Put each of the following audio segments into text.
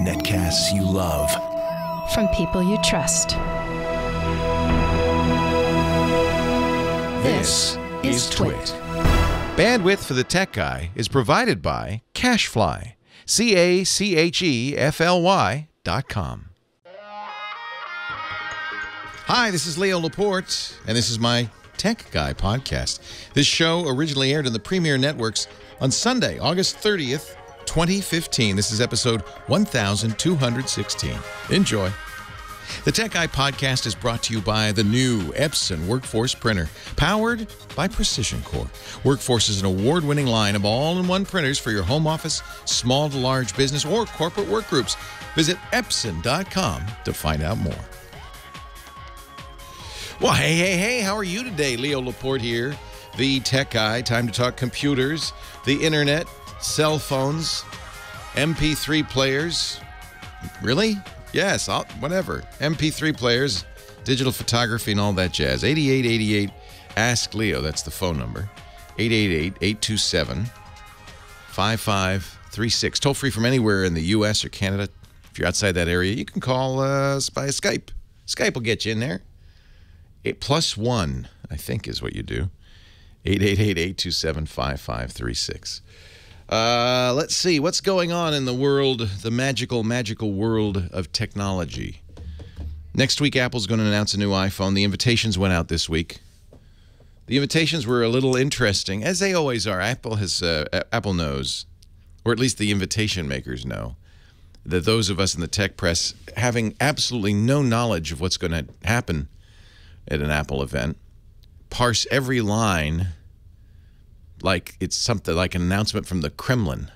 Netcasts you love. From people you trust. This is Twit. Bandwidth for the Tech Guy is provided by CacheFly. CacheFly.com. Hi, this is Leo Laporte, and this is my Tech Guy podcast. This show originally aired on the Premier Networks on Sunday, August 30th, 2015. This is episode 1216. Enjoy. The Tech Guy podcast is brought to you by the new Epson Workforce printer, powered by Precision Core. Workforce is an award-winning line of all-in-one printers for your home office, small to large business, or corporate work groups. Visit Epson.com to find out more. Well, hey, how are you today? Leo Laporte here, the Tech Guy. Time to talk computers, the internet, cell phones, MP3 players. Really? Yes, whatever. MP3 players, digital photography, and all that jazz. 8888 Ask Leo, that's the phone number. 888-827-5536. Toll free from anywhere in the U.S. or Canada. If you're outside that area, you can call us by Skype. Skype will get you in there. +1, I think, is what you do. 888-827-5536. Let's see. What's going on in the world, the magical world of technology? Next week, Apple's going to announce a new iPhone. The invitations went out this week. The invitations were a little interesting, as they always are. Apple knows, or at least the invitation makers know, that those of us in the tech press, having absolutely no knowledge of what's going to happen at an Apple event, parse every line like it's something like an announcement from the Kremlin,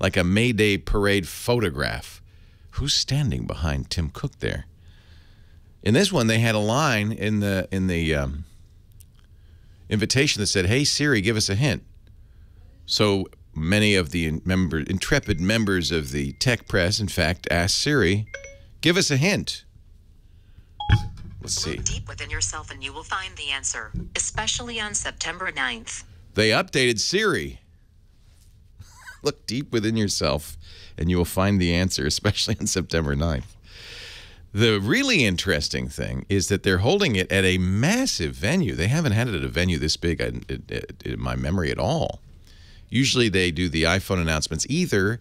like a May Day parade photograph. Who's standing behind Tim Cook there? In this one, they had a line in the invitation that said, "Hey Siri, give us a hint." So many of the intrepid members of the tech press, in fact, asked Siri, "Give us a hint." Let's see. Look deep within yourself and you will find the answer, especially on September 9th. They updated Siri. Look deep within yourself and you will find the answer, especially on September 9th. The really interesting thing is that they're holding it at a massive venue. They haven't had it at a venue this big in my memory at all. Usually they do the iPhone announcements either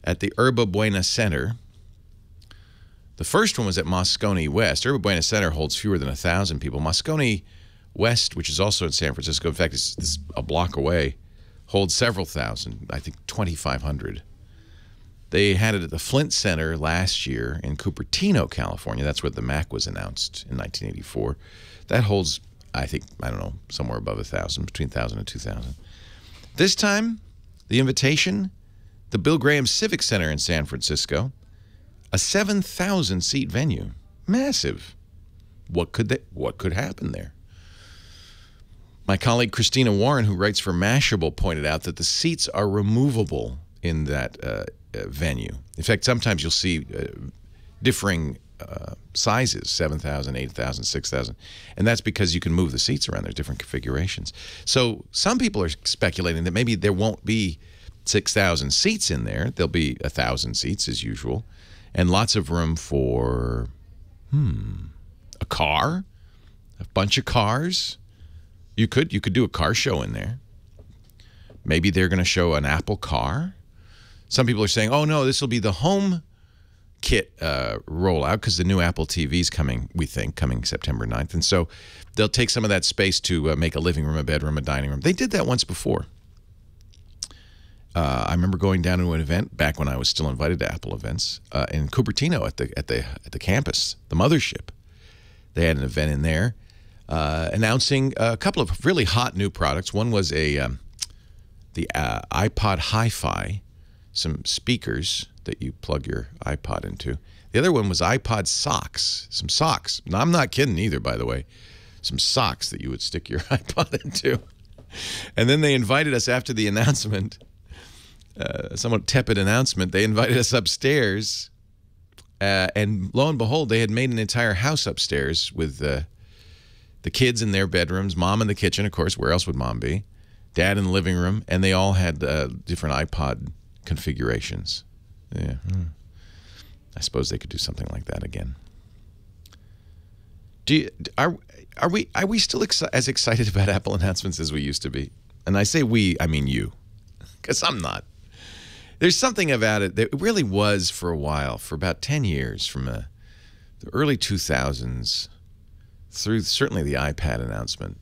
at the Yerba Buena Center. The first one was at Moscone West. Yerba Buena Center holds fewer than 1,000 people. Moscone West, which is also in San Francisco, in fact, it's a block away, holds several thousand, I think 2,500. They had it at the Flint Center last year in Cupertino, California. That's where the Mac was announced in 1984. That holds, I think, I don't know, somewhere above 1,000, between 1,000 and 2,000. This time, the invitation, the Bill Graham Civic Center in San Francisco, a 7,000-seat venue. Massive. What could happen there? My colleague Christina Warren, who writes for Mashable, pointed out that the seats are removable in that venue. In fact, sometimes you'll see differing sizes, 7,000, 8,000, 6,000. And that's because you can move the seats around. There's different configurations. So some people are speculating that maybe there won't be 6,000 seats in there. There'll be 1,000 seats as usual. And lots of room for, a car, a bunch of cars. You could do a car show in there. Maybe they're going to show an Apple car. Some people are saying, oh, no, this will be the home kit rollout because the new Apple TV is coming, we think, coming September 9th. And so they'll take some of that space to make a living room, a bedroom, a dining room. They did that once before. I remember going down to an event back when I was still invited to Apple events in Cupertino at the campus, the mothership. They had an event in there announcing a couple of really hot new products. One was the iPod Hi-Fi, some speakers that you plug your iPod into. The other one was iPod socks, some socks. Now, I'm not kidding either, by the way. Some socks that you would stick your iPod into. And then they invited us after the announcement. Somewhat tepid announcement. They invited us upstairs, and lo and behold, they had made an entire house upstairs with the kids in their bedrooms, mom in the kitchen, of course. Where else would mom be? Dad in the living room, and they all had different iPod configurations. Yeah. I suppose they could do something like that again. Are we still as excited about Apple announcements as we used to be? And I say we, I mean you, because I'm not. There's something about it that it really was for a while, for about 10 years, from the early 2000s through certainly the iPad announcement,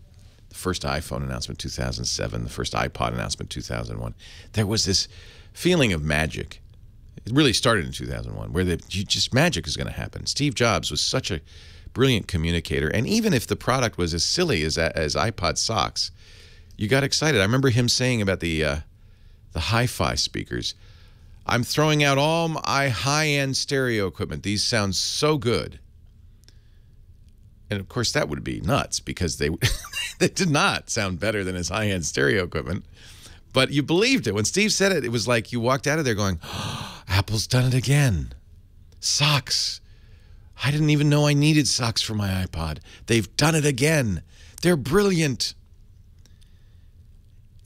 the first iPhone announcement 2007, the first iPod announcement 2001. There was this feeling of magic. It really started in 2001, where just magic is going to happen. Steve Jobs was such a brilliant communicator, and even if the product was as silly as iPod socks, you got excited. I remember him saying about the hi-fi speakers, "I'm throwing out all my high-end stereo equipment. These sound so good." And of course, that would be nuts, because they did not sound better than his high-end stereo equipment. But you believed it. When Steve said it, it was like you walked out of there going, "Oh, Apple's done it again. Socks. I didn't even know I needed socks for my iPod. They've done it again. They're brilliant."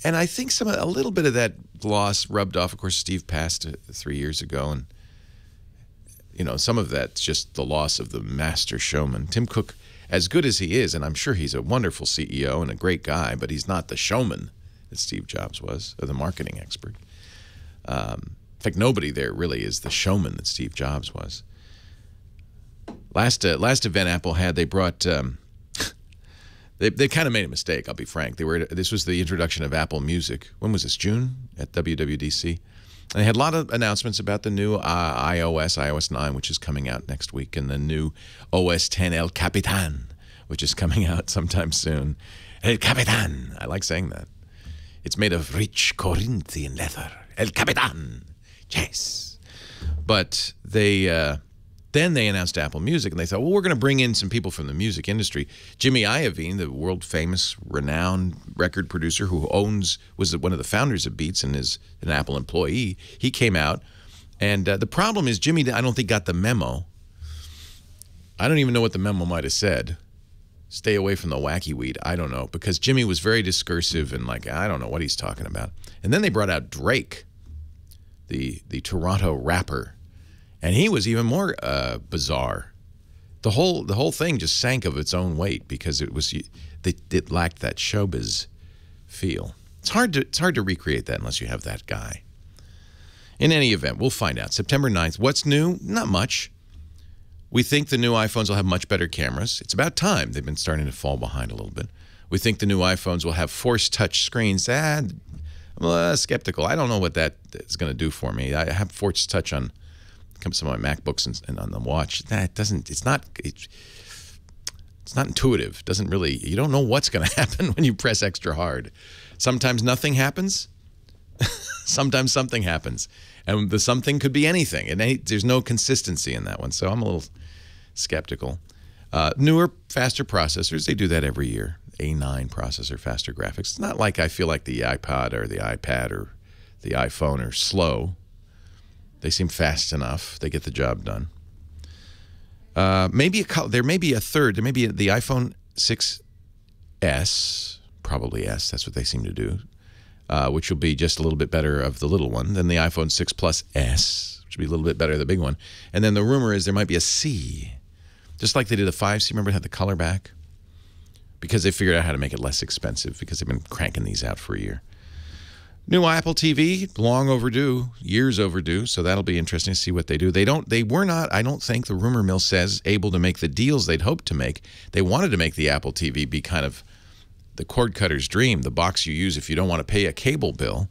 And I think a little bit of that loss rubbed off. Of course, Steve passed 3 years ago, and some of that's just the loss of the master showman. Tim Cook, as good as he is, and I'm sure he's a wonderful CEO and a great guy, but he's not the showman that Steve Jobs was, or the marketing expert. In fact, nobody there really is the showman that Steve Jobs was. Last event Apple had, they brought. They kind of made a mistake, I'll be frank. This was the introduction of Apple Music. When was this? June at WWDC. And they had a lot of announcements about the new iOS 9, which is coming out next week, and the new OS 10 El Capitan, which is coming out sometime soon. El Capitan. I like saying that. It's made of rich Corinthian leather. El Capitan. Yes. But then they announced Apple Music, and they thought, well, we're going to bring in some people from the music industry. Jimmy Iovine, the world-famous, renowned record producer who was one of the founders of Beats and is an Apple employee, he came out. And the problem is Jimmy, I don't think, got the memo. I don't even know what the memo might have said. Stay away from the wacky weed. I don't know, because Jimmy was very discursive and I don't know what he's talking about. And then they brought out Drake, the Toronto rapper. And he was even more bizarre. The whole thing just sank of its own weight because it lacked that showbiz feel. It's hard to recreate that unless you have that guy. In any event, we'll find out. September 9th. What's new? Not much. We think the new iPhones will have much better cameras. It's about time. They've been starting to fall behind a little bit. We think the new iPhones will have Force Touch screens. I'm skeptical. I don't know what that is going to do for me. I have Force Touch on some of my MacBooks and on the watch. It's not intuitive. Doesn't really, you don't know what's going to happen when you press extra hard. Sometimes nothing happens. Sometimes something happens. And the something could be anything. And there's no consistency in that one. So I'm a little skeptical. Newer, faster processors. They do that every year. A9 processor, faster graphics. It's not like I feel like the iPod or the iPad or the iPhone are slow. They seem fast enough. They get the job done. There may be a third. There may be the iPhone 6S, probably S. That's what they seem to do, which will be just a little bit better of the little one than the iPhone 6 Plus S, which will be a little bit better of the big one. And then the rumor is there might be a C, just like they did a 5C. Remember it had the color back? Because they figured out how to make it less expensive because they've been cranking these out for a year. New Apple TV, long overdue, years overdue, so that'll be interesting to see what they do. They were not, I don't think the rumor mill says, able to make the deals they'd hoped to make. They wanted to make the Apple TV be kind of the cord cutter's dream, the box you use if you don't want to pay a cable bill,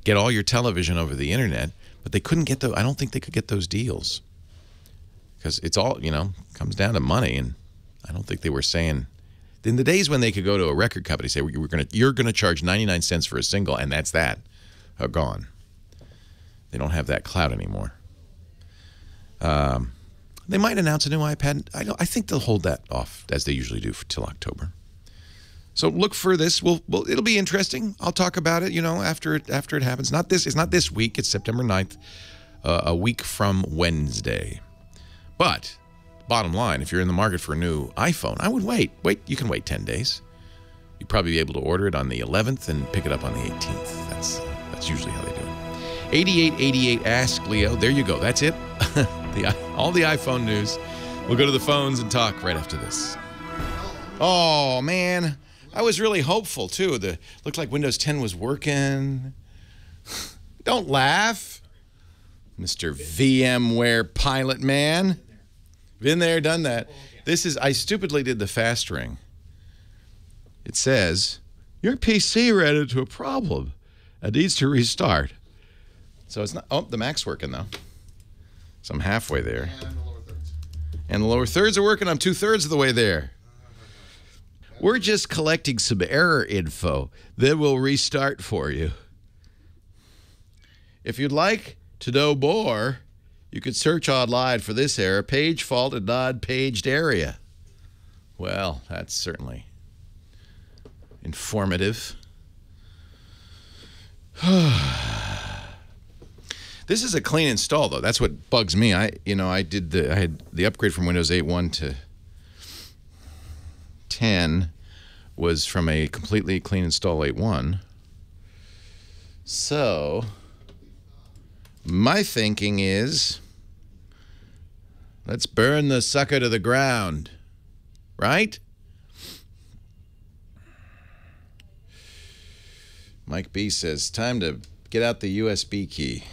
get all your television over the internet, but they couldn't get I don't think they could get those deals. Because it's all, comes down to money, and I don't think they were saying, in the days when they could go to a record company and say, you're going to charge 99 cents for a single, and that's that, are gone. They don't have that clout anymore. They might announce a new iPad. I think they'll hold that off, as they usually do, till October. So look for this. It'll be interesting. I'll talk about it, after it happens. It's not this week. It's September 9th, a week from Wednesday. But bottom line, if you're in the market for a new iPhone, I would wait. You can wait 10 days. You'd probably be able to order it on the 11th and pick it up on the 18th. That's usually how they do it. 8888 Ask Leo. There you go. That's it. All the iPhone news. We'll go to the phones and talk right after this. Oh, man. I was really hopeful, too. Looked like Windows 10 was working. Don't laugh, Mr. VMware pilot man. Been there, done that. I stupidly did the fast ring. It says, your PC ran into a problem and needs to restart. So it's not, oh, the Mac's working though. So I'm halfway there. And the lower thirds are working. I'm 2/3 of the way there. We're just collecting some error info. Then we'll restart for you. If you'd like to know more, you could search online for this error, page fault in non-paged area. Well, that's certainly informative. This is a clean install, though. That's what bugs me. I had the upgrade from Windows 8.1 to 10 was from a completely clean install 8.1. So my thinking is, let's burn the sucker to the ground, right? Mike B says, time to get out the USB key.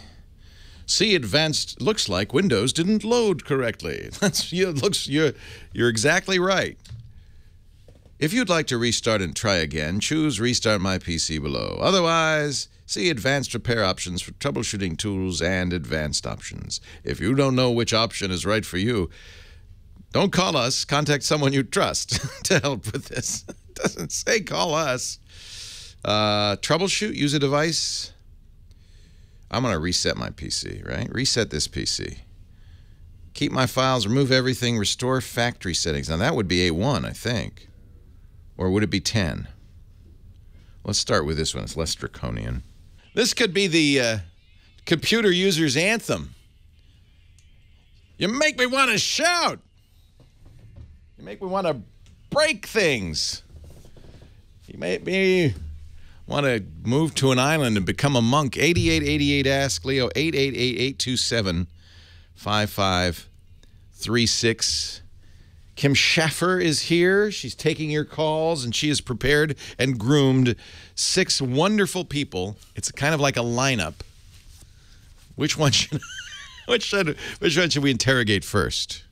See, advanced, looks like Windows didn't load correctly. You're exactly right. If you'd like to restart and try again, choose Restart My PC below. Otherwise, see advanced repair options for troubleshooting tools and advanced options. If you don't know which option is right for you, don't call us. Contact someone you trust to help with this. It doesn't say call us. Troubleshoot, use a device. I'm going to reset my PC, right? Reset this PC. Keep my files, remove everything, restore factory settings. Now, that would be 8.1, I think. Or would it be 10? Let's start with this one. It's less draconian. This could be the computer user's anthem. You make me want to shout. You make me want to break things. You make me want to move to an island and become a monk. 8888 Ask Leo. 888-827-5536. Kim Schaffer is here. She's taking your calls, and she has prepared and groomed 6 wonderful people. It's kind of like a lineup. Which one should we interrogate first?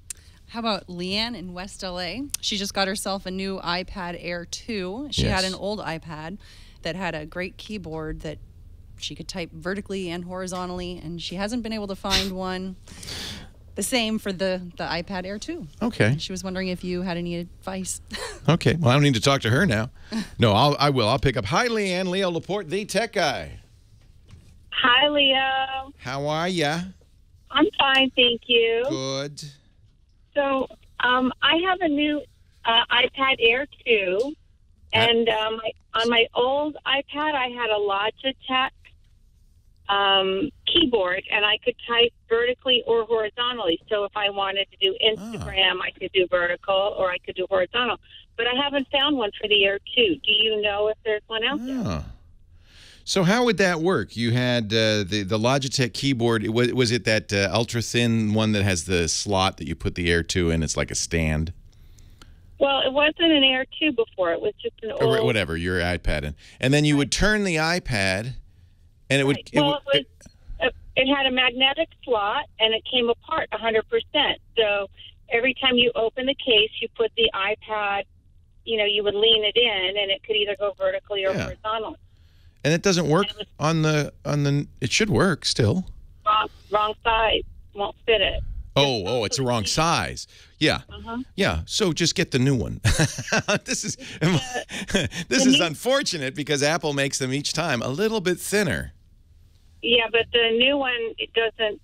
How about Leanne in West LA? She just got herself a new iPad Air 2. She had an old iPad that had a great keyboard that she could type vertically and horizontally, and she hasn't been able to find one the same for the iPad Air 2. Okay. She was wondering if you had any advice. Okay. Well, I don't need to talk to her now. No, I will. I'll pick up. Hi, Leanne. Leo Laporte, the tech guy. Hi, Leo. How are ya? I'm fine, thank you. Good. So, I have a new iPad Air 2, and on my old iPad, I had a Logitech keyboard, and I could type vertically or horizontally. So if I wanted to do Instagram, I could do vertical or I could do horizontal. But I haven't found one for the Air 2. Do you know if there's one out there? So how would that work? You had the Logitech keyboard. Was it that ultra-thin one that has the slot that you put the Air 2 in? It's like a stand? Well, it wasn't an Air 2 before. It was just an old... Or whatever, your iPad. And then you would turn the iPad, and it would... It had a magnetic slot, and it came apart 100%. So every time you open the case, you put the iPad, you would lean it in, and it could either go vertically or horizontally. And it doesn't work on the... It should work still. Wrong size. Won't fit it. Oh, it's the wrong size. Yeah. Yeah, so just get the new one. This is unfortunate because Apple makes them each time a little bit thinner. Yeah, but the new one, it doesn't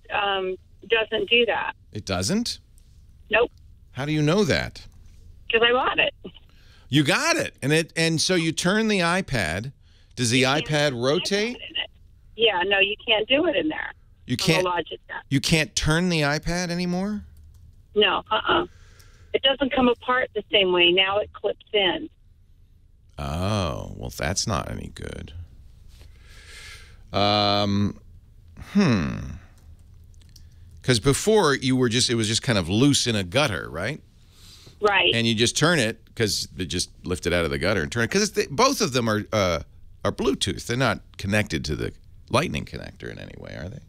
do that. It doesn't? Nope. How do you know that? Because I bought it. You got it. And so you turn the iPad. Does the iPad rotate? Yeah, no, you can't do it in there. You can't turn the iPad anymore? No, It doesn't come apart the same way. Now it clips in. Oh, well, that's not any good. Because before it was just kind of loose in a gutter, right? Right. And you just turn it because they just lift it out of the gutter and turn it. Because both of them are Bluetooth. They're not connected to the lightning connector in any way, are they?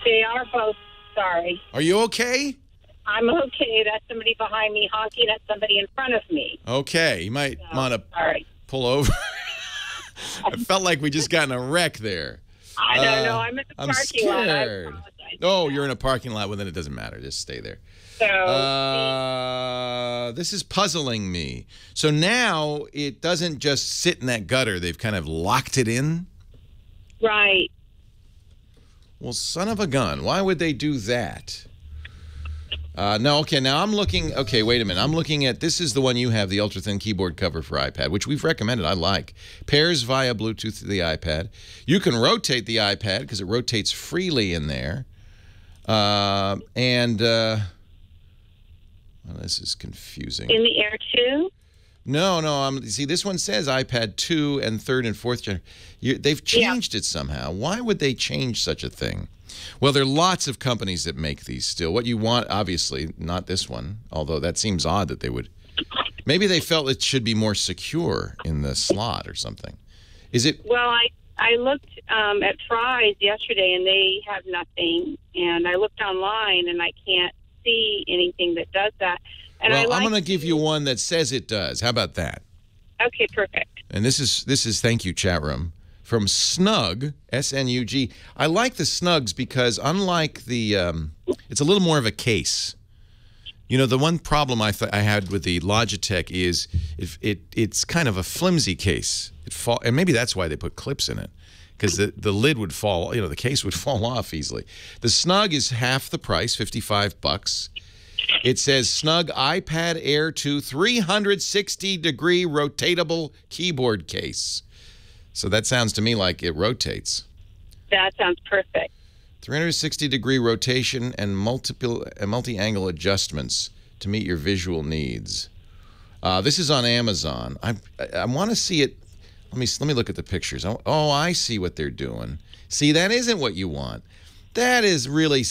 They are both. Sorry. Are you okay? I'm okay. That's somebody behind me honking at somebody in front of me. Okay. You might want to pull over. I felt like we just got in a wreck there. I don't know. I'm in the parking lot. I apologize. Oh, you're in a parking lot. Well, then it doesn't matter. Just stay there. So this is puzzling me. So now it doesn't just sit in that gutter. They've kind of locked it in. Right. Well, son of a gun. Why would they do that? No, okay, now I'm looking. Okay, wait a minute. I'm looking at, this is the one you have, the ultra-thin keyboard cover for iPad, which we've recommended. I like. Pairs via Bluetooth to the iPad. You can rotate the iPad because it rotates freely in there. Well, this is confusing. in the Air 2? No. See, this one says iPad 2 and 3rd and 4th gen. They've changed it somehow. Why would they change such a thing? Well, there are lots of companies that make these still. What you want, obviously, not this one, although that seems odd that they would. Maybe they felt it should be more secure in the slot or something. Is it? Well, I looked at Fry's yesterday, and they have nothing. And I looked online, and I can't see anything that does that. And well, I'm going to give you one that says it does. How about that? Okay, perfect. And this is thank you, chat room, from Snug, S-N-U-G. I like the Snugs because unlike the, it's a little more of a case. You know, the one problem I had with the Logitech is it's kind of a flimsy case. And maybe that's why they put clips in it, because the lid would fall, the case would fall off easily. The Snug is half the price, $55. It says Snug iPad Air 2 360-degree rotatable keyboard case. So that sounds to me like it rotates. That sounds perfect. 360-degree rotation and multi-angle adjustments to meet your visual needs. This is on Amazon. I want to see it. Let me look at the pictures. Oh, I see what they're doing. See, that isn't what you want. That is really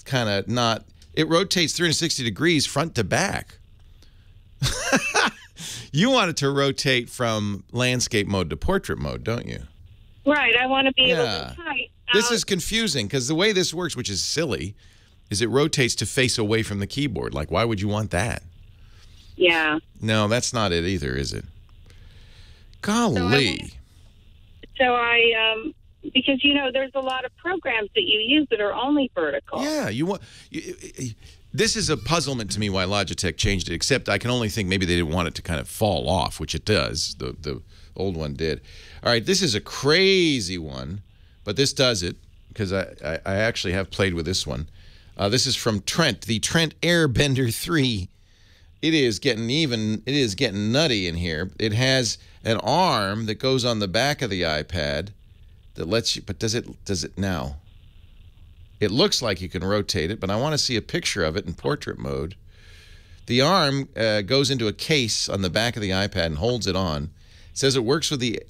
kind of not. It rotates 360 degrees front to back. You want it to rotate from landscape mode to portrait mode, don't you? Right. I want to be able to type. This is confusing because the way this works, which is silly, is it rotates to face away from the keyboard. Like, why would you want that? Yeah. No, that's not it either, is it? Golly. So I because, there's a lot of programs that you use that are only vertical. Yeah, this is a puzzlement to me why Logitech changed it, except I can only think maybe they didn't want it to kind of fall off, which it does. The old one did. All right, this is a crazy one, but this does it because I actually have played with this one. This is from Trent, the Trent Airbender 3. It is getting nutty in here. It has an arm that goes on the back of the iPad that lets you, but does it now? It looks like you can rotate it, but I want to see a picture of it in portrait mode. The arm goes into a case on the back of the iPad and holds it on. It says it works with the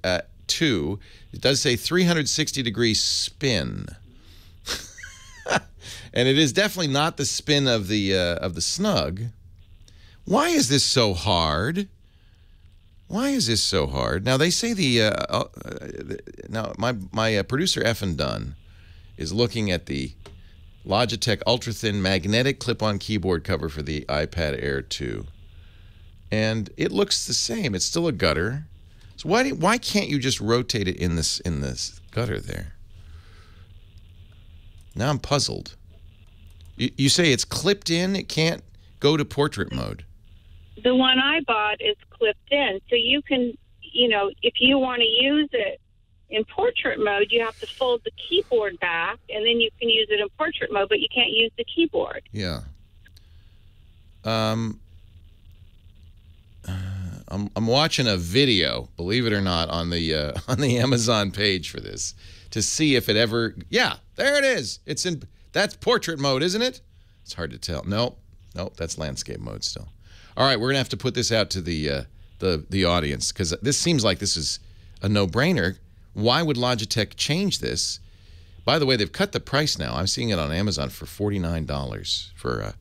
2. It does say 360-degree spin. And it is definitely not the spin of the Snug. Why is this so hard? Why is this so hard? Now, they say now my producer, Effin Dunn, is looking at the Logitech ultra-thin magnetic clip-on keyboard cover for the iPad Air 2. And it looks the same. It's still a gutter. So why can't you just rotate it in this gutter there? Now I'm puzzled. You say it's clipped in, it can't go to portrait mode. The one I bought is clipped in, so you can, if you want to use it in portrait mode, you have to fold the keyboard back, and then you can use it in portrait mode, but you can't use the keyboard. Yeah. I'm watching a video, believe it or not, on the Amazon page for this to see if it ever. Yeah, there it is. That's portrait mode, isn't it? It's hard to tell. Nope, that's landscape mode still. All right, we're gonna have to put this out to the audience because this seems like this is a no-brainer. Why would Logitech change this? By the way, they've cut the price now. I'm seeing it on Amazon for $49 for,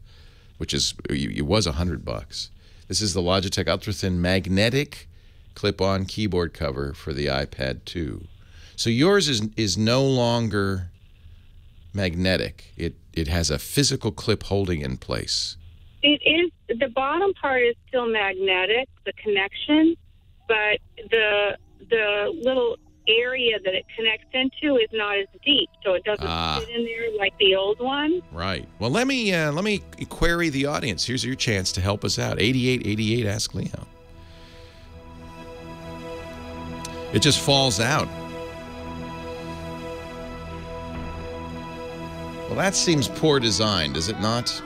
which is, it was $100. This is the Logitech ultra-thin magnetic clip-on keyboard cover for the iPad 2. So yours is no longer magnetic. It has a physical clip holding in place. It is, the bottom part is still magnetic, the connection, but the little area that it connects into is not as deep, so it doesn't fit in there like the old one. Right. Well, let me query the audience. Here's your chance to help us out. 8888 Ask Leo. It just falls out. Well, that seems poor design, does it not?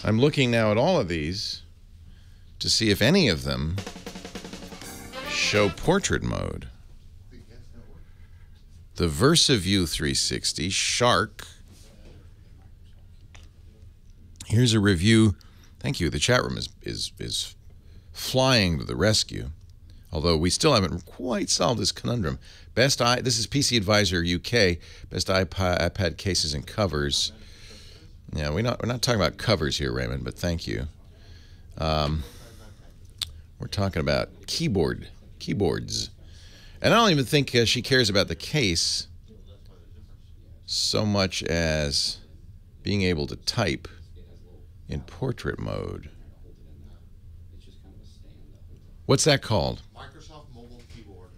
I'm looking now at all of these to see if any of them show portrait mode. The VersaView 360, Shark. Here's a review. Thank you. The chat room is flying to the rescue. Although we still haven't quite solved this conundrum. This is PC Advisor UK. Best iPad cases and covers. Yeah, we're not talking about covers here, Raymond, but thank you. We're talking about keyboards. And I don't even think she cares about the case so much as being able to type in portrait mode. What's that called? Microsoft Mobile Keyboard.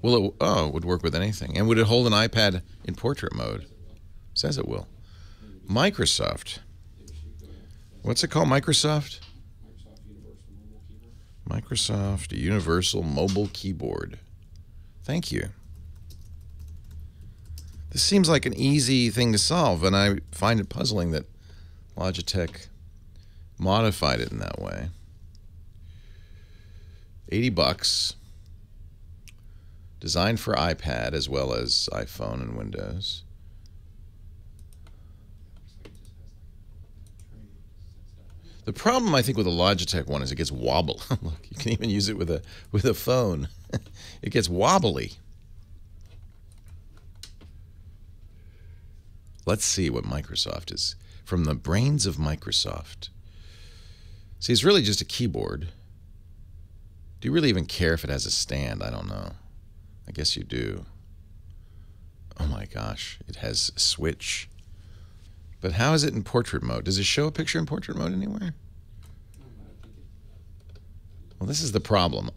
Well, it would work with anything. And would it hold an iPad in portrait mode? It says it will. Microsoft. What's it called? Microsoft? Microsoft Universal Mobile Keyboard. Thank you. This seems like an easy thing to solve, and I find it puzzling that Logitech modified it in that way. $80. Designed for iPad as well as iPhone and Windows. The problem, I think, with the Logitech one is it gets wobbly. Look, you can even use it with a phone. It gets wobbly. Let's see what Microsoft is. From the brains of Microsoft. See, it's really just a keyboard. Do you really even care if it has a stand? I don't know. I guess you do. Oh my gosh, it has a switch. But how is it in portrait mode? Does it show a picture in portrait mode anywhere? Well, this is the problem.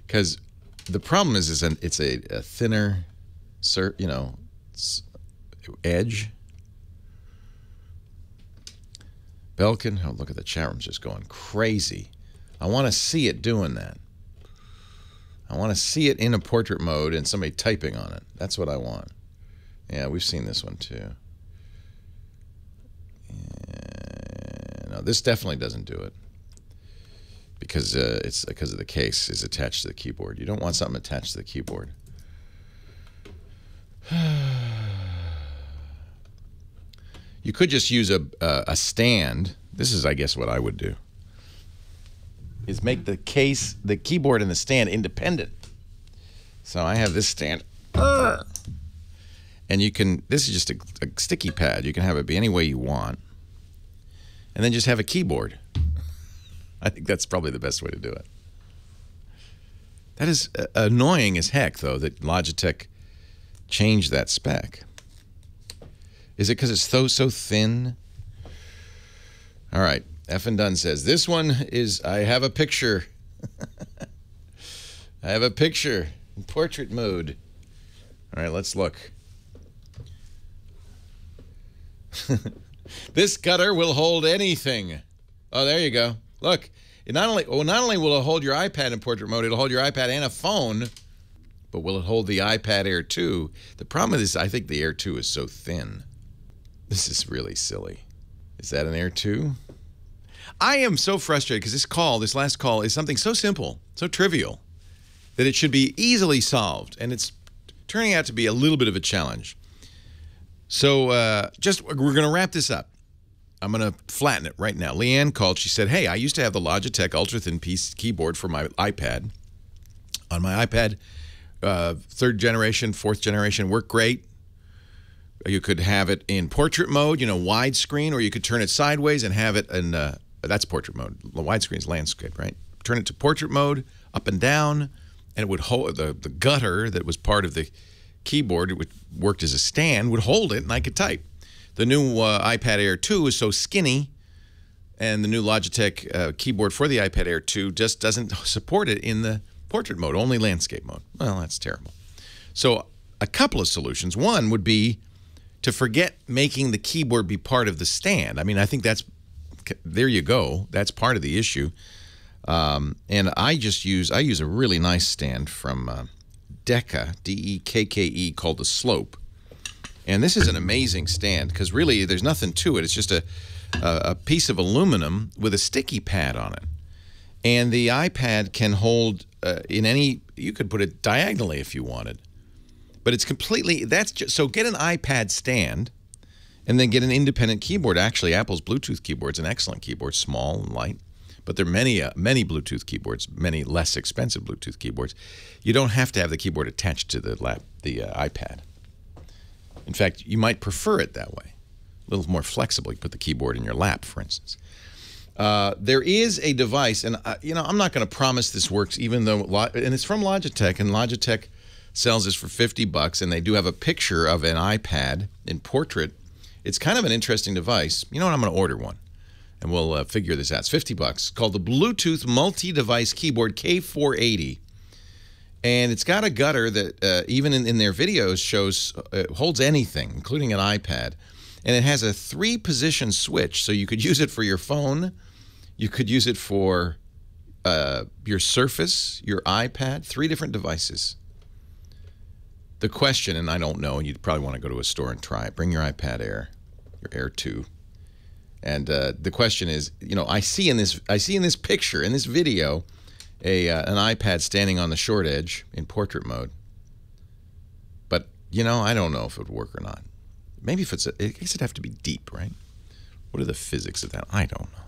Because the problem is it's a thinner, edge. Belkin, oh, look at the chat room's just going crazy. I want to see it doing that. I want to see it in a portrait mode and somebody typing on it. That's what I want. Yeah, we've seen this one too. Yeah, no, this definitely doesn't do it because it's because of the case is attached to the keyboard. You don't want something attached to the keyboard. You could just use a stand. This is, I guess, what I would do. Is make the case, the keyboard and the stand independent. So I have this stand. And you can, this is just a sticky pad. You can have it be any way you want. And then just have a keyboard. I think that's probably the best way to do it. That is annoying as heck, though, that Logitech changed that spec. Is it because it's so thin? All right. F and Dunn says, this one is, I have a picture. I have a picture in portrait mode. All right, let's look. This cutter will hold anything. Oh, there you go. Look, it not only will it hold your iPad in portrait mode, it'll hold your iPad and a phone, but will it hold the iPad Air 2? The problem is I think the Air 2 is so thin. This is really silly. Is that an Air 2? I am so frustrated because this last call is something so simple, so trivial, that it should be easily solved, and it's turning out to be a little bit of a challenge. So we're going to wrap this up. I'm going to flatten it right now. Leanne called. She said, hey, I used to have the Logitech ultra-thin keyboard for my iPad. on my iPad. Third generation, fourth generation work great. You could have it in portrait mode, widescreen, or you could turn it sideways and have it in, that's portrait mode. Widescreen is landscape, right? Turn it to portrait mode, up and down, and it would hold the gutter that was part of the keyboard, it worked as a stand, would hold it, and I could type. The new iPad Air 2 is so skinny, and the new Logitech keyboard for the iPad Air 2 just doesn't support it in the portrait mode, only landscape mode. Well, that's terrible. So a couple of solutions. One would be to forget making the keyboard be part of the stand. I mean, I think there you go. That's part of the issue. And I use a really nice stand from Dekka, D-E-K-K-E, called the Slope. And this is an amazing stand because really there's nothing to it. It's just a piece of aluminum with a sticky pad on it. And the iPad can hold you could put it diagonally if you wanted. But it's completely, so get an iPad stand and then get an independent keyboard. Actually, Apple's Bluetooth keyboard's an excellent keyboard, small and light. But there are many Bluetooth keyboards, many less expensive Bluetooth keyboards. You don't have to have the keyboard attached to the iPad. In fact, you might prefer it that way. A little more flexible. You put the keyboard in your lap, for instance. There is a device, and I'm not going to promise this works, even though, and it's from Logitech, and Logitech sells this for $50, and they do have a picture of an iPad in portrait. It's kind of an interesting device. You know what? I'm going to order one, and we'll figure this out. It's $50, called the Bluetooth Multi-Device Keyboard K480. And it's got a gutter that, even in their videos, shows holds anything, including an iPad. And it has a 3-position switch, so you could use it for your phone. You could use it for your Surface, your iPad, 3 different devices. The question, and I don't know, and you'd probably want to go to a store and try it. Bring your iPad Air, your Air 2. And the question is, I see in this picture, in this video, an iPad standing on the short edge in portrait mode. But, I don't know if it would work or not. Maybe if I guess it'd have to be deep, right? What are the physics of that? I don't know.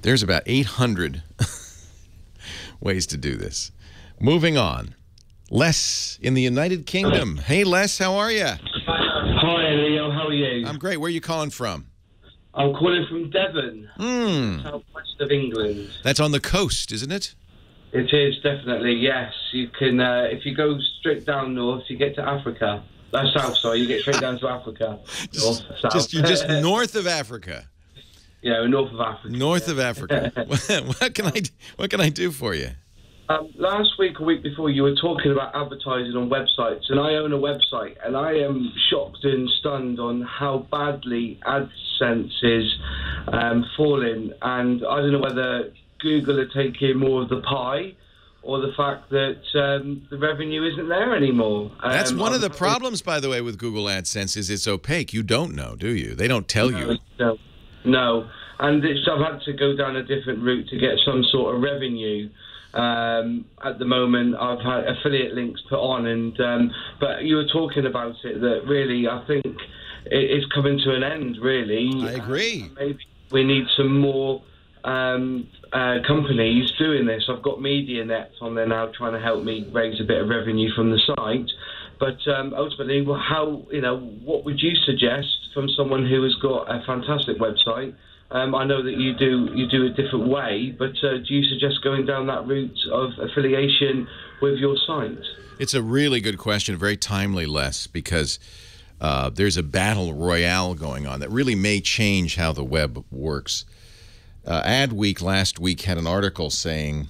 There's about 800 ways to do this. Moving on. Les in the United Kingdom. Hey, Les, how are you? Hi, Leo. How are you? I'm great. Where are you calling from? I'm calling from Devon, southwest of England. That's on the coast, isn't it? It is, definitely, yes. You can, if you go straight down north, you get to Africa. South, sorry, you get straight down to Africa. North, south. You're just north of Africa. Yeah, north of Africa. North of Africa. What can I do for you? Last week, a week before, you were talking about advertising on websites, and I own a website, and I am shocked and stunned on how badly AdSense is falling. And I don't know whether Google are taking more of the pie, or the fact that the revenue isn't there anymore. That's one of the problems, by the way, with Google AdSense is it's opaque. You don't know, do you? They don't tell you. No. And I've had to go down a different route to get some sort of revenue. At the moment, I've had affiliate links put on, but you were talking about it, that really I think it's coming to an end, really. I agree. Maybe we need some more companies doing this. I've got MediaNet on there now trying to help me raise a bit of revenue from the site. But ultimately, what would you suggest from someone who has got a fantastic website? I know that you do a different way, but do you suggest going down that route of affiliation with your site? It's a really good question, very timely, Les, because there's a battle royale going on that really may change how the web works. Adweek last week had an article saying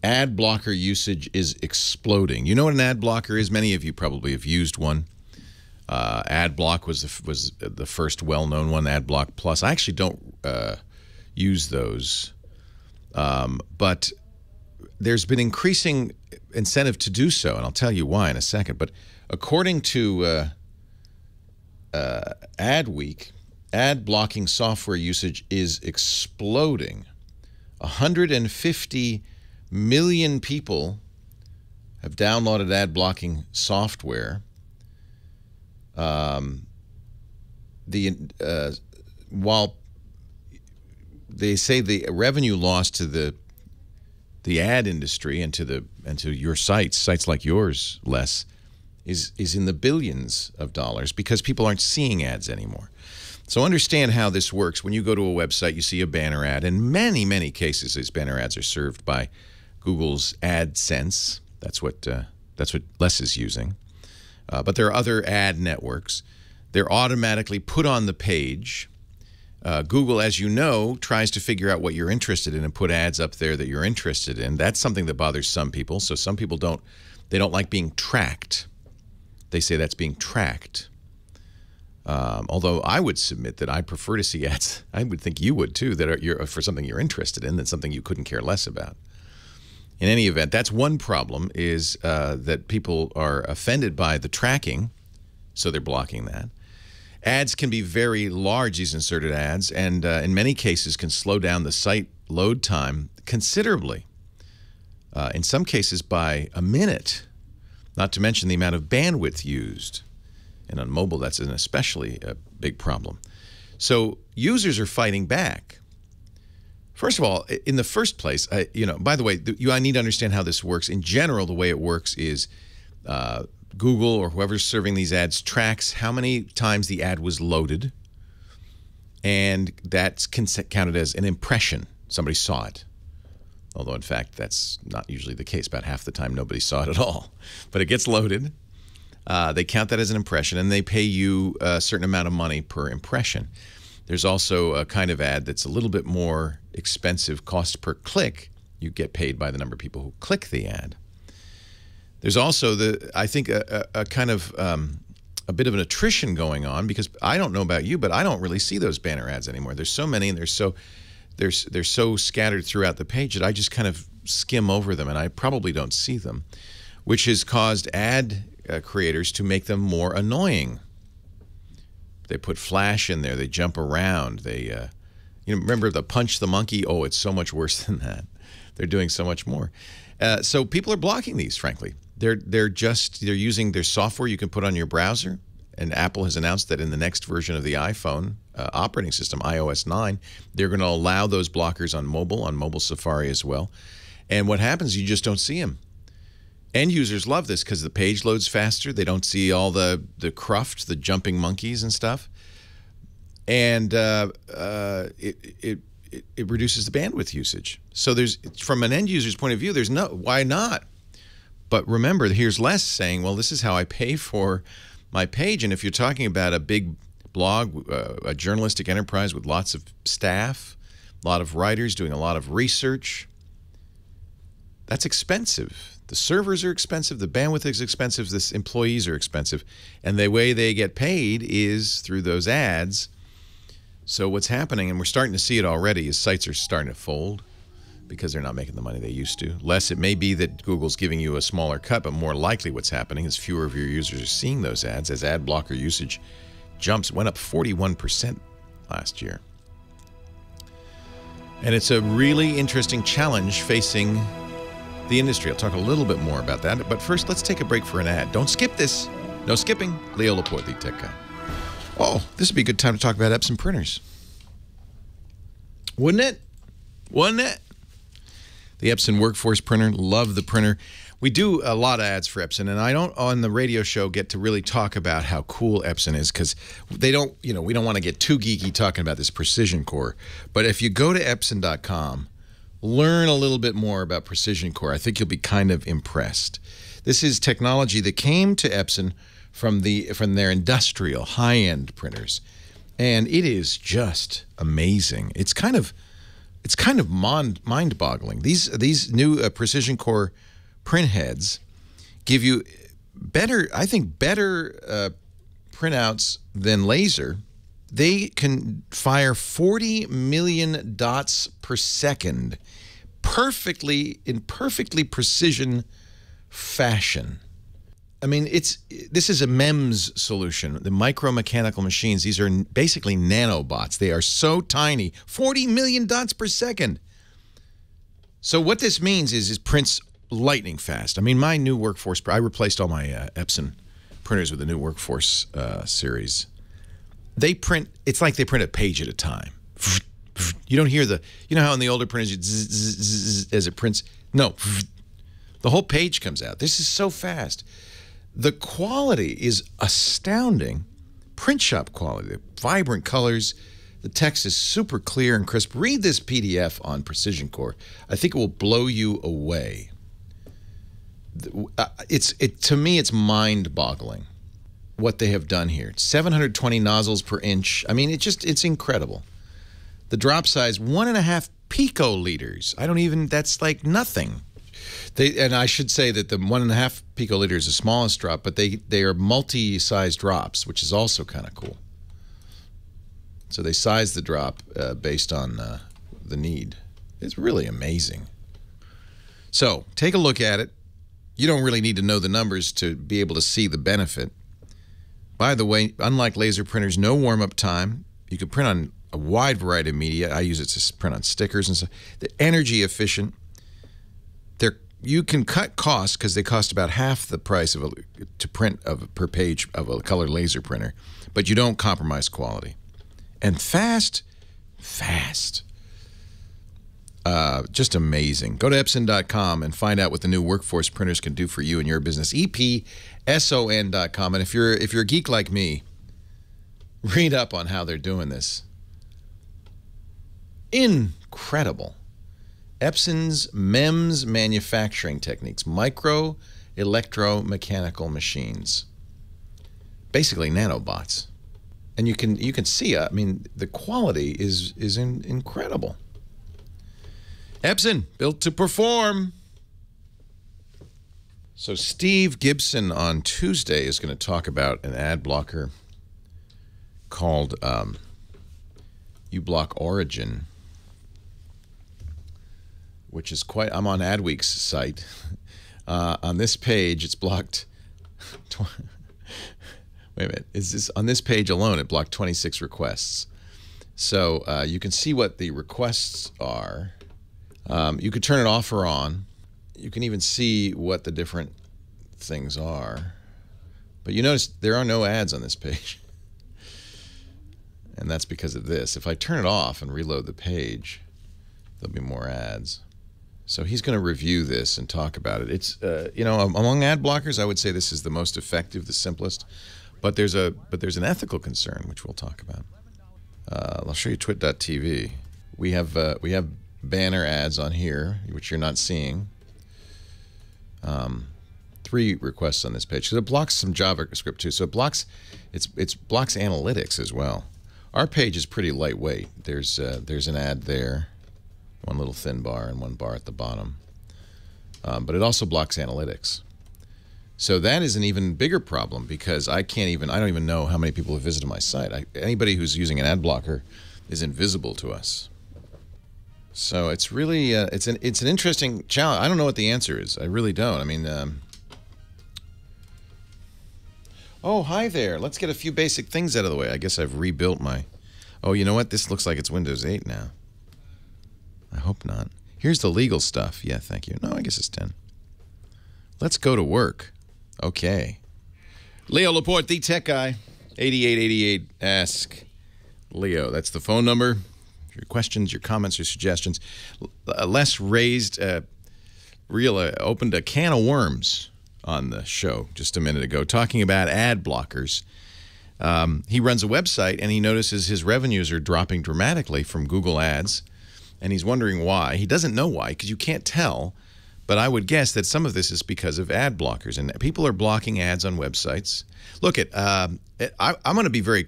ad blocker usage is exploding. You know what an ad blocker is? Many of you probably have used one. AdBlock was the first well-known one, AdBlock Plus. I actually don't use those, but there's been increasing incentive to do so, and I'll tell you why in a second. But according to Adweek, ad blocking software usage is exploding. 150 million people have downloaded ad blocking software. While they say the revenue loss to the the ad industry and to your sites like yours, Les, is in the billions of dollars because people aren't seeing ads anymore. So understand how this works. When you go to a website, you see a banner ad. In many, many cases, these banner ads are served by Google's AdSense. That's what Les is using. But there are other ad networks. They're automatically put on the page. Google, as you know, tries to figure out what you're interested in and put ads up there that you're interested in. That's something that bothers some people. So some people don't like being tracked. They say that's being tracked. Although I would submit that I prefer to see ads, I would think you would too, that are for something you're interested in than something you couldn't care less about. In any event, that's one problem, is that people are offended by the tracking, so they're blocking that. Ads can be very large, these inserted ads, and in many cases can slow down the site load time considerably, in some cases by a minute, not to mention the amount of bandwidth used. And on mobile, that's an especially big problem. So users are fighting back. First of all, in the first place, by the way, I need to understand how this works. In general, the way it works is Google or whoever's serving these ads tracks how many times the ad was loaded, and that's counted as an impression. Somebody saw it. Although, in fact, that's not usually the case. About half the time, nobody saw it at all. But it gets loaded. They count that as an impression, and they pay you a certain amount of money per impression. There's also a kind of ad that's a little bit more expensive, cost per click. You get paid by the number of people who click the ad. There's also, I think, a kind of a bit of an attrition going on, because I don't know about you, but I don't really see those banner ads anymore. There's so many, and they're so scattered throughout the page that I just kind of skim over them, and I probably don't see them, which has caused ad creators to make them more annoying. They put flash in there. They jump around. They, remember the punch the monkey? Oh, it's so much worse than that. They're doing so much more. So people are blocking these. Frankly, they're using their software you can put on your browser. And Apple has announced that in the next version of the iPhone operating system, iOS 9, they're going to allow those blockers on mobile Safari as well. And what happens? You just don't see them. End users love this because the page loads faster. They don't see all the cruft, the jumping monkeys and stuff. And it reduces the bandwidth usage. So from an end user's point of view, why not? But remember, here's Les saying, well, this is how I pay for my page. And if you're talking about a big blog, a journalistic enterprise with lots of staff, a lot of writers doing a lot of research, that's expensive. The servers are expensive, the bandwidth is expensive, the employees are expensive, and the way they get paid is through those ads. So what's happening, and we're starting to see it already, is sites are starting to fold because they're not making the money they used to. Less, it may be that Google's giving you a smaller cut, but more likely what's happening is fewer of your users are seeing those ads as ad blocker usage went up 41% last year. And it's a really interesting challenge facing the industry. I'll talk a little bit more about that. But first, let's take a break for an ad. Don't skip this. No skipping. Leo Laporte, the tech guy. Oh, this would be a good time to talk about Epson printers. Wouldn't it? Wouldn't it? The Epson Workforce printer. Love the printer. We do a lot of ads for Epson, and I don't, on the radio show, get to really talk about how cool Epson is, because we don't want to get too geeky talking about this precision core. But if you go to Epson.com, learn a little bit more about precision core, I think you'll be kind of impressed. This is technology that came to Epson from their industrial high-end printers, and it is just amazing. It's kind of mind-boggling. These new precision core print heads give you better printouts than laser. They can fire 40 million dots per second in perfectly precision fashion. I mean, this is a MEMS solution, the micromechanical machines. These are basically nanobots. They are so tiny, 40 million dots per second. So what this means is it prints lightning fast. I mean, my new Workforce, I replaced all my Epson printers with the new Workforce series. They print, it's like they print a page at a time. You don't hear you know how in the older printers, as it prints, No, the whole page comes out. This is so fast. The quality is astounding. Print shop quality, the vibrant colors. The text is super clear and crisp. Read this PDF on Precision Core. I think it will blow you away. To me, it's mind-boggling what they have done here. 720 nozzles per inch. I mean, it's incredible. The drop size, 1.5 picoliters. That's like nothing. And I should say that the 1.5 picoliter is the smallest drop, but they are multi-size drops, which is also kind of cool. So they size the drop based on the need. It's really amazing. So take a look at it. You don't really need to know the numbers to be able to see the benefit. By the way, unlike laser printers, no warm-up time. You can print on a wide variety of media. I use it to print on stickers and stuff. They're energy efficient. You can cut costs because they cost about half the price to print per page of a color laser printer, but you don't compromise quality. And fast. Just amazing. Go to Epson.com and find out what the new workforce printers can do for you and your business. EPSON.com. And if you're a geek like me, read up on how they're doing this. Incredible. Epson's MEMS manufacturing techniques, micro electromechanical machines, basically nanobots, and you can see. I mean, the quality is incredible. Epson, built to perform. So Steve Gibson on Tuesday is going to talk about an ad blocker called uBlock Origin, which is quite. I'm on Adweek's site. On this page, it's blocked. Wait a minute. Is this on this page alone? It blocked 26 requests. So you can see what the requests are. You could turn it off or on. You can even see what the different things are. But you notice there are no ads on this page. And that's because of this. If I turn it off and reload the page, there'll be more ads. So he's going to review this and talk about it. It's among ad blockers, I would say this is the most effective, the simplest. But there's an ethical concern which we'll talk about. I'll show you twit.tv. We have banner ads on here which you're not seeing. 3 requests on this page. So it blocks some JavaScript too. So it blocks blocks analytics as well. Our page is pretty lightweight. There's an ad there. One little thin bar and one bar at the bottom. But it also blocks analytics. So that is an even bigger problem because I don't even know how many people have visited my site. Anybody who's using an ad blocker is invisible to us. So it's really, it's an interesting challenge. I don't know what the answer is. I really don't. I mean, oh, hi there. Let's get a few basic things out of the way. I guess I've rebuilt my, oh, you know what? This looks like it's Windows 8 now. I hope not. Here's the legal stuff. Yeah, thank you. No, I guess it's 10. Let's go to work. Okay. Leo Laporte, the tech guy. 8888 Ask Leo. That's the phone number. Your questions, your comments, your suggestions. Les raised, opened a can of worms on the show just a minute ago, talking about ad blockers. He runs a website, and he notices his revenues are dropping dramatically from Google Ads. And he's wondering why. He doesn't know why, because you can't tell. But I would guess that some of this is because of ad blockers. And people are blocking ads on websites. Look, I'm going to be very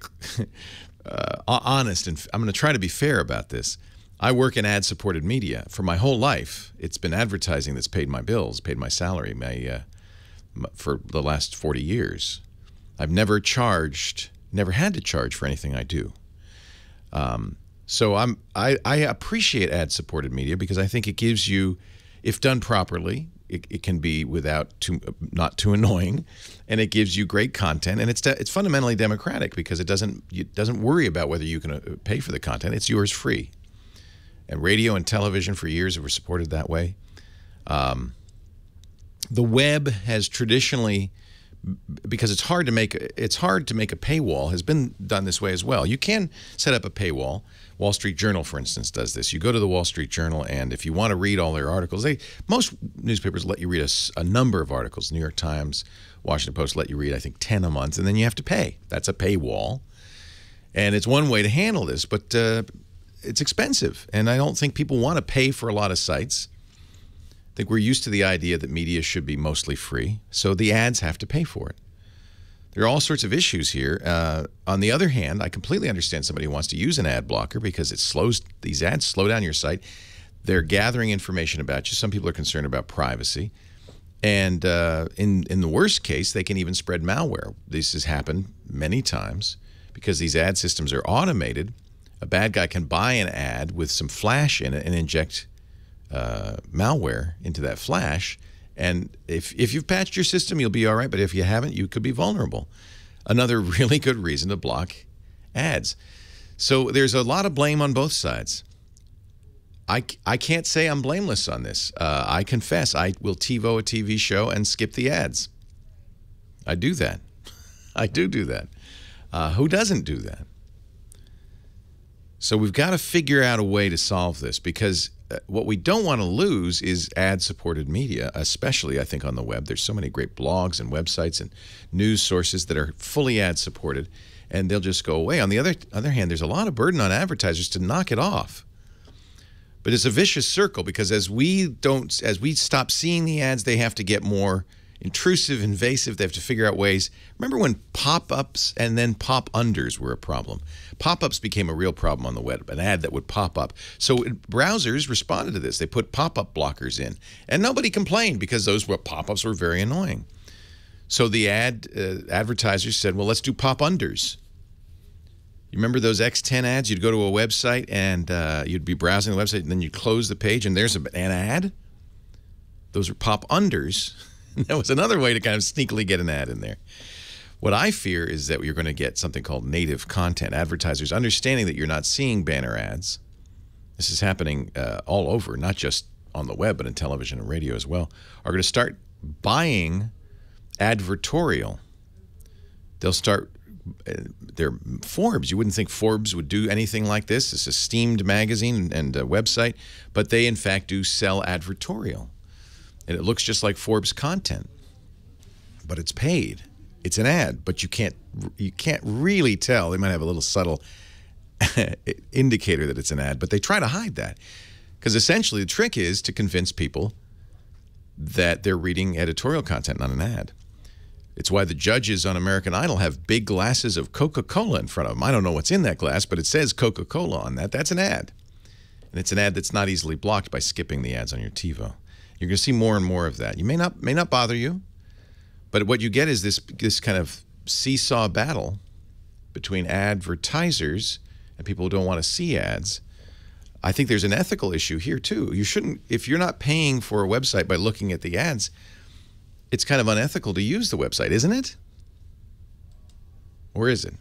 honest, and I'm going to try to be fair about this. I work in ad-supported media. For my whole life, it's been advertising that's paid my bills, paid my salary for the last 40 years. I've never had to charge for anything I do. So I appreciate ad-supported media because I think it gives you, if done properly, it can be not too annoying, and it gives you great content, and it's fundamentally democratic because it doesn't worry about whether you can pay for the content. It's yours free. And radio and television for years were supported that way. The web has traditionally because it's hard to make a paywall. Has been done this way as well. You can set up a paywall. Wall Street Journal, for instance, does this. You go to the Wall Street Journal, and if you want to read all their articles, most newspapers let you read a number of articles. New York Times, Washington Post let you read, I think, 10 a month, and then you have to pay. That's a paywall. And it's one way to handle this, but it's expensive, and I don't think people want to pay for a lot of sites. I think we're used to the idea that media should be mostly free, so the ads have to pay for it. There are all sorts of issues here. On the other hand, I completely understand somebody who wants to use an ad blocker because these ads slow down your site. They're gathering information about you. Some people are concerned about privacy. And in the worst case, they can even spread malware. This has happened many times because these ad systems are automated. A bad guy can buy an ad with some flash in it and inject malware into that flash. And if you've patched your system, you'll be all right. But if you haven't, you could be vulnerable. Another really good reason to block ads. So there's a lot of blame on both sides. I can't say I'm blameless on this. I confess I will TiVo a TV show and skip the ads. I do that. I do that. Who doesn't do that? So we've got to figure out a way to solve this, because what we don't want to lose is ad-supported media, especially, I think, on the web. There's so many great blogs and websites and news sources that are fully ad-supported, and they'll just go away. On the other hand, there's a lot of burden on advertisers to knock it off. But it's a vicious circle, because as we stop seeing the ads, they have to get more intrusive, invasive. They have to figure out ways. Remember when pop-ups and then pop-unders were a problem? Pop-ups became a real problem on the web, an ad that would pop up. So browsers responded to this. They put pop-up blockers in, and nobody complained because those pop-ups were very annoying. So the advertisers said, well, let's do pop-unders. You remember those X10 ads? You'd go to a website and you'd be browsing the website, and then you'd close the page and there's an ad? Those are pop-unders. That was another way to kind of sneakily get an ad in there. What I fear is that you're going to get something called native content. Advertisers understanding that you're not seeing banner ads. This is happening all over, not just on the web, but in television and radio as well, are going to start buying advertorial. They'll start, they're Forbes. You wouldn't think Forbes would do anything like this. It's a steamed magazine and a website, but they in fact do sell advertorial. And it looks just like Forbes content, but it's paid. It's an ad, but you can't really tell. They might have a little subtle indicator that it's an ad, but they try to hide that, because essentially the trick is to convince people that they're reading editorial content, not an ad. It's why the judges on American Idol have big glasses of Coca-Cola in front of them. I don't know what's in that glass, but it says Coca-Cola on that. That's an ad, and it's an ad that's not easily blocked by skipping the ads on your TiVo. You're going to see more and more of that. You may not bother you, but what you get is this kind of seesaw battle between advertisers and people who don't want to see ads. I think there's an ethical issue here too. You shouldn't, if you're not paying for a website by looking at the ads, it's kind of unethical to use the website, isn't it? Or is it?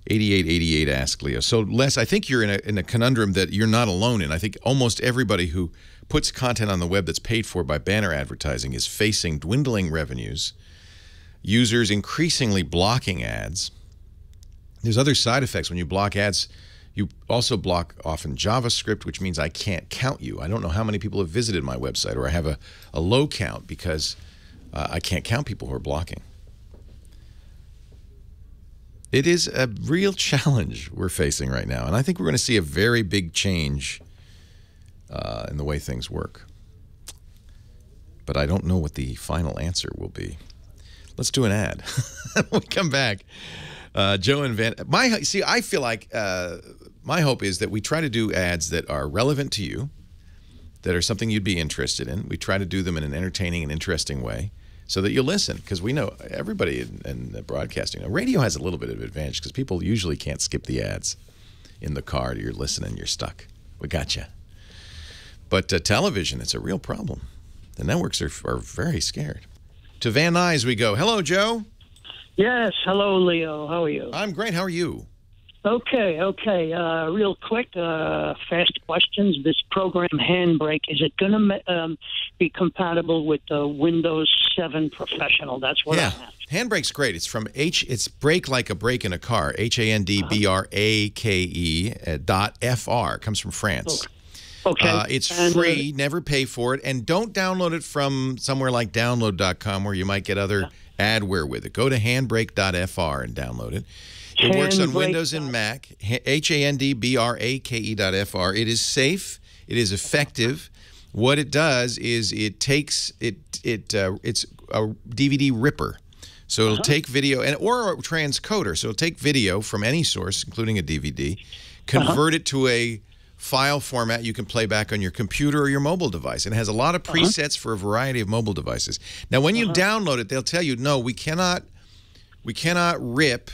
8888 asked Leo. So Les, I think you're in a conundrum that you're not alone in. I think almost everybody who puts content on the web that's paid for by banner advertising is facing dwindling revenues, users increasingly blocking ads. There's other side effects. When you block ads, you also block often JavaScript, which means I can't count you. I don't know how many people have visited my website, or I have a low count because I can't count people who are blocking. It is a real challenge we're facing right now, and I think we're going to see a very big change in the way things work. But I don't know what the final answer will be. Let's do an ad. When we come back, Joe and Van. I feel like my hope is that we try to do ads that are relevant to you, that are something you'd be interested in. We try to do them in an entertaining and interesting way, so that you'll listen, because we know everybody in broadcasting. Radio has a little bit of advantage because people usually can't skip the ads in the car. You're listening, you're stuck. We got you. But television, it's a real problem. The networks are very scared. To Van Nuys we go. Hello, Joe. Yes. Hello, Leo. How are you? I'm great. How are you? Okay. Real quick, fast questions. This program Handbrake, is it going to be compatible with Windows 7 Professional? That's what I have. Handbrake's great. It's from it's brake like a brake in a car. HANDBRAKE.FR. Comes from France. Okay. It's free. Never pay for it. And don't download it from somewhere like download.com where you might get other adware with it. Go to handbrake.fr and download it. It works on Windows and Mac. HANDBRAKE.FR. It is safe. It is effective. What it does is it takes it's a DVD ripper. So it'll take video or a transcoder. So it'll take video from any source, including a DVD, convert it to a file format you can play back on your computer or your mobile device. And it has a lot of presets for a variety of mobile devices. Now, when you download it, they'll tell you, no, we cannot rip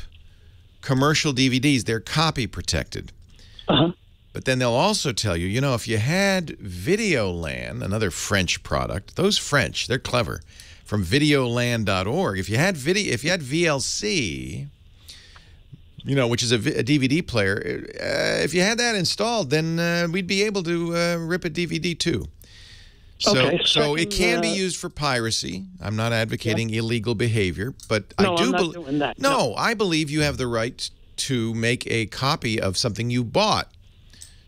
commercial DVDs. They're copy protected. But then they'll also tell you, if you had Videoland, another French product, those French, they're clever, from videoland.org, if you had VLC, which is a DVD player, if you had that installed, then we'd be able to rip a DVD too. So it can be used for piracy. I'm not advocating illegal behavior, but I believe you have the right to make a copy of something you bought.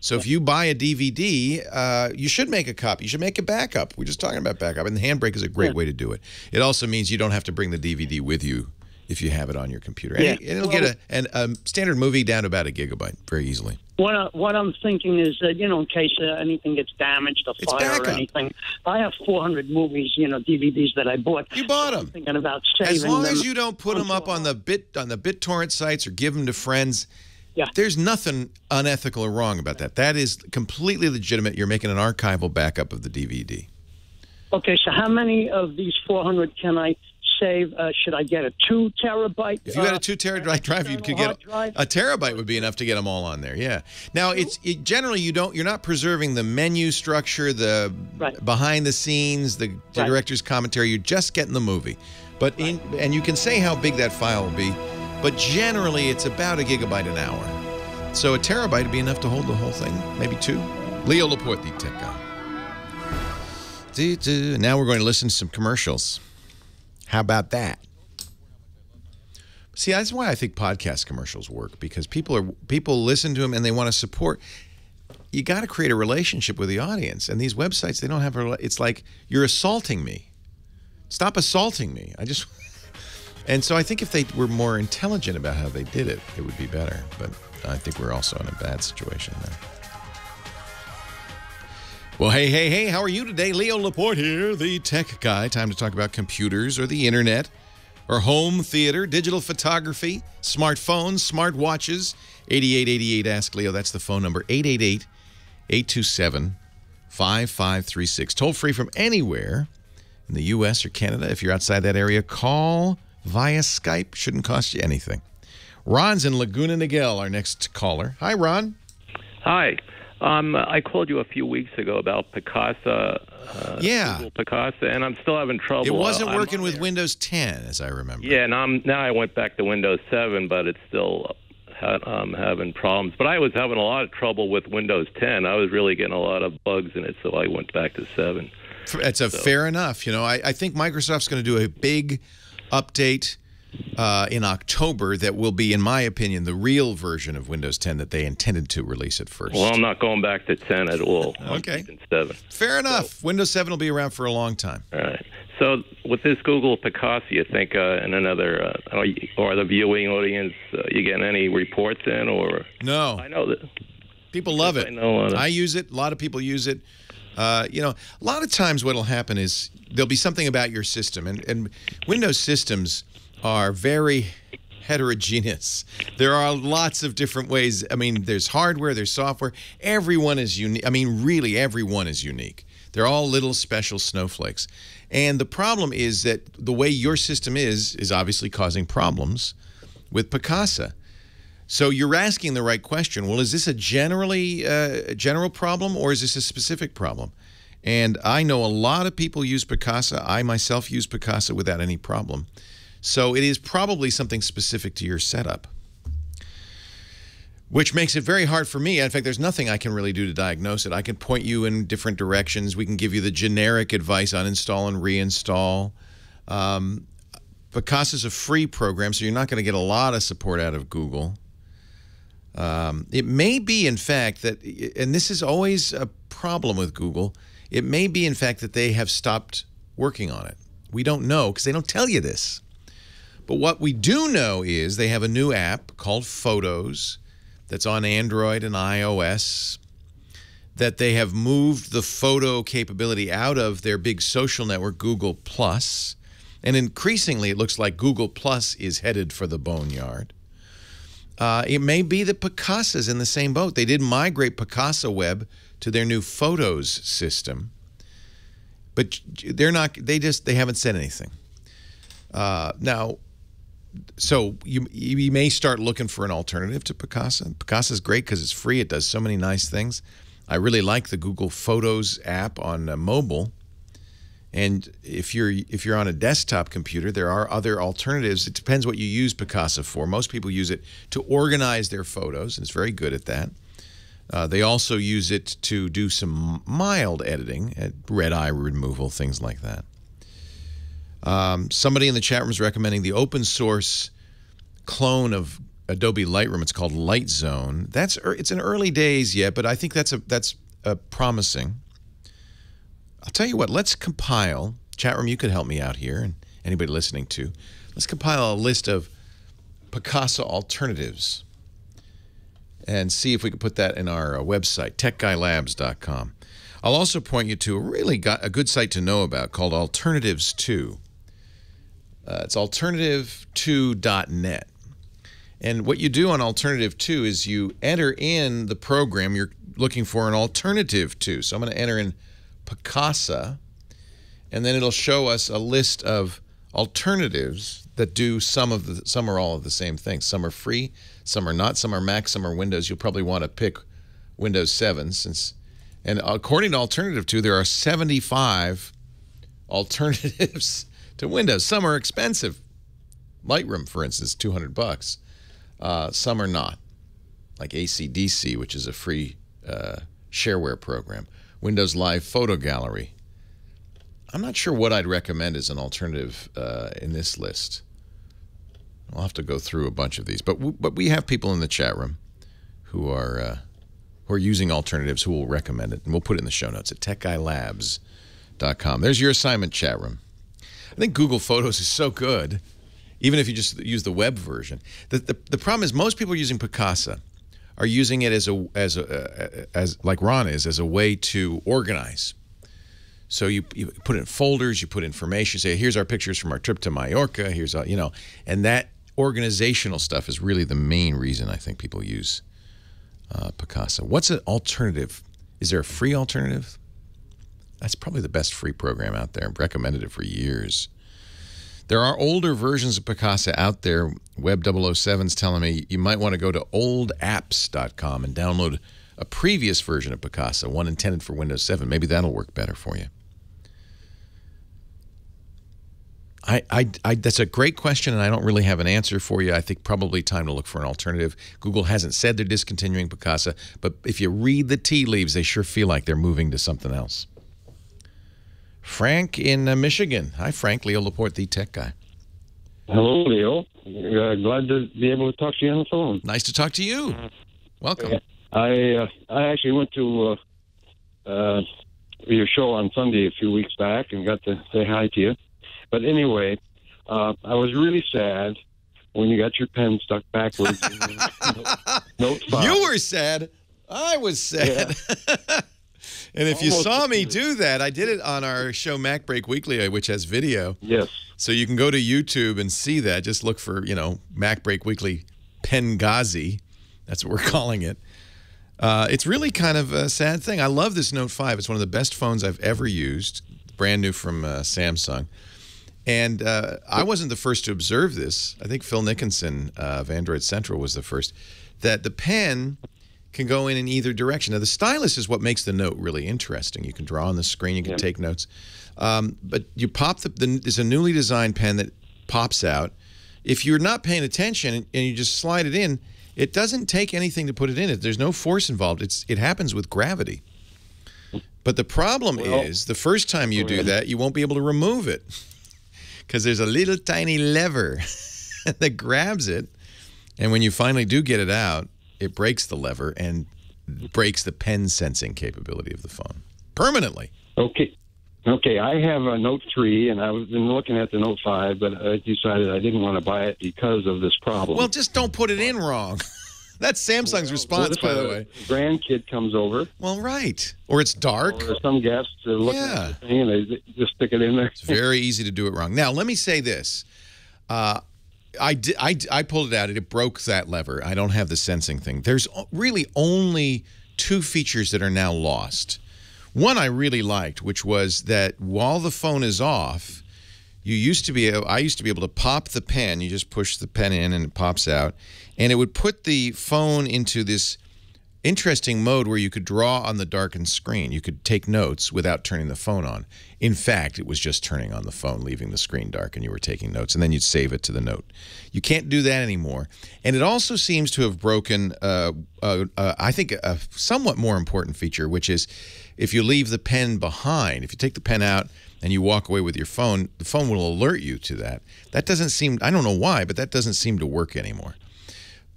So if you buy a DVD, you should make a copy. You should make a backup. We're just talking about backup, and the Handbrake is a great way to do it. It also means you don't have to bring the DVD with you if you have it on your computer. And it'll get a standard movie down to about 1 gigabyte very easily. What I'm thinking is that, in case anything gets damaged or fire or anything, I have 400 movies, DVDs that I bought. You bought them. I'm thinking about saving as long them. as you don't put them up on the BitTorrent sites or give them to friends, there's nothing unethical or wrong about that. That is completely legitimate. You're making an archival backup of the DVD. Okay, so how many of these 400 can I save? Should I get a 2 terabyte? If you had a 2 terabyte drive, you could get a terabyte would be enough to get them all on there. Yeah. Now generally you're not preserving the menu structure, the behind the scenes, the director's commentary. You're just getting the movie. But and you can say how big that file will be, but generally it's about 1 gigabyte an hour. So a terabyte would be enough to hold the whole thing, maybe 2. Leo Laporte, the tech guy. Now we're going to listen to some commercials. How about that? See, that's why I think podcast commercials work, because people listen to them and they want to support. You got to create a relationship with the audience, and these websites, they don't have it's like you're assaulting me. Stop assaulting me. And so I think if they were more intelligent about how they did it, it would be better. But I think we're also in a bad situation there. Well, hey, how are you today? Leo Laporte here, the tech guy. Time to talk about computers or the internet or home theater, digital photography, smartphones, smartwatches. 8888 Ask Leo. That's the phone number, 888-827-5536. Toll free from anywhere in the U.S. or Canada. If you're outside that area, call via Skype. Shouldn't cost you anything. Ron's in Laguna Niguel, our next caller. Hi, Ron. Hi. I called you a few weeks ago about Picasa, Google Picasa, and I'm still having trouble. It wasn't working with Windows 10, as I remember. Yeah, and now I went back to Windows 7, but it's still having problems. But I was having a lot of trouble with Windows 10. I was really getting a lot of bugs in it, so I went back to 7. That's fair enough. I think Microsoft's going to do a big update in October that will be, in my opinion, the real version of Windows 10 that they intended to release at first. Well, I'm not going back to 10 at all. Okay. 7. Fair enough. So, Windows 7 will be around for a long time. All right. So with this Google Picasa, you think in another, or the viewing audience, you getting any reports in? Or no. I know that. People love it. I use it. A lot of people use it. A lot of times what will happen is there'll be something about your system, and Windows systems are very heterogeneous. There are lots of different ways. I mean, there's hardware, there's software. Everyone is unique. I mean, really, everyone is unique. They're all little special snowflakes. And the problem is that the way your system is obviously causing problems with Picasa. So you're asking the right question. Well, is this a general problem, or is this a specific problem? And I know a lot of people use Picasa. I myself use Picasa without any problem. So it is probably something specific to your setup. which makes it very hard for me. In fact, there's nothing I can really do to diagnose it. I can point you in different directions. We can give you the generic advice, uninstall and reinstall. Picasa is a free program, so you're not going to get a lot of support out of Google. It may be, in fact, that, and this is always a problem with Google, it may be, in fact, that they have stopped working on it. We don't know because they don't tell you this. But what we do know is they have a new app called Photos that's on Android and iOS, that they have moved the photo capability out of their big social network, Google+. And increasingly, it looks like Google+ is headed for the boneyard. It may be that Picasa's in the same boat. They did migrate Picasa Web to their new Photos system, but they're not. They haven't said anything. Now, so you may start looking for an alternative to Picasa. Picasa's great because it's free. It does so many nice things. I really like the Google Photos app on mobile. And if you're on a desktop computer, there are other alternatives. It depends what you use Picasa for. Most people use it to organize their photos, and it's very good at that. They also use it to do some mild editing, red eye removal, things like that. Somebody in the chat room is recommending the open source clone of Adobe Lightroom. It's called Light Zone. It's in early days yet, but I think that's promising. I'll tell you what, let's compile, chat room, you could help me out here, and anybody listening too. Let's compile a list of Picasa alternatives and see if we can put that in our website, techguylabs.com. I'll also point you to a good site to know about called Alternatives 2. It's alternative2.net. And what you do on Alternative 2 is you enter in the program you're looking for an alternative to. So I'm going to enter in Picasa, and then it'll show us a list of alternatives that do some or all of the same things. Some are free, some are not, some are Mac, some are Windows. You'll probably want to pick Windows 7 and according to Alternative 2, there are 75 alternatives to Windows. Some are expensive. Lightroom, for instance, $200. Some are not, like AC/DC, which is a free shareware program. Windows Live Photo Gallery. I'm not sure what I'd recommend as an alternative in this list. I'll have to go through a bunch of these. But we have people in the chat room who are using alternatives who will recommend it. And we'll put it in the show notes at techguylabs.com. There's your assignment, chat room. I think Google Photos is so good, even if you just use the web version. The problem is most people using Picasa are using it as like Ron is, as a way to organize. So you put it in folders, you put information, say, here's our pictures from our trip to Mallorca, here's all, and that organizational stuff is really the main reason I think people use Picasa. What's an alternative? Is there a free alternative? That's probably the best free program out there. I've recommended it for years. There are older versions of Picasa out there. Web 007's telling me you might want to go to oldapps.com and download a previous version of Picasa, one intended for Windows 7. Maybe that'll work better for you. That's a great question, and I don't really have an answer for you. I think probably time to look for an alternative. Google hasn't said they're discontinuing Picasa, but if you read the tea leaves, they sure feel like they're moving to something else. Frank in Michigan. Hi, Frank. Leo Laporte, the tech guy. Hello, Leo. Glad to be able to talk to you on the phone. Nice to talk to you. Welcome. I actually went to your show on Sunday a few weeks back and got to say hi to you. But anyway, I was really sad when you got your pen stuck backwards in Note 5. You were sad. I was sad. Yeah. And if you saw me do that, I did it on our show Mac Break Weekly, which has video. Yes. So you can go to YouTube and see that. Just look for, Mac Break Weekly Pengazi. That's what we're calling it. It's really kind of a sad thing. I love this Note 5. It's one of the best phones I've ever used. Brand new from Samsung. And I wasn't the first to observe this. I think Phil Nickinson of Android Central was the first. That the pen can go in either direction. Now, the stylus is what makes the Note really interesting. You can draw on the screen. You can take notes. But you pop there's a newly designed pen that pops out. If you're not paying attention and you just slide it in, It doesn't take anything to put it in. There's no force involved. It happens with gravity. But the problem is, the first time you do that, you won't be able to remove it because there's a little tiny lever that grabs it. And when you finally do get it out, it breaks the lever and breaks the pen sensing capability of the phone permanently. Okay, I have a Note 3, and I've been looking at the Note 5, but I decided I didn't want to buy it because of this problem. Well, just don't put it in wrong. That's Samsung's response, by the way. Grandkid comes over. Well, right. Or it's dark. Or some guests are looking at the thing, and they just stick it in there. It's very easy to do it wrong. Now, let me say this. I pulled it out. It broke that lever. I don't have the sensing thing. There's really only 2 features that are now lost. One I really liked, which was that while the phone is off, I used to be able to pop the pen. You just push the pen in and it pops out. And it would put the phone into this interesting mode where you could draw on the darkened screen. You could take notes without turning the phone on. In fact, it was just turning on the phone, leaving the screen dark, and you were taking notes. And then you'd save it to the note. You can't do that anymore. And it also seems to have broken, I think, a somewhat more important feature, which is if you leave the pen behind, if you take the pen out and you walk away with your phone, the phone will alert you to that. That doesn't seem, I don't know why, but that doesn't seem to work anymore.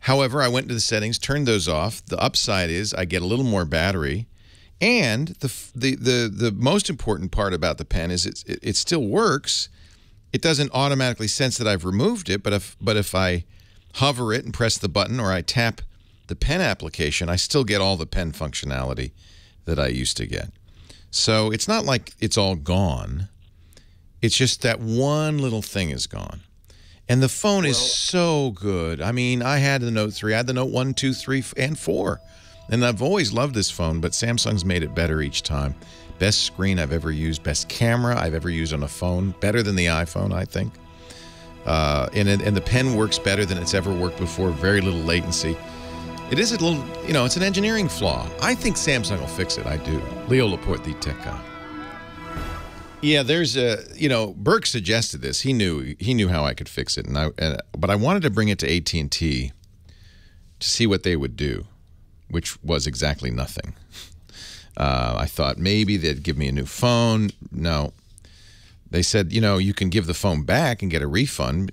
However, I went to the settings, turned those off. The upside is I get a little more battery. And the most important part about the pen is it still works. It doesn't automatically sense that I've removed it, but if I hover it and press the button or I tap the pen application, I still get all the pen functionality that I used to get. So it's not like it's all gone. It's just that one little thing is gone. And the phone is so good. I mean, I had the Note 3. I had the Note 1, 2, 3, and 4. And I've always loved this phone, but Samsung's made it better each time. Best screen I've ever used. Best camera I've ever used on a phone. Better than the iPhone, I think. And the pen works better than it's ever worked before. Very little latency. It is a little, it's an engineering flaw. I think Samsung will fix it. I do. Leo Laporte, the tech guy. Yeah, there's Burke suggested this. He knew how I could fix it, but I wanted to bring it to AT&T to see what they would do, which was exactly nothing. I thought maybe they'd give me a new phone. No. They said, you can give the phone back and get a refund.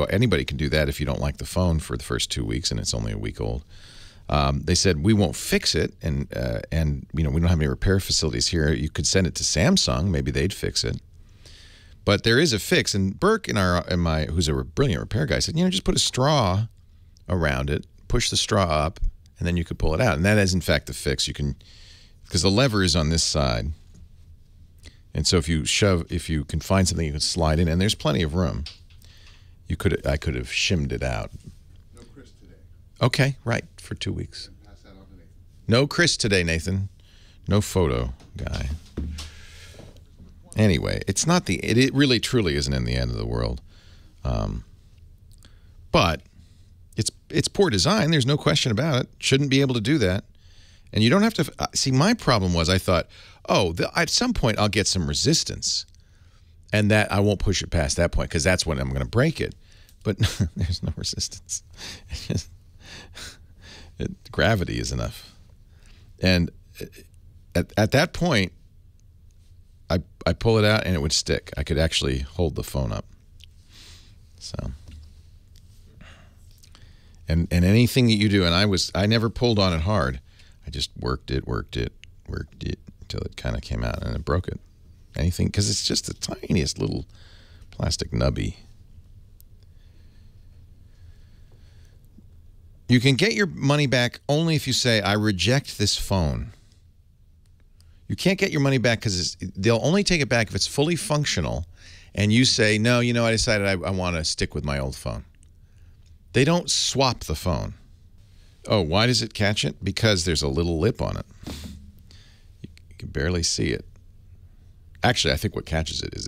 Anybody can do that if you don't like the phone for the first 2 weeks and it's only a week old. They said, we won't fix it, and we don't have any repair facilities here. You could send it to Samsung. Maybe they'd fix it. But there is a fix, and Burke, who's a brilliant repair guy, said, just put a straw around it, push the straw up, and then you could pull it out. And that is, in fact, the fix. You can, because the lever is on this side. And so if you can find something you can slide in, and there's plenty of room, I could have shimmed it out. No Chris today. Okay, right, for 2 weeks. Pass that on to Nathan. No Chris today, Nathan. No photo guy. Anyway, it's not it really truly isn't in the end of the world. But it's poor design. There's no question about it. Shouldn't be able to do that. And you don't have to see. My problem was I thought, at some point I'll get some resistance, and that I won't push it past that point because that's when I'm going to break it. But there's no resistance. Gravity is enough. And at that point, I pull it out and it would stick. I could actually hold the phone up. So. And anything that you do, and I never pulled on it hard. I just worked it until it kind of came out and it broke it. Anything, because it's just the tiniest little plastic nubby. You can get your money back only if you say, I reject this phone. You can't get your money back because they'll only take it back if it's fully functional and you say, no, I decided I want to stick with my old phone. They don't swap the phone. Oh, why does it catch it? Because there's a little lip on it. You can barely see it. Actually, I think what catches it is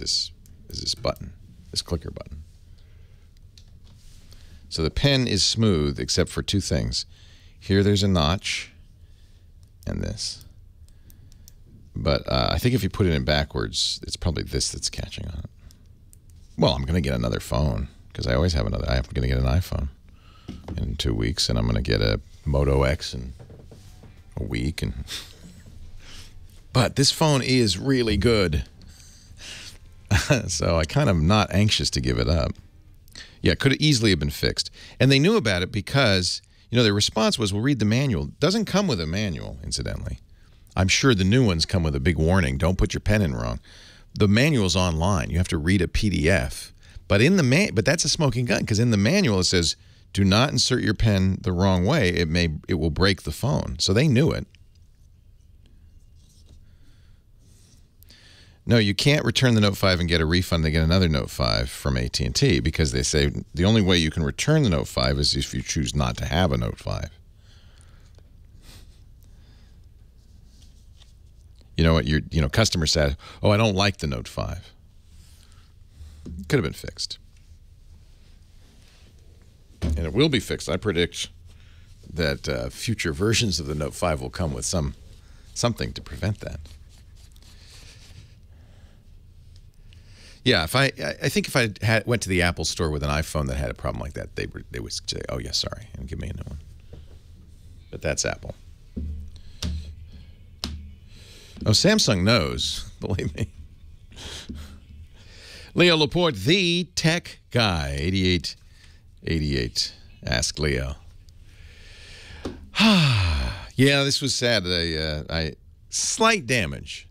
this button, this clicker button. So the pen is smooth except for 2 things. Here there's a notch and this. But I think if you put it in backwards, it's probably this that's catching on it. Well, I'm going to get another phone because I always have another. I'm going to get an iPhone. in 2 weeks, and I'm going to get a Moto X in a week. But this phone is really good. So I kind of not anxious to give it up. Yeah, it could have easily have been fixed. And they knew about it because, their response was, we'll read the manual. It doesn't come with a manual, incidentally. I'm sure the new ones come with a big warning. Don't put your pen in wrong. The manual's online. You have to read a PDF. But but that's a smoking gun, because in the manual it says, do not insert your pen the wrong way. It will break the phone. So they knew it. No, you can't return the Note 5 and get a refund and get another Note 5 from AT&T, because they say the only way you can return the Note 5 is if you choose not to have a Note 5. You know what? Customer said, "Oh, I don't like the Note 5." Could have been fixed, and it will be fixed. I predict that future versions of the Note 5 will come with something to prevent that. Yeah, I think if I went to the Apple store with an iPhone that had a problem like that, they would say, "Oh yeah, sorry," and give me a new one. But that's Apple. Oh, Samsung knows, believe me. Leo Laporte, the tech guy, 8888. Ask Leo. Yeah, this was sad. Slight damage.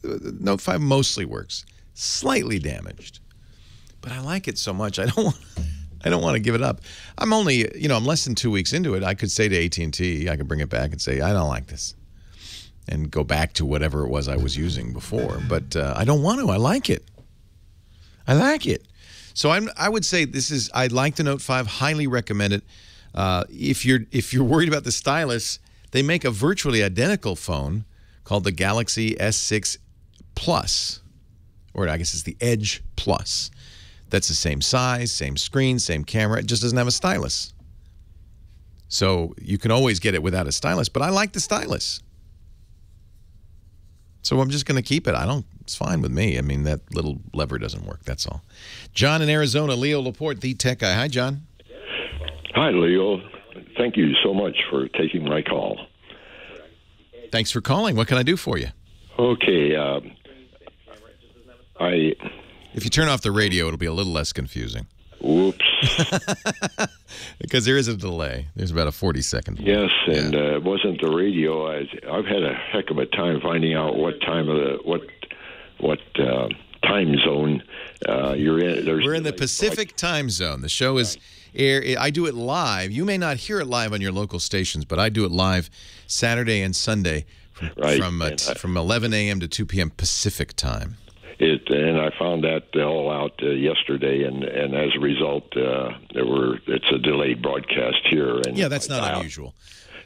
Note 5 mostly works. Slightly damaged, but I like it so much. I don't want to give it up. I'm only, I'm less than 2 weeks into it. I could say to AT&T, I could bring it back and say, I don't like this, and go back to whatever it was I was using before. But I don't want to. I like it. I like it. So I would say I like the Note 5. Highly recommend it. If you're worried about the stylus, they make a virtually identical phone called the Galaxy S6 Plus. Or I guess it's the Edge Plus. That's the same size, same screen, same camera. It just doesn't have a stylus. So you can always get it without a stylus, but I like the stylus. So I'm just going to keep it. It's fine with me. I mean, that little lever doesn't work, that's all. John in Arizona, Leo Laporte, the tech guy. Hi, John. Hi, Leo. Thank you so much for taking my call. Thanks for calling. What can I do for you? Okay, if you turn off the radio, it'll be a little less confusing. Whoops. Because there is a delay. There's about a 40-second delay. Yes, and it wasn't the radio. I've had a heck of a time finding out what time of what time zone you're in. We're in the Pacific time zone. The show is I do it live. You may not hear it live on your local stations, but I do it live Saturday and Sunday from 11 a.m. to 2 p.m. Pacific time. And I found that all out yesterday, and as a result, it's a delayed broadcast here. And yeah, that's not unusual.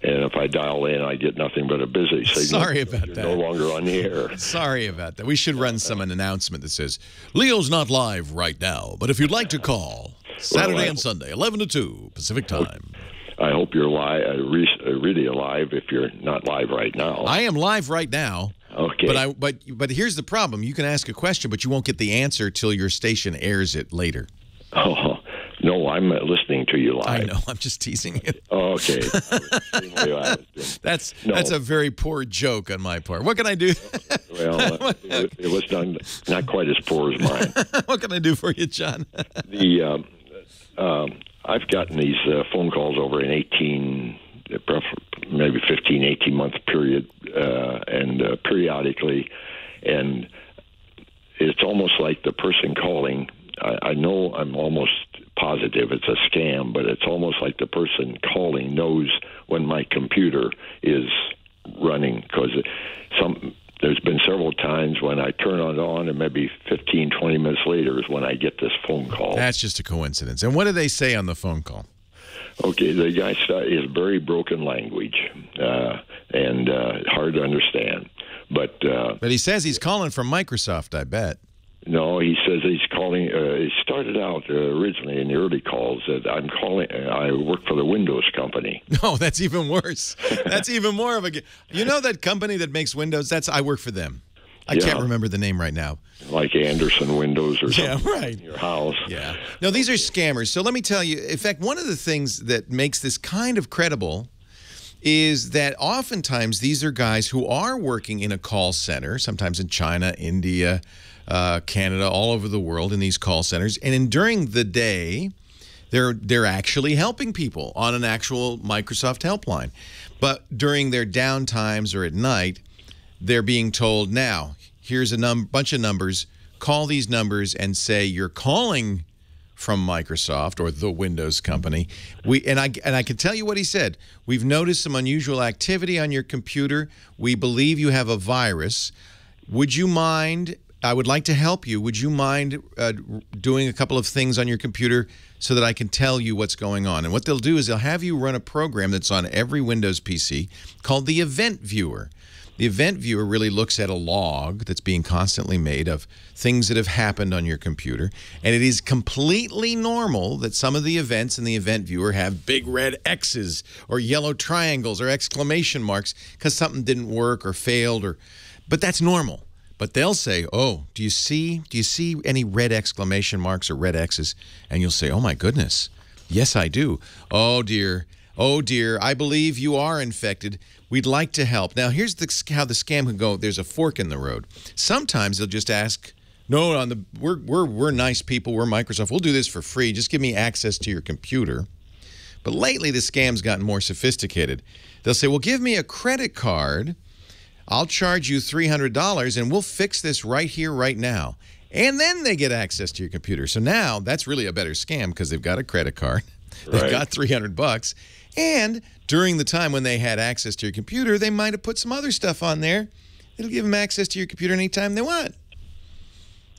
And if I dial in, I get nothing but a busy signal. Sorry about that. No longer on the air. Sorry about that. We should run an announcement that says, Leo's not live right now, but if you'd like to call, Saturday and Sunday, 11 to 2 Pacific time. I hope you're live, really alive if you're not live right now. I am live right now. Okay. But here's the problem. You can ask a question, but you won't get the answer till your station airs it later. Oh, no, I'm listening to you live. I know. I'm just teasing you. Okay. That's a very poor joke on my part. What can I do? Well, it was done not quite as poor as mine. What can I do for you, John? I've gotten these phone calls over an 15, 18-month period, and periodically, and it's almost like the person calling, I know I'm almost positive it's a scam, but it's almost like the person calling knows when my computer is running, because there's been several times when I turn it on and maybe 15, 20 minutes later is when I get this phone call. That's just a coincidence. And what do they say on the phone call? Okay, the guy is very broken language and hard to understand. But he says he's calling from Microsoft, I bet. No, he says he's calling. He started out originally in the early calls that I'm calling. I work for the Windows company. No, that's even worse. That's even more of a. You know that company that makes Windows? I work for them. I can't remember the name right now. Like Anderson Windows or something. Yeah, right. In your house. Yeah. No, these are scammers. So let me tell you, in fact, one of the things that makes this kind of credible is that oftentimes these are guys who are working in a call center, sometimes in China, India, Canada, all over the world in these call centers. And during the day, they're actually helping people on an actual Microsoft helpline. But during their downtimes or at night, they're being told, now, here's a bunch of numbers. Call these numbers and say you're calling from Microsoft or the Windows company. And I can tell you what he said. We've noticed some unusual activity on your computer. We believe you have a virus. Would you mind? I would like to help you. Would you mind doing a couple of things on your computer so that I can tell you what's going on? And what they'll do is they'll have you run a program that's on every Windows PC called the Event Viewer. The Event Viewer really looks at a log that's being constantly made of things that have happened on your computer. And it is completely normal that some of the events in the Event Viewer have big red X's or yellow triangles or exclamation marks because something didn't work or failed. But that's normal. But they'll say, oh, do you see any red exclamation marks or red X's? And you'll say, oh, my goodness. Yes, I do. Oh, dear. Oh, dear. I believe you are infected. We'd like to help. Now, here's how the scam can go. There's a fork in the road. Sometimes they'll just ask, no, we're nice people. We're Microsoft. We'll do this for free. Just give me access to your computer. But lately, the scam's gotten more sophisticated. They'll say, well, give me a credit card. I'll charge you $300, and we'll fix this right here, right now. And then they get access to your computer. So now that's really a better scam because they've got a credit card. They've got $300. And during the time when they had access to your computer, they might have put some other stuff on there. It'll give them access to your computer anytime they want.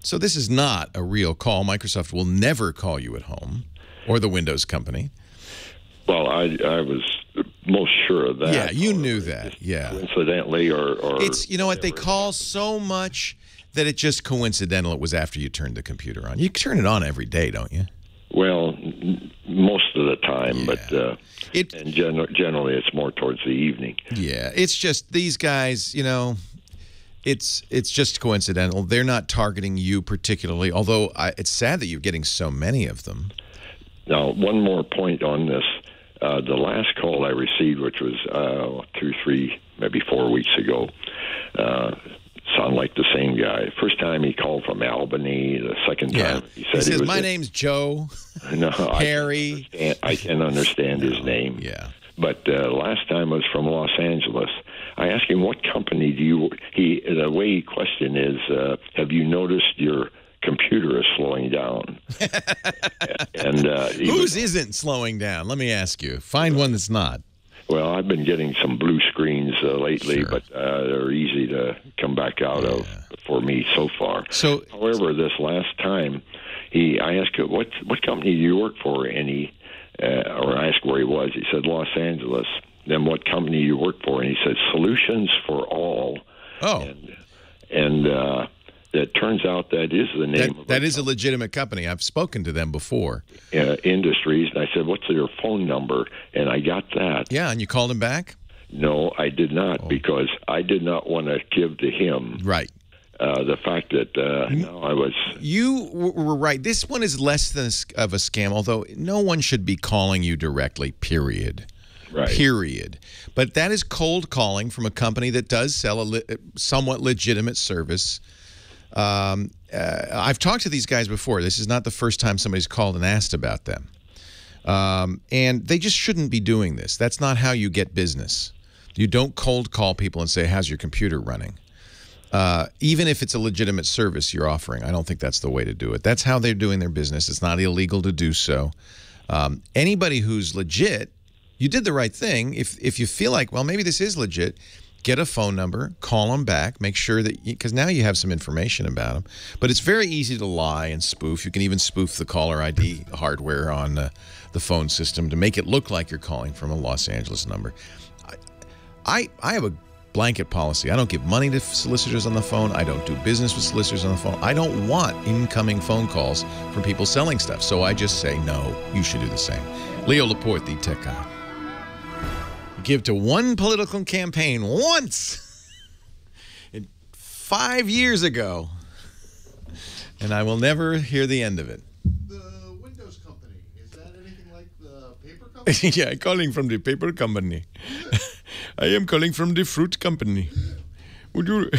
So this is not a real call. Microsoft will never call you at home or the Windows company. Well, I was most sure of that. Yeah, you knew that. Yeah. Coincidentally, or it's, you know what, they call so much that it just coincidental it was after you turned the computer on. You turn it on every day, don't you? Well, most of the time, but and generally it's more towards the evening. Yeah, it's just these guys, you know, it's just coincidental. They're not targeting you particularly, although it's sad that you're getting so many of them. Now, one more point on this. The last call I received, which was 2, 3, maybe 4 weeks ago, sound like the same guy. First time he called from Albany. The second time he said my name's Joe. No, Harry. I can understand his name. Yeah. But last time was from Los Angeles. I asked him, what company do you... the way he questioned is, have you noticed your computer is slowing down? And whose isn't slowing down? Let me ask you. Find one that's not. Well, I've been getting some blue screens lately, but they're easy to come back out of for me so far. So, however, this last time, I asked him, what company do you work for? And or I asked where he was. He said Los Angeles. Then what company do you work for? And he said Solutions for All. Oh. And it turns out that is the name. That is a legitimate company. I've spoken to them before. Industries. And I said, what's your phone number? And I got that. Yeah, and you called him back? No, I did not, because I did not want to give to him the fact that no, I was... You were right. This one is less than of a scam, although no one should be calling you directly, period. Right. Period. But that is cold calling from a company that does sell a somewhat legitimate service. I've talked to these guys before. This is not the first time somebody's called and asked about them. And they just shouldn't be doing this. That's not how you get business. You don't cold call people and say, how's your computer running? Even if it's a legitimate service you're offering, I don't think that's the way to do it. That's how they're doing their business. It's not illegal to do so. Anybody who's legit, you did the right thing. If you feel like, well, maybe this is legit, get a phone number, call them back, make sure that, because now you have some information about them. But it's very easy to lie and spoof. You can even spoof the caller ID hardware on the phone system to make it look like you're calling from a Los Angeles number. I have a blanket policy. I don't give money to solicitors on the phone. I don't do business with solicitors on the phone. I don't want incoming phone calls from people selling stuff. So I just say, no, you should do the same. Leo Laporte, the tech guy. Give to one political campaign once. 5 years ago. And I will never hear the end of it. The Windows company, is that anything like the paper company? Yeah, calling from the paper company. I am calling from the fruit company. Would you...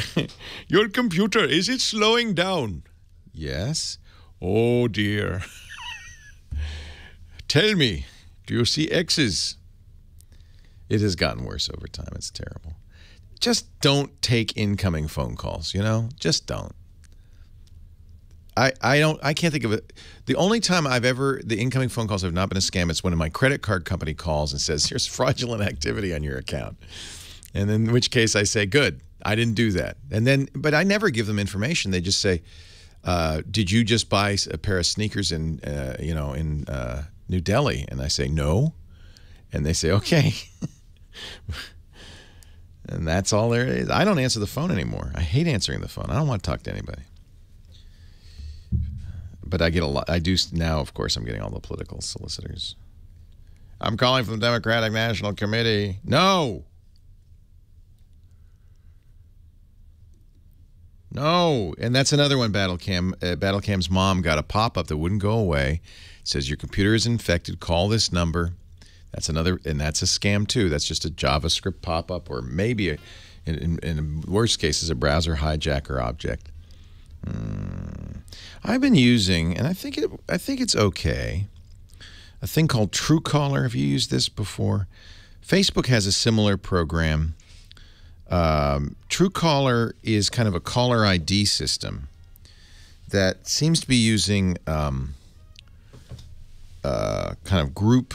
Your computer, is it slowing down? Yes. Oh, dear. Tell me, do you see X's? It has gotten worse over time. It's terrible. Just don't take incoming phone calls, you know? Just don't. I can't think of it. The only time the incoming phone calls have not been a scam, it's when my credit card company calls and says, here's fraudulent activity on your account. And in which case I say, good, I didn't do that. But I never give them information. They just say, did you just buy a pair of sneakers in New Delhi? And I say, no. And they say, okay. And that's all there is. I don't answer the phone anymore. I hate answering the phone. I don't want to talk to anybody. But I get a lot. I do now, of course, I'm getting all the political solicitors. I'm calling from the Democratic National Committee. No. No. And that's another one, Battlecam. Battlecam's mom got a pop-up that wouldn't go away. It says, your computer is infected. Call this number. That's another, and that's a scam too. That's just a JavaScript pop-up, or maybe, in worst cases, a browser hijacker object. I've been using, and I think it's okay, a thing called Truecaller. Have you used this before? Facebook has a similar program. Truecaller is kind of a caller ID system that seems to be using kind of group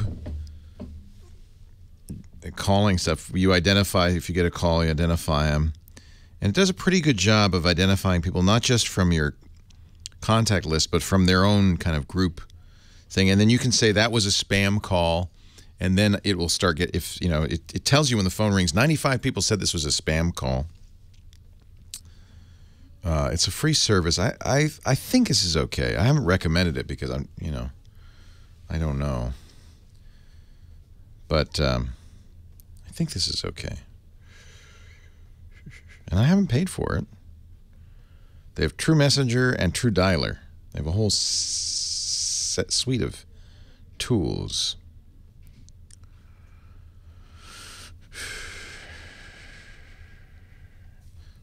calling stuff. You identify, if you get a call, you identify them. And it does a pretty good job of identifying people, not just from your contact list, but from their own kind of group thing. And then you can say that was a spam call, and then it will start it tells you when the phone rings, 95 people said this was a spam call. It's a free service. I think this is okay. I haven't recommended it because I don't know. But I think this is okay. And I haven't paid for it. They have True Messenger and True Dialer. They have a whole suite of tools.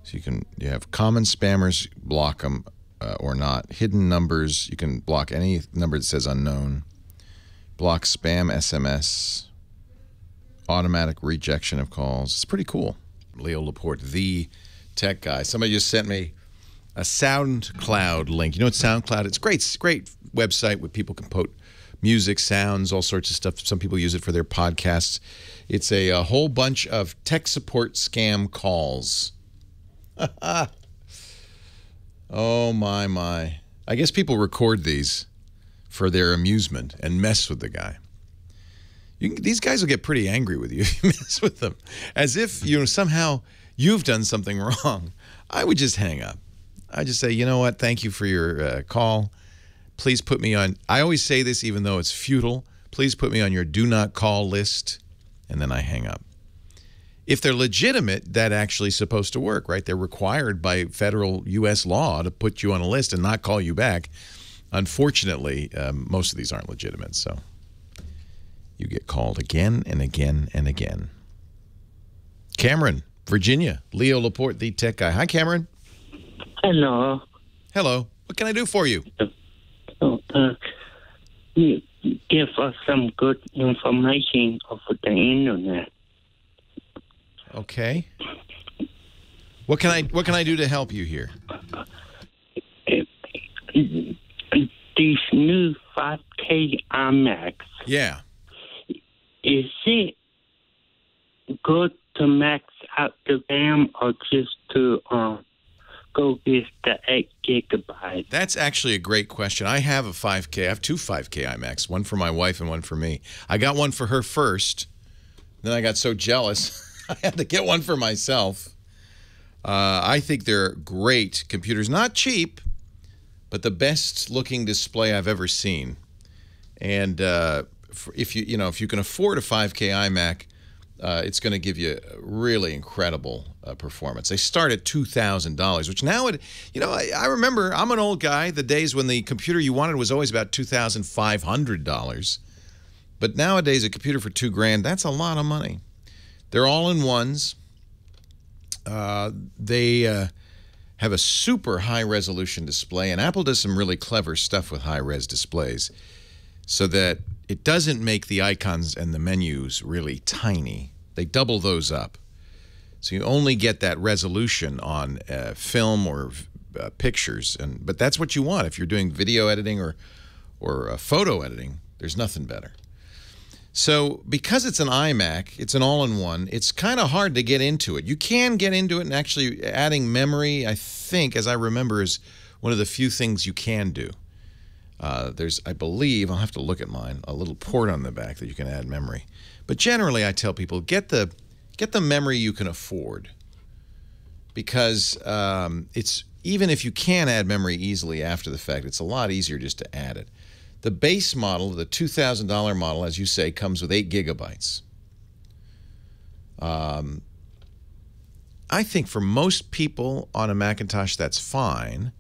So you have common spammers, block them or not. Hidden numbers, you can block any number that says unknown. Block spam SMS. Automatic rejection of calls. It's pretty cool. Leo Laporte, the tech guy. Somebody just sent me a SoundCloud link. You know what SoundCloud? It's great. It's a great website where people can put music, sounds, all sorts of stuff. Some people use it for their podcasts. It's a whole bunch of tech support scam calls. Oh, my. I guess people record these for their amusement and mess with the guy. These guys will get pretty angry with you if you mess with them. As if somehow you've done something wrong. I would just hang up. I just say, you know what, thank you for your call. Please put me on, I always say this even though it's futile, please put me on your do not call list, and then I hang up. If they're legitimate, that actually is supposed to work, right? They're required by federal U.S. law to put you on a list and not call you back. Unfortunately, most of these aren't legitimate, so you get called again and again and again. Cameron, Virginia. Leo Laporte, the tech guy. Hi, Cameron. Hello. Hello. What can I do for you? You give us some good information over the internet. Okay. What can I do to help you here? These new 5K iMacs. Yeah. Is it good to max out the RAM or just to go with the 8 gigabytes? That's actually a great question. I have a 5K. I have two 5K iMacs, one for my wife and one for me. I got one for her first. Then I got so jealous, I had to get one for myself. I think they're great computers. Not cheap, but the best looking display I've ever seen. And if you can afford a 5K iMac, it's going to give you really incredible performance. They start at $2,000, which now, I remember, I'm an old guy, the days when the computer you wanted was always about $2,500. But nowadays, a computer for $2,000, that's a lot of money. They're all-in-ones. They have a super high-resolution display, and Apple does some really clever stuff with high-res displays so that it doesn't make the icons and the menus really tiny. They double those up. So you only get that resolution on film or pictures, but that's what you want. If you're doing video editing or photo editing, there's nothing better. So because it's an iMac, it's an all-in-one, it's kind of hard to get into it. You can get into it, and actually adding memory, I think, as I remember, is one of the few things you can do. There's, I believe, I'll have to look at mine, a little port on the back that you can add memory. But generally, I tell people, get the memory you can afford. Because it's, even if you can add memory easily after the fact, it's a lot easier just to add it. The base model, the $2,000 model, as you say, comes with 8 gigabytes. I think for most people on a Macintosh, that's fine.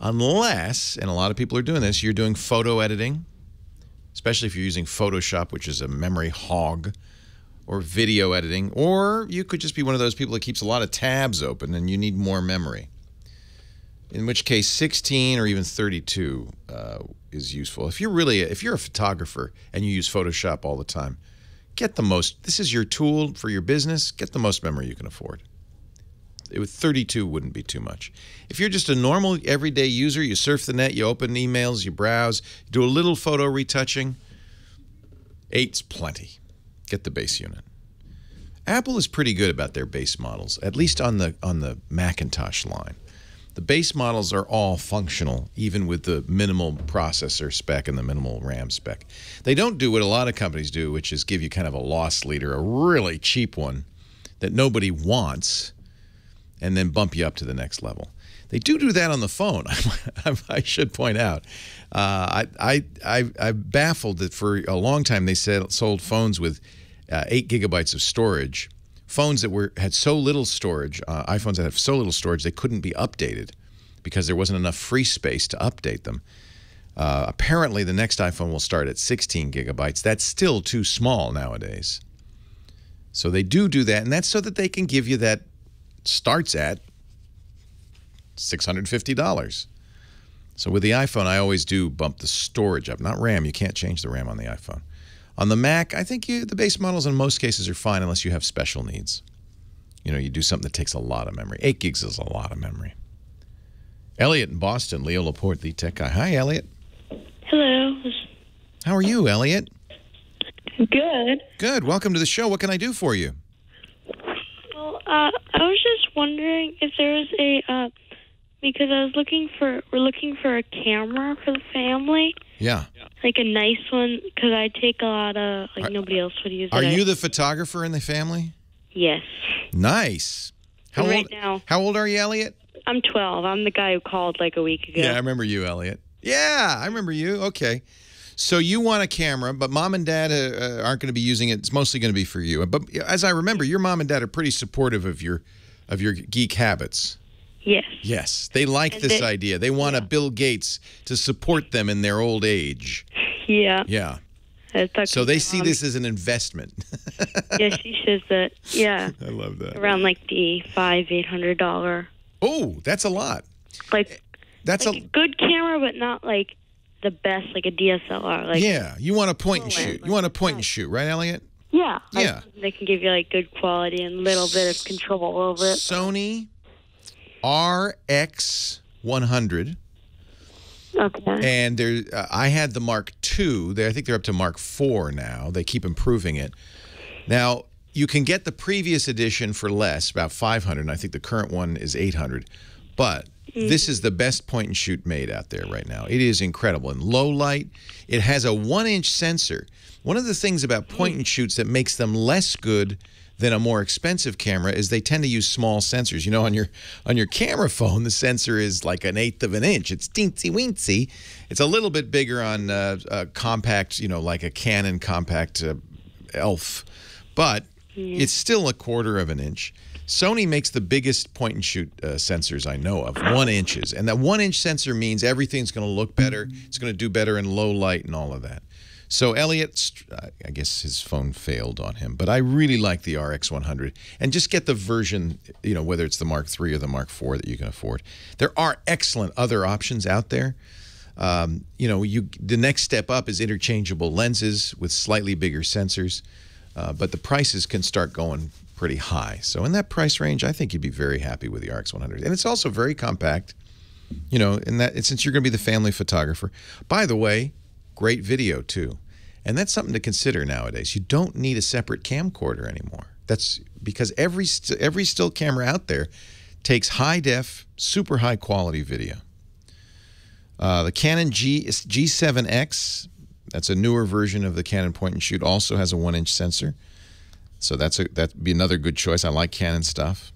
Unless, and a lot of people are doing this, you're doing photo editing, especially if you're using Photoshop, which is a memory hog, or video editing, or you could just be one of those people that keeps a lot of tabs open and you need more memory. In which case, 16 or even 32 is useful. If you're a photographer and you use Photoshop all the time, get the most. This is your tool for your business. Get the most memory you can afford. 32 wouldn't be too much. If you're just a normal, everyday user, you surf the net, you open emails, you browse, you do a little photo retouching, 8's plenty. Get the base unit. Apple is pretty good about their base models, at least on the Macintosh line. The base models are all functional, even with the minimal processor spec and the minimal RAM spec. They don't do what a lot of companies do, which is give you kind of a loss leader, a really cheap one that nobody wants, and then bump you up to the next level. They do that on the phone, I should point out. I'm baffled that for a long time they sold phones with 8 gigabytes of storage. Phones that had so little storage, iPhones that have so little storage, they couldn't be updated because there wasn't enough free space to update them. Apparently, the next iPhone will start at 16 gigabytes. That's still too small nowadays. So they do that, and that's so that they can give you that starts at $650. So with the iPhone, I always do bump the storage up, not RAM. You can't change the RAM on the iPhone. On the Mac, I think the base models in most cases are fine unless you have special needs. You do something that takes a lot of memory. 8 gigs is a lot of memory. Elliot in Boston, Leo Laporte, the tech guy. Hi, Elliot. Hello. How are you, Elliot? Good. Good. Welcome to the show. What can I do for you? Well, I was just wondering if there was because we're looking for a camera for the family. Yeah. Like a nice one, because I take a lot of, nobody else would use it. Are you the photographer in the family? Yes. Nice. How old are you, Elliot? I'm 12. I'm the guy who called like a week ago. Yeah, I remember you, Elliot. Yeah, I remember you. Okay. So you want a camera, but mom and dad aren't going to be using it. It's mostly going to be for you. But as I remember, your mom and dad are pretty supportive of your geek habits. Yes. Yes. They like this idea. They want a Bill Gates to support them in their old age. Yeah. Yeah. So they see this as an investment. Yeah, she says that. Yeah. I love that. Around like the $800. Oh, that's a lot. That's a good camera, but not like the best, like a DSLR. Yeah, you want to point and shoot. You want to point and shoot, right, Elliot? Yeah. Yeah. They can give you like good quality and a little bit of control over it. Sony RX100. Okay. And I had the Mark II. I think they're up to Mark IV now. They keep improving it. Now, you can get the previous edition for less, about $500, and I think the current one is $800. But this is the best point and shoot made out there right now. It is incredible. In low light, it has a 1-inch sensor. One of the things about point and shoots that makes them less good than a more expensive camera is they tend to use small sensors. On your camera phone, the sensor is like 1/8 of an inch. It's teensy-weensy. It's a little bit bigger on compact, like a Canon compact ELPH. But It's still a quarter of an inch. Sony makes the biggest point-and-shoot sensors I know of, 1 inches. And that 1-inch sensor means everything's going to look better. It's going to do better in low light and all of that. So Elliot, I guess his phone failed on him, but I really like the RX100. And just get the version, you know, whether it's the Mark III or the Mark IV that you can afford. There are excellent other options out there. You know, the next step up is interchangeable lenses with slightly bigger sensors, but the prices can start going pretty high. So in that price range, I think you'd be very happy with the RX100. And it's also very compact, you know, since you're going to be the family photographer. By the way, great video too. And that's something to consider nowadays. You don't need a separate camcorder anymore. That's because every still camera out there takes high def, super high quality video. The Canon G7X, that's a newer version of the Canon point and shoot, also has a 1-inch sensor. So that'd be another good choice. I like Canon stuff.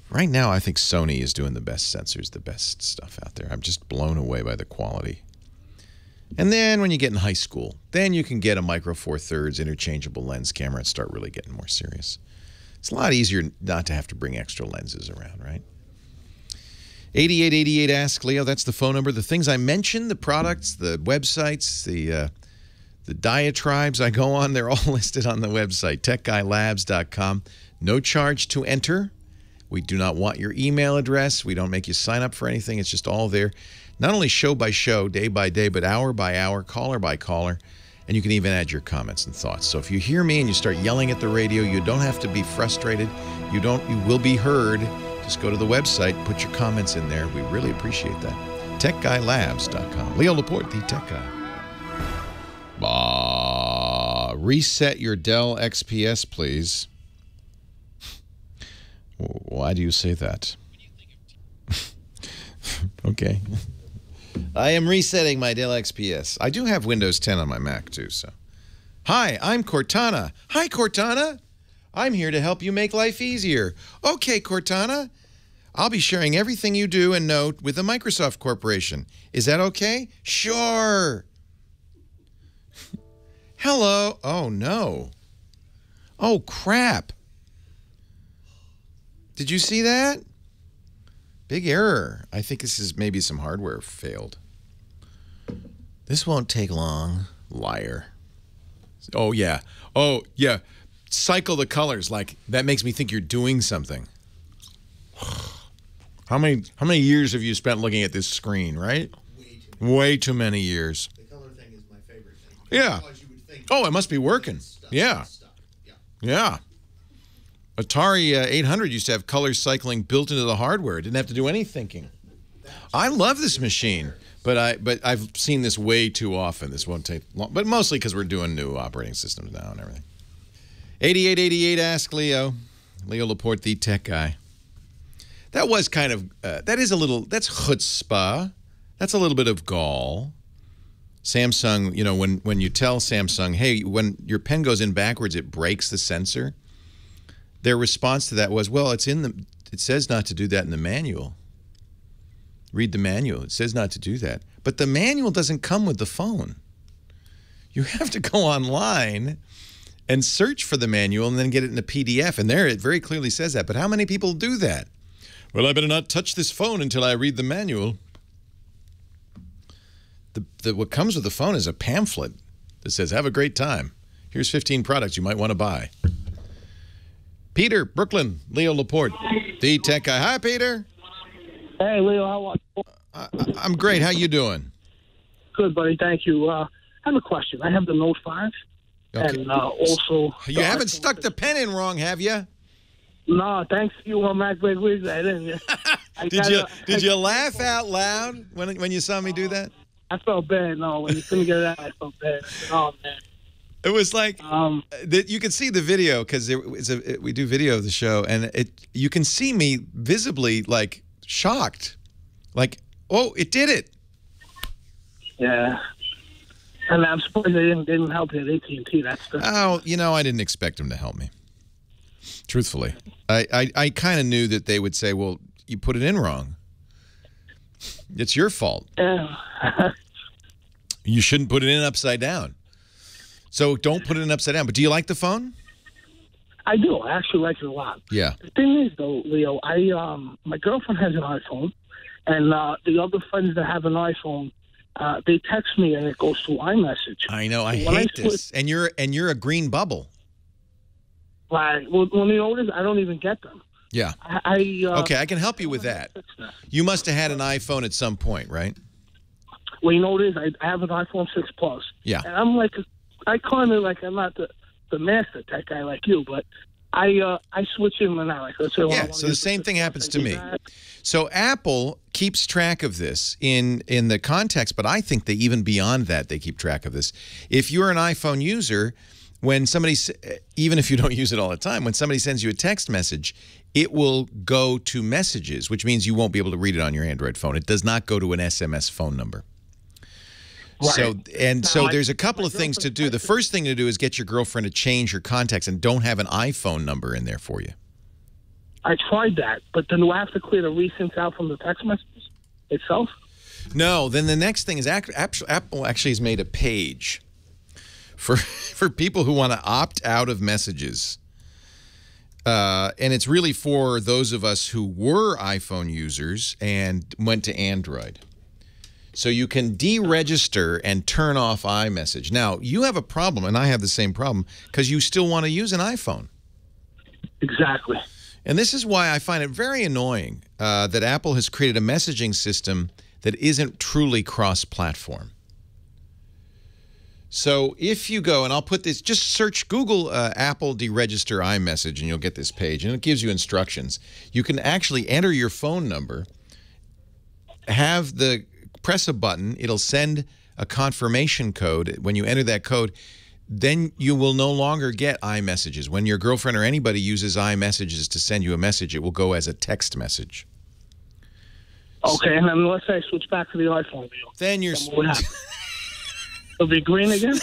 Right now, I think Sony is doing the best sensors, the best stuff out there. I'm just blown away by the quality. And then when you get in high school, then you can get a Micro Four Thirds interchangeable lens camera and start really getting more serious. It's a lot easier not to have to bring extra lenses around, right? 8888 Ask Leo, that's the phone number. The things I mentioned, the products, the websites, the diatribes I go on, they're all listed on the website, techguylabs.com. No charge to enter. We do not want your email address. We don't make you sign up for anything. It's just all there. Not only show by show, day by day, but hour by hour, caller by caller. And you can even add your comments and thoughts. So if you hear me and you start yelling at the radio, you don't have to be frustrated. You will be heard. Just go to the website, put your comments in there. We really appreciate that. TechGuyLabs.com. Leo Laporte, the Tech Guy. Reset your Dell XPS, please. Why do you say that? Okay. I am resetting my Dell XPS. I do have Windows 10 on my Mac, too, so. Hi, I'm Cortana. Hi, Cortana. I'm here to help you make life easier. Okay, Cortana. I'll be sharing everything you do and know with the Microsoft Corporation. Is that okay? Sure. Hello. Oh, no. Oh, crap. Did you see that? Big error. I think this is maybe some hardware failed. This won't take long. Liar. Oh, yeah. Oh, yeah. Cycle the colors. Like, that makes me think you're doing something. How many years have you spent looking at this screen, right? Way too many years. The color thing is my favorite thing. Yeah. You would think Oh, it must be working. Yeah. Yeah. Atari 800 used to have color cycling built into the hardware. It didn't have to do any thinking. I love this machine, but I've seen this way too often. This won't take long, but mostly because we're doing new operating systems now and everything. 8888 Ask Leo. Leo Laporte, the Tech Guy. That was kind of, that's chutzpah. That's a little bit of gall. Samsung, you know, when you tell Samsung, hey, when your pen goes in backwards, it breaks the sensor. Their response to that was, well, it says not to do that in the manual. Read the manual. It says not to do that. But the manual doesn't come with the phone. You have to go online and search for the manual and then get it in a PDF. And there it very clearly says that. But how many people do that? Well, I better not touch this phone until I read the manual. What comes with the phone is a pamphlet that says, have a great time. Here's 15 products you might want to buy. Peter, Brooklyn, Leo Laporte, the Tech Guy. Hi, Peter. Hey, Leo, how are you? I'm great. How you doing? Good, buddy. Thank you. I have a question. I have the Note 5, okay. And also... You haven't stuck the pen in wrong, have you? No, thanks to you on Mac Big Wigs. I didn't. Did you laugh out loud when you saw me do that? I felt bad. No, when you couldn't get it out, I felt bad. I said, oh, man. It was like you could see the video because we do video of the show, and you can see me visibly like shocked, like, oh, it did it. Yeah, and I'm surprised they didn't help you at AT&T. That's the... Oh, you know, I didn't expect them to help me. Truthfully, I kind of knew that they would say, well, you put it in wrong. It's your fault. Yeah. You shouldn't put it in upside down. So don't put it in upside down. But do you like the phone? I do. I actually like it a lot. Yeah. The thing is, though, Leo, my girlfriend has an iPhone, and the other friends that have an iPhone, they text me and it goes through iMessage. I know. I hate this. And you're a green bubble. Like, well, when you notice, I don't even get them. Yeah. Okay, I can help you with that. You must have had an iPhone at some point, right? Well, you know what it is? I have an iPhone 6 Plus. Yeah. And I'm like, I'm not the master tech guy like you, but I switch in and out. Like, let's say, yeah, so the same thing happens to me. So Apple keeps track of this in the context, but I think that even beyond that, they keep track of this. If you're an iPhone user, when somebody, even if you don't use it all the time, when somebody sends you a text message, it will go to messages, which means you won't be able to read it on your Android phone. It does not go to an SMS phone number. Right. So there's a couple of things to do. The first thing to do is get your girlfriend to change her contacts and don't have an iPhone number in there for you. I tried that, but then do I have to clear the recents out from the text messages itself? No. Then the next thing is Apple actually has made a page for people who want to opt out of messages. And it's really for those of us who were iPhone users and went to Android. So you can deregister and turn off iMessage. Now, you have a problem, and I have the same problem, because you still want to use an iPhone. Exactly. And this is why I find it very annoying that Apple has created a messaging system that isn't truly cross-platform. So if you go, and I'll put this, just search Google Apple deregister iMessage, and you'll get this page, and it gives you instructions. You can actually enter your phone number, press a button, it'll send a confirmation code. When you enter that code, then you will no longer get iMessages. When your girlfriend or anybody uses iMessages to send you a message, it will go as a text message. Okay, and then let's say I switch back to the iPhone. Then you're... It'll be green again?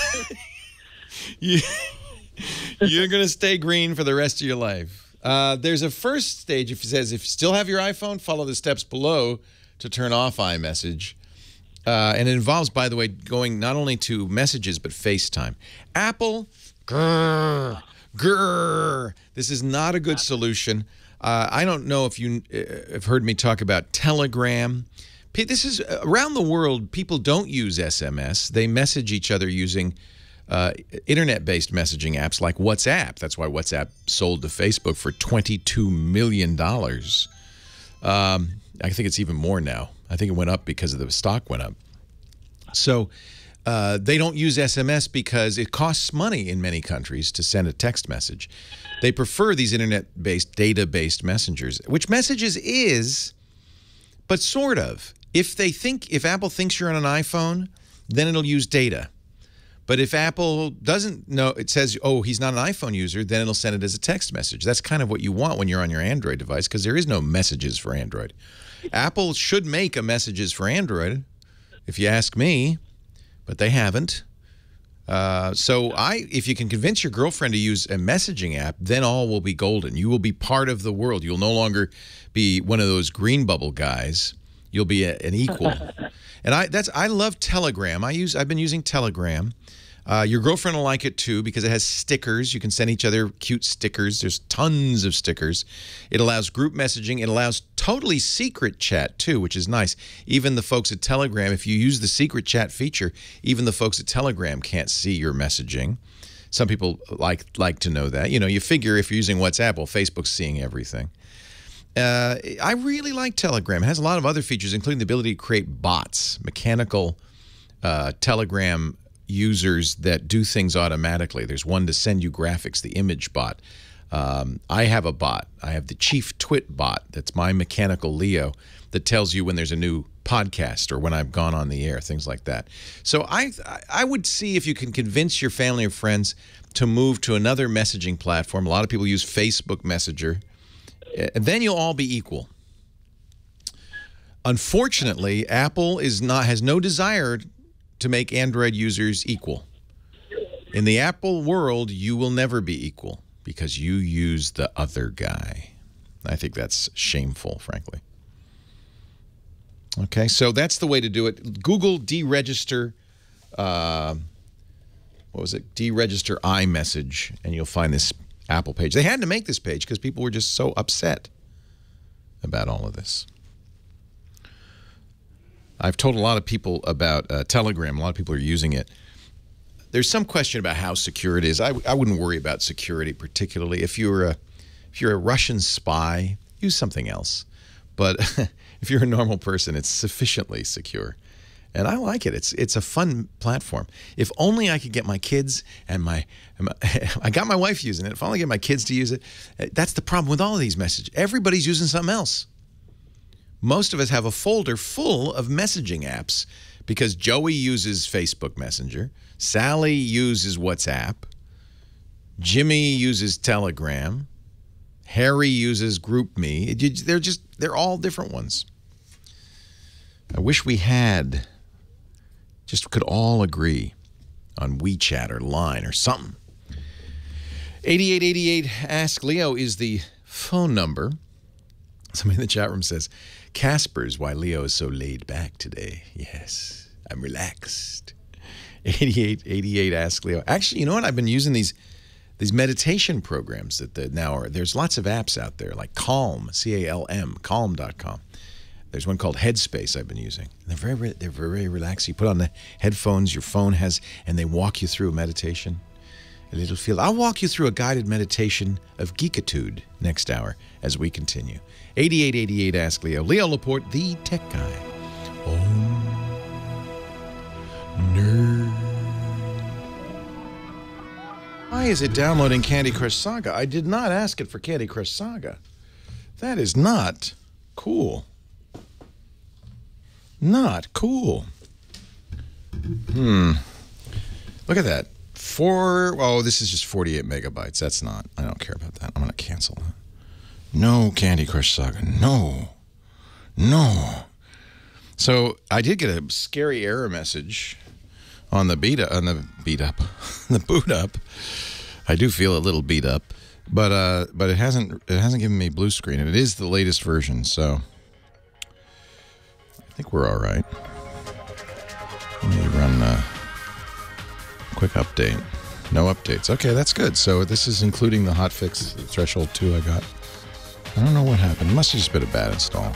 You're going to stay green for the rest of your life. There's a first stage. If it says, if you still have your iPhone, follow the steps below to turn off iMessage. And it involves, by the way, going not only to messages, but FaceTime. Apple, grrr. This is not a good solution. I don't know if you have heard me talk about Telegram. This is around the world, people don't use SMS. They message each other using internet-based messaging apps like WhatsApp. That's why WhatsApp sold to Facebook for $22 million. I think it's even more now. I think it went up because of the stock went up. So they don't use SMS because it costs money in many countries to send a text message. They prefer these internet-based, data-based messengers, which Messages is, but sort of. If Apple thinks you're on an iPhone, then it'll use data. But if Apple doesn't know, it says, oh, he's not an iPhone user, then it'll send it as a text message. That's kind of what you want when you're on your Android device, because there is no Messages for Android. Apple should make a Messages for Android, if you ask me, but they haven't. If you can convince your girlfriend to use a messaging app, then all will be golden. You will be part of the world. You'll no longer be one of those green bubble guys. You'll be an equal. And I love Telegram. I've been using Telegram. Your girlfriend will like it too because it has stickers. You can send each other cute stickers. There's tons of stickers. It allows group messaging. It allows totally secret chat too, which is nice. Even the folks at Telegram, if you use the secret chat feature, even the folks at Telegram can't see your messaging. Some people like to know that. You know, you figure if you're using WhatsApp, well, Facebook's seeing everything. I really like Telegram. It has a lot of other features, including the ability to create bots, mechanical Telegram users that do things automatically. There's one to send you graphics, the image bot. I have a bot. I have the Chief Twit bot. That's my mechanical Leo that tells you when there's a new podcast or when I've gone on the air, things like that. So I would see if you can convince your family or friends to move to another messaging platform. A lot of people use Facebook Messenger. And then you'll all be equal. Unfortunately, Apple has no desire to make Android users equal. In the Apple world, you will never be equal because you use the other guy. I think that's shameful, frankly. Okay, so that's the way to do it. Google deregister, what was it? Deregister iMessage, and you'll find this Apple page. They had to make this page because people were just so upset about all of this. I've told a lot of people about Telegram. A lot of people are using it. There's some question about how secure it is. I wouldn't worry about security particularly. If you're a Russian spy, use something else. But if you're a normal person, it's sufficiently secure. And I like it. It's a fun platform. If only I could get my kids and I got my wife using it. If only I get my kids to use it. That's the problem with all of these messages. Everybody's using something else. Most of us have a folder full of messaging apps because Joey uses Facebook Messenger, Sally uses WhatsApp, Jimmy uses Telegram, Harry uses GroupMe. They're all different ones. I wish we could all agree on WeChat or Line or something. 8888 Ask Leo is the phone number. Somebody in the chat room says, Casper's why Leo is so laid back today. Yes, I'm relaxed. 8888 Ask Leo. Actually, you know what? I've been using these meditation programs there's lots of apps out there like Calm, C-A-L-M, calm.com. There's one called Headspace I've been using. They're very relaxed. You put on the headphones your phone has, and they walk you through a meditation. A little feel. I'll walk you through a guided meditation of geekitude next hour as we continue. 8888 Ask Leo. Leo Laporte, the tech guy. Oh, nerd. Why is it downloading Candy Crush Saga? I did not ask it for Candy Crush Saga. That is not cool. Not cool. Look at that. This is just 48 megabytes. That's not. I don't care about that. I'm going to cancel that. No Candy Crush Saga. No. So I did get a scary error message on the boot up. I do feel a little beat up, but it hasn't given me blue screen, and it is the latest version, so I think we're all right. Let me run a quick update. No updates. Okay, that's good. So this is including the hotfix threshold 2 I got. I don't know what happened. It must have just been a bad install.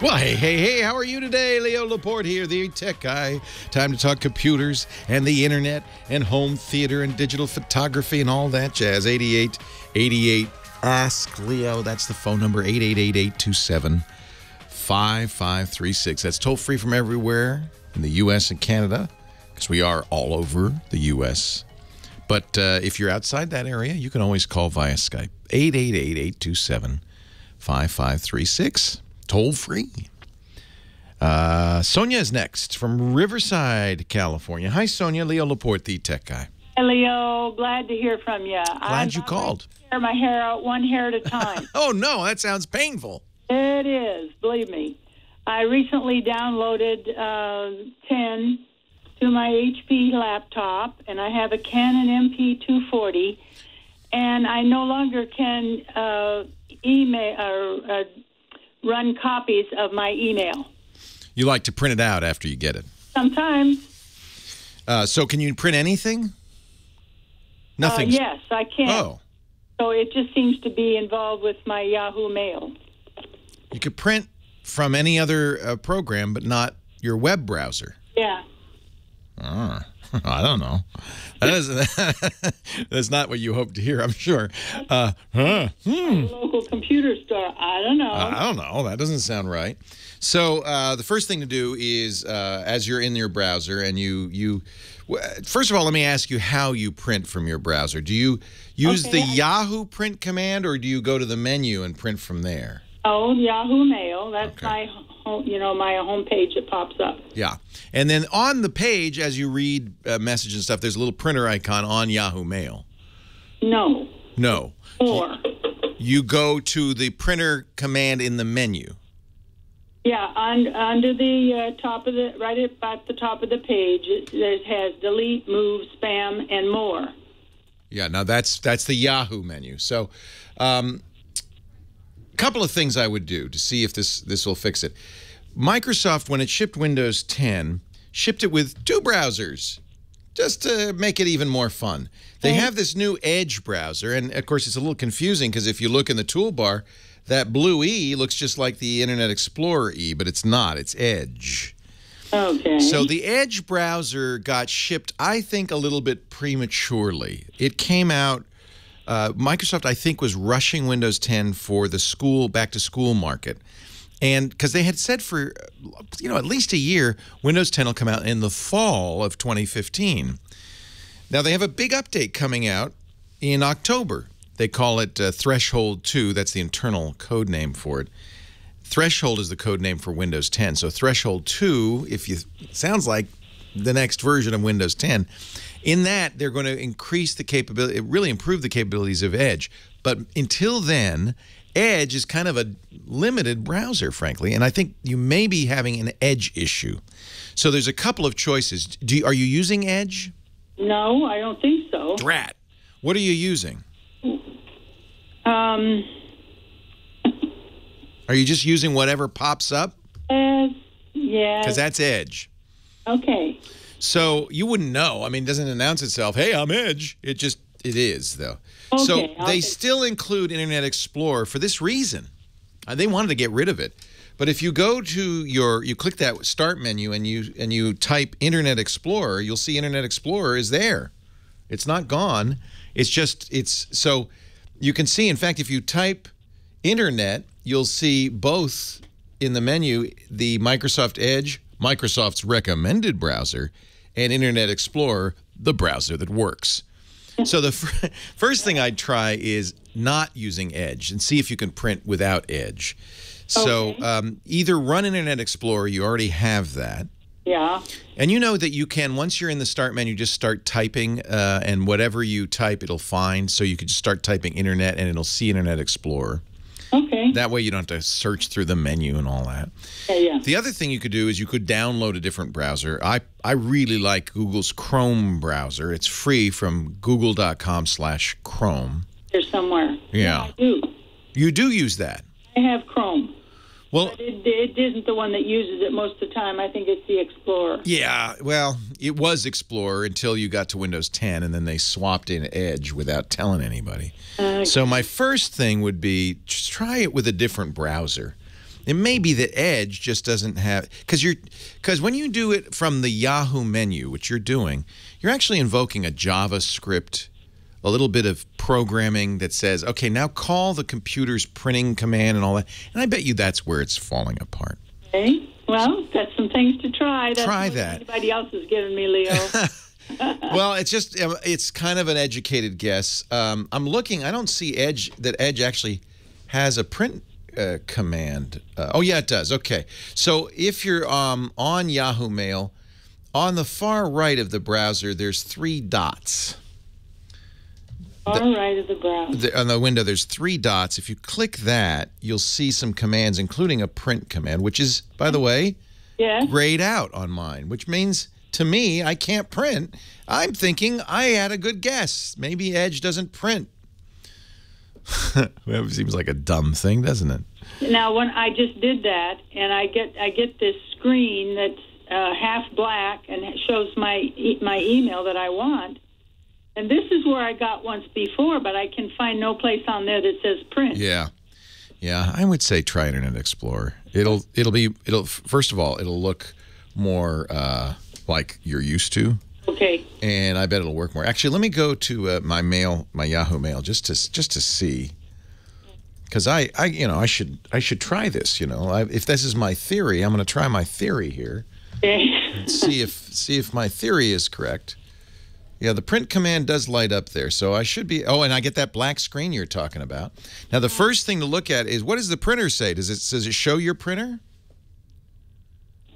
Well, hey, how are you today? Leo Laporte here, the tech guy. Time to talk computers and the internet and home theater and digital photography and all that jazz. 8888 Ask Leo. That's the phone number, 888-827-5536. That's toll free from everywhere in the U.S. and Canada, because we are all over the U.S. But if you're outside that area, you can always call via Skype, 888-827-5536. Toll free. Sonia is next from Riverside, California. Hi, Sonia. Leo Laporte, the tech guy. Hey, Leo. Glad to hear from you. Glad you called. I tear my hair out one hair at a time. Oh, no. That sounds painful. It is. Believe me. I recently downloaded 10 to my HP laptop, and I have a Canon MP240, and I no longer can email or run copies of my email. You like to print it out after you get it? Sometimes. So can you print anything? Nothing. Yes, I can. Oh. So it just seems to be involved with my Yahoo Mail. You could print from any other program, but not your web browser. Yeah. I don't know. That's not what you hope to hear, I'm sure. Local computer store. I don't know. I don't know. That doesn't sound right. So the first thing to do is, as you're in your browser, and first of all, let me ask you how you print from your browser. Do you use the Yahoo print command, or do you go to the menu and print from there? Oh, Yahoo Mail. That's my home page that pops up. Yeah. And then on the page, as you read messages and stuff, there's a little printer icon on Yahoo Mail. No. Or. You go to the printer command in the menu. Yeah, under the top of right at the top of the page, it has delete, move, spam, and more. Yeah, now that's the Yahoo menu. So, couple of things I would do to see if this will fix it. Microsoft, when it shipped Windows 10, shipped it with two browsers, just to make it even more fun. They have this new Edge browser, and of course it's a little confusing because if you look in the toolbar, that blue E looks just like the Internet Explorer E, but it's not. It's Edge. Okay. So the Edge browser got shipped, I think, a little bit prematurely. It came out, Microsoft, I think, was rushing Windows 10 for the back-to-school market. And because they had said for, at least a year, Windows 10 will come out in the fall of 2015. Now, they have a big update coming out in October. They call it Threshold 2. That's the internal code name for it. Threshold is the code name for Windows 10. So Threshold 2, sounds like the next version of Windows 10. In that, they're going to increase the capability, really improve the capabilities of Edge. But until then, Edge is kind of a limited browser, frankly, and I think you may be having an Edge issue. So there's a couple of choices. Are you using Edge? No, I don't think so. Drat. What are you using? Are you just using whatever pops up? Yeah. Because that's Edge. Okay. So you wouldn't know. I mean, it doesn't announce itself, hey, I'm Edge. It is, though. Okay, so they still include Internet Explorer for this reason. They wanted to get rid of it. But if you go to you click that Start menu and you type Internet Explorer, you'll see Internet Explorer is there. It's not gone. So you can see, in fact, if you type Internet, you'll see both in the menu, the Microsoft Edge, Microsoft's recommended browser, and Internet Explorer, the browser that works. So the first thing I'd try is not using Edge and see if you can print without Edge. So either run Internet Explorer, you already have that. Yeah. And you know that you can, once you're in the Start menu, just start typing, and whatever you type, it'll find. So you could just start typing Internet, and it'll see Internet Explorer. Okay. That way you don't have to search through the menu and all that. Yeah. The other thing you could do is you could download a different browser. I really like Google's Chrome browser. It's free from google.com/Chrome. There's somewhere. Yeah. I do. You do use that? I have Chrome. Well, but it isn't the one that uses it most of the time. I think it's the Explorer. Yeah, well, it was Explorer until you got to Windows 10, and then they swapped in Edge without telling anybody. So my first thing would be just try it with a different browser. It may be that Edge just doesn't have, because when you do it from the Yahoo menu, which you're doing, you're actually invoking a JavaScript, a little bit of programming that says, okay, now call the computer's printing command and all that. And I bet you that's where it's falling apart. Okay. Well, that's some things to try. Try That's that. Anybody else has given me, Leo. Well, it's kind of an educated guess. I'm looking. I don't see that Edge actually has a print command. Oh, yeah, it does. Okay. So if you're on Yahoo Mail, on the far right of the browser, there's 3 dots. Far right of the browser. On the window, there's 3 dots. If you click that, you'll see some commands, including a print command, which is, by the way, grayed out on mine, which means, to me, I can't print. I'm thinking I had a good guess. Maybe Edge doesn't print. Well, it seems like a dumb thing, doesn't it? Now, when I just did that, and I get this screen that's half black and it shows my email that I want. And this is where I got once before, but I can find no place on there that says print. Yeah. Yeah, I would say try Internet Explorer. First of all, it'll look more like you're used to. Okay. And I bet it'll work more. Actually, let me go to my Yahoo Mail just to see. Cuz I should try this, If this is my theory, I'm going to try my theory here. Okay. And see if my theory is correct. Yeah, the print command does light up there, so I should be... Oh, and I get that black screen you're talking about. Now, the first thing to look at is, what does the printer say? Does it show your printer?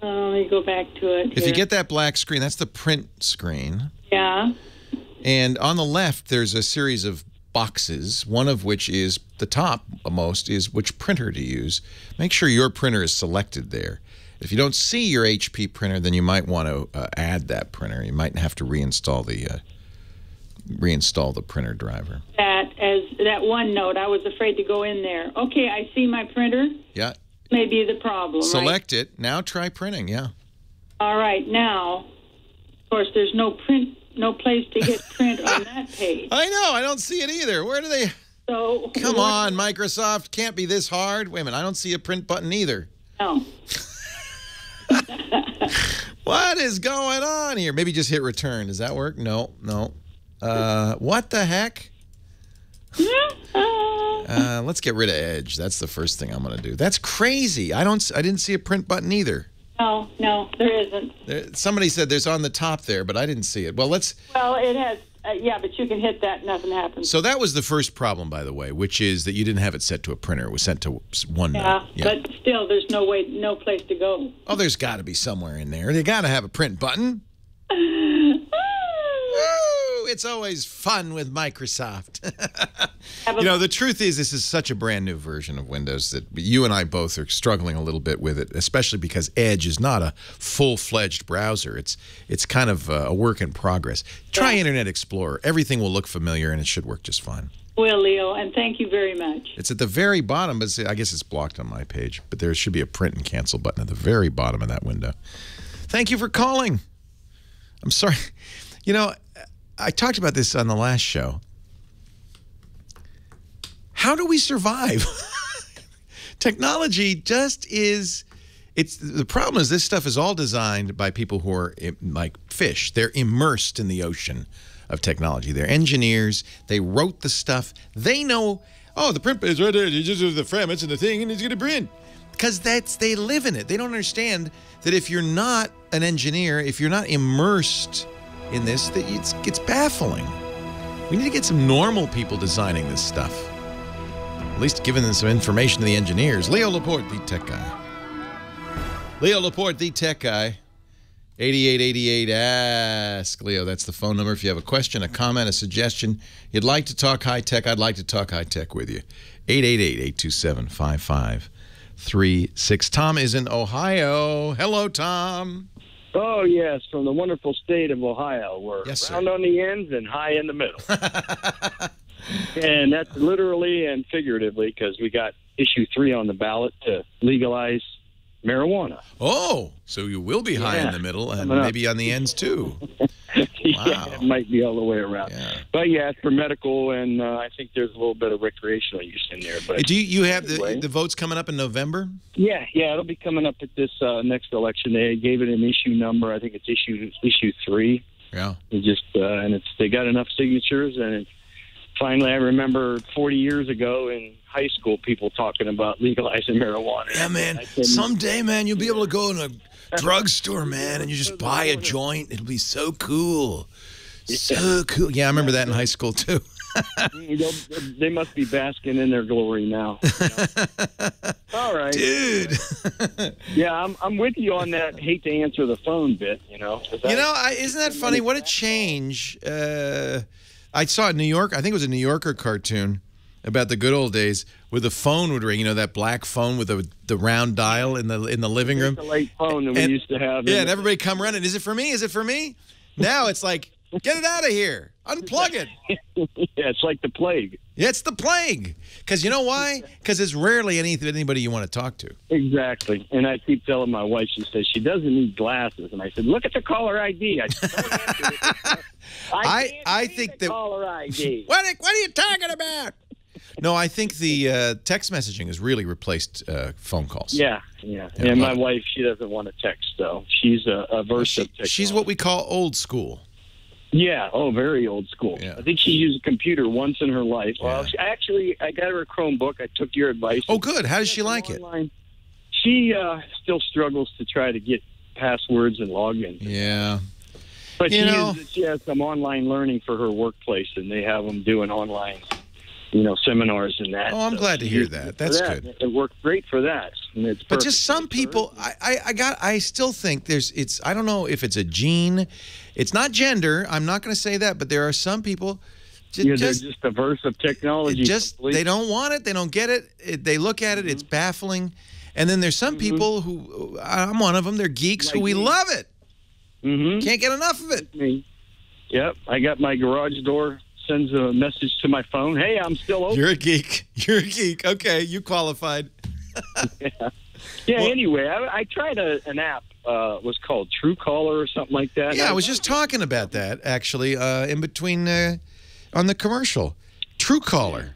Let me go back to it. If you get that black screen, that's the print screen. Yeah. And on the left, there's a series of boxes, one of which is, the top most, is which printer to use. Make sure your printer is selected there. If you don't see your HP printer, then you might want to add that printer. You might have to reinstall the printer driver. That OneNote, I was afraid to go in there. Okay, I see my printer. Yeah. Maybe the problem. Select it. Now try printing. Yeah. All right. Now, of course, there's no print no place to hit print on that page. I know. I don't see it either. Where do they? So Come on, Microsoft. Can't be this hard. Wait a minute. I don't see a print button either. No. What is going on here? Maybe just hit return. Does that work? No. What the heck? Let's get rid of Edge. That's the first thing I'm going to do. That's crazy. I didn't see a print button either. No, there isn't. Somebody said there's on the top there, but I didn't see it. Well, it has. Yeah, but you can hit that, nothing happens. So that was the first problem, by the way, which is that you didn't have it set to a printer. It was sent to OneNote. Yeah, but still, there's no place to go. Oh, there's got to be somewhere in there. They got to have a print button. It's always fun with Microsoft. The truth is this is such a brand new version of Windows that you and I both are struggling a little bit with it, especially because Edge is not a full-fledged browser. It's kind of a work in progress. Try Internet Explorer. Everything will look familiar, and it should work just fine. Well, Leo, and thank you very much. It's at the very bottom, but I guess it's blocked on my page. But there should be a print and cancel button at the very bottom of that window. Thank you for calling. I'm sorry. I talked about this on the last show. How do we survive? Technology just is... The problem is this stuff is all designed by people who are like fish. They're immersed in the ocean of technology. They're engineers. They wrote the stuff. They know, the print is right there. You just do the fragments and the thing, and it's going to print. Because they live in it. They don't understand that if you're not an engineer, if you're not immersed in this, that it's baffling. We need to get some normal people designing this stuff. At least giving them some information to the engineers. Leo Laporte, the tech guy. Leo Laporte, the tech guy. 8888 Ask Leo. That's the phone number if you have a question, a comment, a suggestion. You'd like to talk high tech. I'd like to talk high tech with you. 888-827-5536. Tom is in Ohio. Hello, Tom. Oh, yes, from the wonderful state of Ohio. We're round on the ends and high in the middle. And that's literally and figuratively because we got issue 3 on the ballot to legalize marijuana. Oh, so you will be high in the middle and maybe on the ends, too. Yeah, it might be all the way around. Yeah. But, yeah, it's for medical, and I think there's a little bit of recreational use in there. But do you have the votes coming up in November? Yeah, it'll be coming up at this next election. They gave it an issue number. I think it's issue 3. Yeah. They got enough signatures, and finally I remember 40 years ago in high school people talking about legalizing marijuana. Yeah, man. Someday, man, you'll be able to go in a drugstore, man, and you just buy a joint. It'll be so cool. So cool. Yeah, I remember that in high school, too. They must be basking in their glory now. All right. Dude. Yeah, I'm with you on that hate to answer the phone bit, isn't that funny? What a change. I saw it in New York. I think it was a New Yorker cartoon about the good old days where the phone would ring, that black phone with the round dial in the living room. The late phone that we used to have. Yeah, and everybody come running. Is it for me? Is it for me? Now it's like, get it out of here. Unplug it. Yeah, it's like the plague. Yeah, it's the plague. Because you know why? Because it's rarely anybody you want to talk to. Exactly. And I keep telling my wife, she says she doesn't need glasses. And I said, look at the caller ID. I think that caller ID. What are you talking about? No, I think the text messaging has really replaced phone calls. Yeah. And my wife, she doesn't want to text, though. She's averse to technology. She's what we call old school. Yeah. Oh, very old school. Yeah. I think she used a computer once in her life. Yeah. Well, I got her a Chromebook. I took your advice. Oh, good. How does she like it? She still struggles to try to get passwords and log in. Yeah. But she has some online learning for her workplace, and they have them doing online, seminars and that. Oh, I'm glad to hear that. That's good. It worked great for that. But just some people, I still think I don't know if it's a gene. It's not gender. I'm not going to say that, but there are some people. They're just averse of technology. They don't want it. They don't get it. They look at it. It's baffling. And then there's some people who, I'm one of them. They're geeks who we love it. Can't get enough of it. Yep. I got my garage door. Sends a message to my phone. Hey, I'm still open. You're a geek. Okay, you qualified. Yeah. Anyway, I tried an app. Was called Truecaller or something like that. Yeah, I was just talking about that actually in between on the commercial. Truecaller.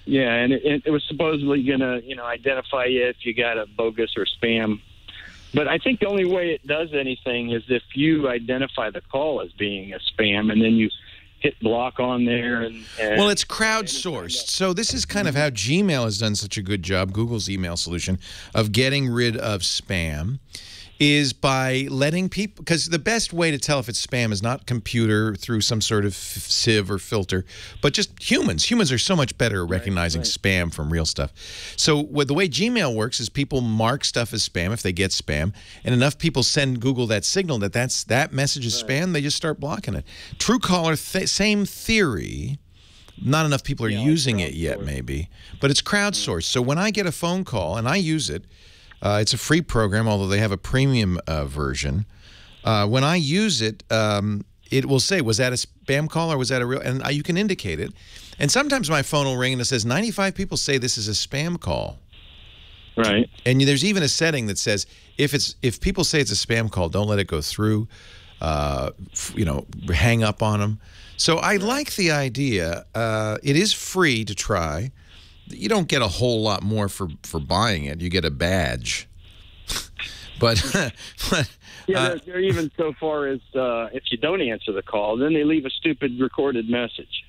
Yeah, and it was supposedly going to, identify you if you got a bogus or spam. But I think the only way it does anything is if you identify the call as being a spam, and then you hit block on there. And well, it's crowdsourced. So this is kind of how Gmail has done such a good job, Google's email solution, of getting rid of spam, is by letting people, because the best way to tell if it's spam is not computer through some sort of sieve or filter, but just humans. Humans are so much better at recognizing spam from real stuff. So the way Gmail works is people mark stuff as spam if they get spam, and enough people send Google that signal that that message is spam, they just start blocking it. Truecaller, same theory. Not enough people are using it yet, maybe, but it's crowdsourced. So when I get a phone call, and I use it, it's a free program, although they have a premium version. When I use it, it will say, was that a spam call or was that a real? And you can indicate it. And sometimes my phone will ring and it says 95 people say this is a spam call. Right. And there's even a setting that says if people say it's a spam call, don't let it go through. Hang up on them. So I like the idea. It is free to try. You don't get a whole lot more for buying it. You get a badge. but they're even so far as if you don't answer the call, then they leave a stupid recorded message.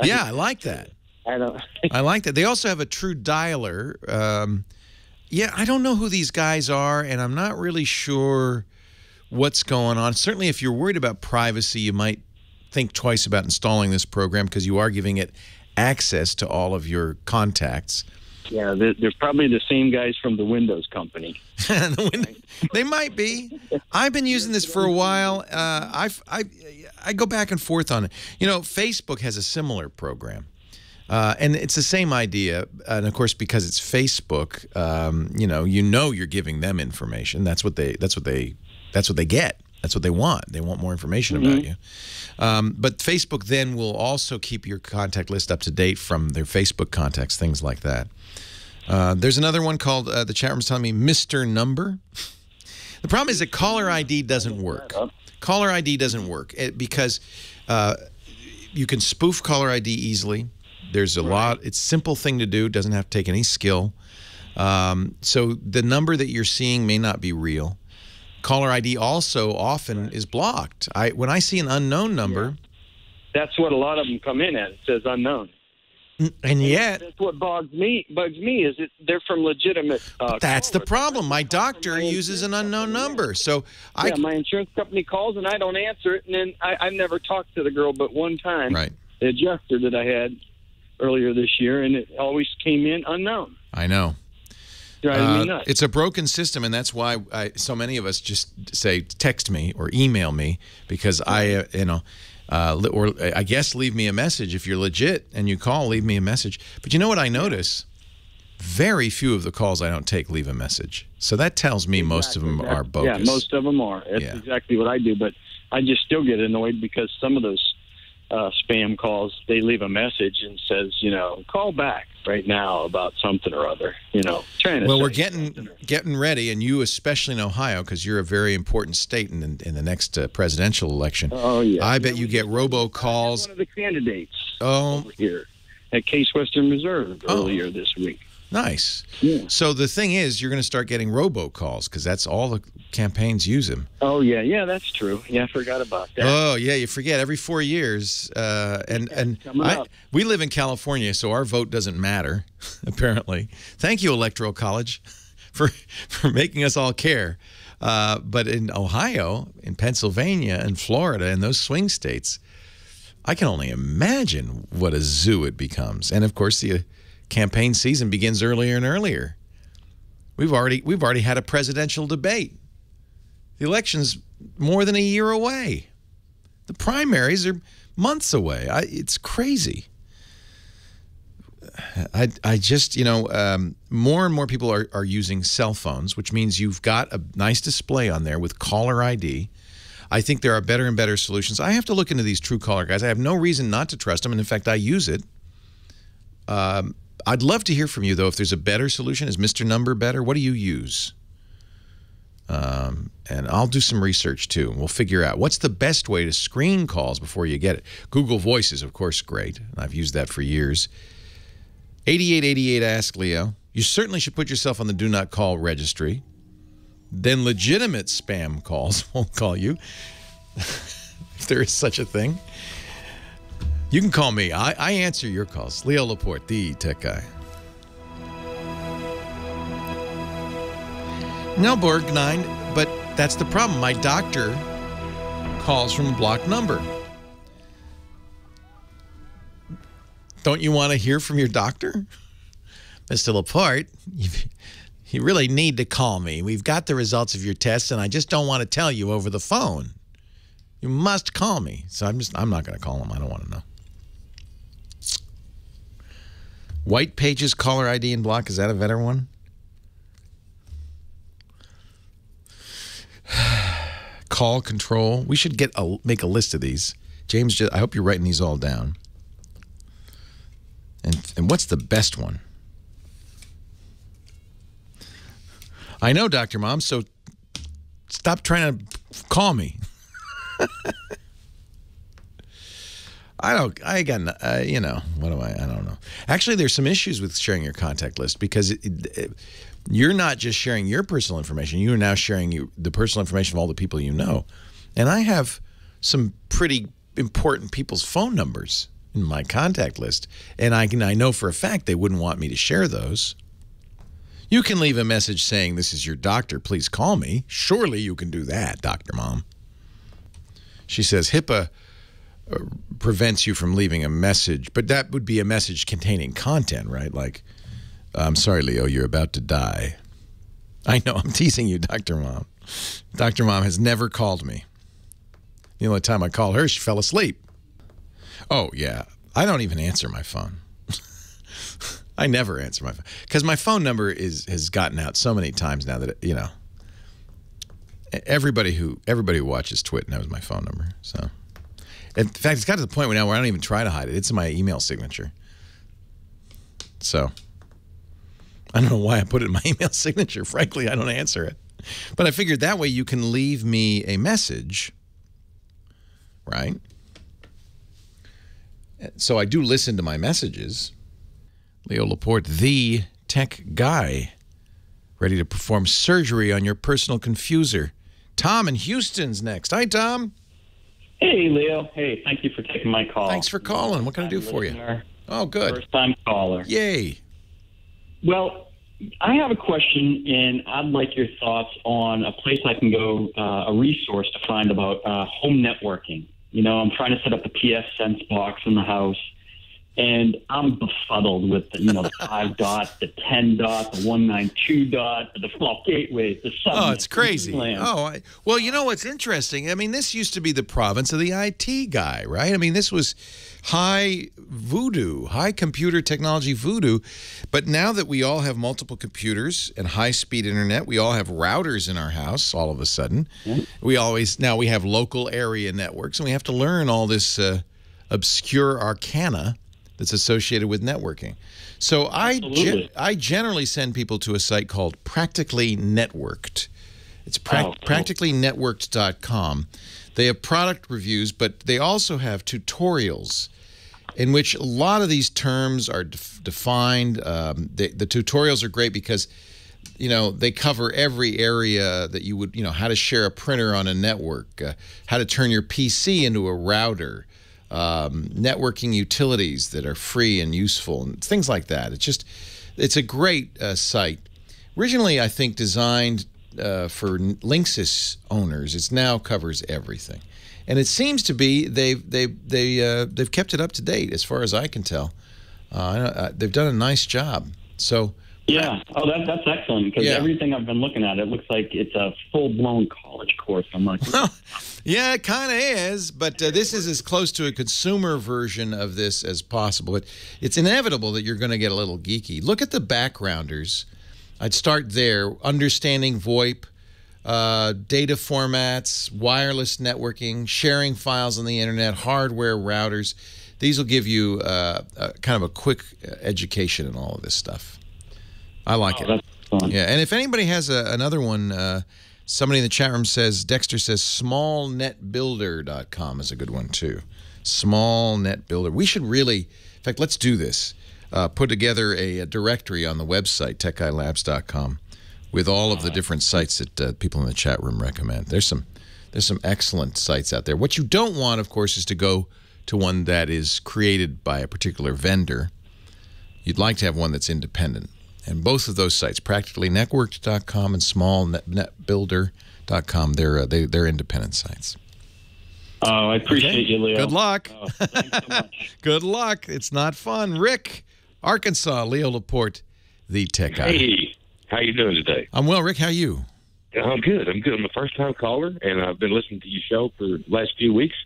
I like that. I like that. They also have a true dialer. I don't know who these guys are, and I'm not really sure what's going on. Certainly, if you're worried about privacy, you might think twice about installing this program because you are giving it access to all of your contacts. Yeah, they're probably the same guys from the Windows company. They might be. I've been using this for a while. I go back and forth on it. Facebook has a similar program, and it's the same idea. And of course, because it's Facebook, you're giving them information. That's what they get. That's what they want. They want more information about you. But Facebook then will also keep your contact list up to date from their Facebook contacts, things like that. There's another one called, the chat room's telling me, Mr. Number. The problem is that caller ID doesn't work. Caller ID doesn't work because you can spoof caller ID easily. There's a lot. It's a simple thing to do. Doesn't have to take any skill. So the number that you're seeing may not be real. Caller ID also often is blocked. When I see an unknown number, that's what a lot of them come in at. It says unknown. And yet, that's what bugs me is they're from legitimate. That's the problem. My doctor uses an unknown number, so my insurance company calls and I don't answer it, and then I've never talked to the girl but one time. Right. The adjuster that I had earlier this year, and it always came in unknown. I know. Driving me nuts. It's a broken system, and that's why so many of us just say text me or email me because or I guess leave me a message. If you're legit and you call, leave me a message. But you know what I notice? Very few of the calls I don't take leave a message. So that tells me most of them are bogus. Yeah, most of them are. That's exactly what I do. But I just still get annoyed because some of those spam calls, they leave a message and says, call back right now about something or other, trying to. Well, we're getting ready, and you especially in Ohio, because you're a very important state in the next presidential election. Oh yeah, I bet you get robocalls. One of the candidates over here at Case Western Reserve earlier this week. Nice. Yeah. So the thing is, you're going to start getting robocalls because that's all the campaigns use them. Oh yeah, that's true. Yeah, I forgot about that. Oh yeah, you forget every 4 years. We live in California, so our vote doesn't matter. Apparently, thank you, Electoral College, for making us all care. But in Ohio, in Pennsylvania, and Florida, and those swing states, I can only imagine what a zoo it becomes. And of course, the campaign season begins earlier and earlier. We've already had a presidential debate. The election's more than a year away. The primaries are months away. It's crazy. I just, more and more people are using cell phones, which means you've got a nice display on there with caller ID. I think there are better and better solutions. I have to look into these Truecaller guys. I have no reason not to trust them, and in fact, I use it. I'd love to hear from you, though, if there's a better solution. Is Mr. Number better? What do you use? And I'll do some research, too. We'll figure out what's the best way to screen calls before you get it. Google Voice is, of course, great. I've used that for years. 8888 Ask Leo. You certainly should put yourself on the Do Not Call registry. Then legitimate spam calls won't call you, if there is such a thing. You can call me. I answer your calls. Leo Laporte, the tech guy. No, Borg 9, but that's the problem. My doctor calls from a blocked number. Don't you want to hear from your doctor? Mr. Laporte, you really need to call me. We've got the results of your tests, and I just don't want to tell you over the phone. You must call me. So I'm not going to call him. I don't want to know. White Pages caller ID and block. Is that a better one? Call control. We should make a list of these. James, I hope you're writing these all down. And what's the best one? I know, Dr. Mom, so stop trying to call me. I don't know. Actually, there's some issues with sharing your contact list because you're not just sharing your personal information. You are now sharing the personal information of all the people you know. And I have some pretty important people's phone numbers in my contact list. And I know for a fact they wouldn't want me to share those. You can leave a message saying, "This is your doctor. Please call me." Surely you can do that, Dr. Mom. She says HIPAA prevents you from leaving a message, but that would be a message containing content, right? Like, "I'm sorry, Leo, you're about to die." I know, I'm teasing you, Dr. Mom. Dr. Mom has never called me. The only time I called her, she fell asleep. Oh, yeah. I don't even answer my phone. I never answer my phone because my phone number has gotten out so many times now that, you know, everybody who watches Twit knows my phone number. So, in fact, it's got to the point now where I don't even try to hide it. It's in my email signature. So, I don't know why I put it in my email signature. Frankly, I don't answer it. But I figured that way you can leave me a message, right? So I do listen to my messages. Leo Laporte, the tech guy, ready to perform surgery on your personal confuser. Tom in Houston's next. Hi, Tom. Hey, Leo. Hey, thank you for taking my call. Thanks for calling. What can I do for you? Oh, good. First-time caller. Yay. Well, I have a question, and I'd like your thoughts on a place I can go, a resource to find about home networking. You know, I'm trying to set up a PSense box in the house, and I'm befuddled with the 5 dot, the 10 dot, the 192 dot, the default gateways, the subnet. Oh, it's crazy. Well, you know what's interesting? I mean, this used to be the province of the IT guy, right? I mean, this was high voodoo, high computer technology voodoo. But now that we all have multiple computers and high-speed internet, we all have routers in our house all of a sudden. Now we have local area networks, and we have to learn all this obscure arcana that's associated with networking. So I generally send people to a site called Practically Networked. It's practicallynetworked.com. They have product reviews, but they also have tutorials in which a lot of these terms are defined. The tutorials are great because, you know, they cover every area that you would, how to share a printer on a network, how to turn your PC into a router, networking utilities that are free and useful, and things like that. It's a great site. Originally, I think, designed for Linksys owners. It now covers everything, and it seems to be they've kept it up to date as far as I can tell. They've done a nice job. So yeah, that's excellent because everything I've been looking at, it looks like it's a full-blown college course. I'm like, yeah, it kind of is, but this is as close to a consumer version of this as possible. But it's inevitable that you're going to get a little geeky. Look at the backgrounders. I'd start there. Understanding VoIP, data formats, wireless networking, sharing files on the internet, hardware routers. These will give you kind of a quick education in all of this stuff. I like it. That's fun. Yeah, and if anybody has another one, somebody in the chat room says, Dexter says, smallnetbuilder.com is a good one too. Smallnetbuilder. We should really, in fact, let's do this. Put together a directory on the website, techguylabs.com, with all of the different sites that people in the chat room recommend. There's some excellent sites out there. What you don't want, of course, is to go to one that is created by a particular vendor. You'd like to have one that's independent. And both of those sites, practicallynetworked.com and smallnetbuilder.com, they're independent sites. Oh, I appreciate you, Leo. Good luck. Oh, thanks so much. Good luck. It's not fun. Rick, Arkansas, Leo Laporte, the tech guy. Hey, how you doing today? I'm well, Rick. How are you? I'm good. I'm good. I'm a first-time caller, and I've been listening to your show for the last few weeks.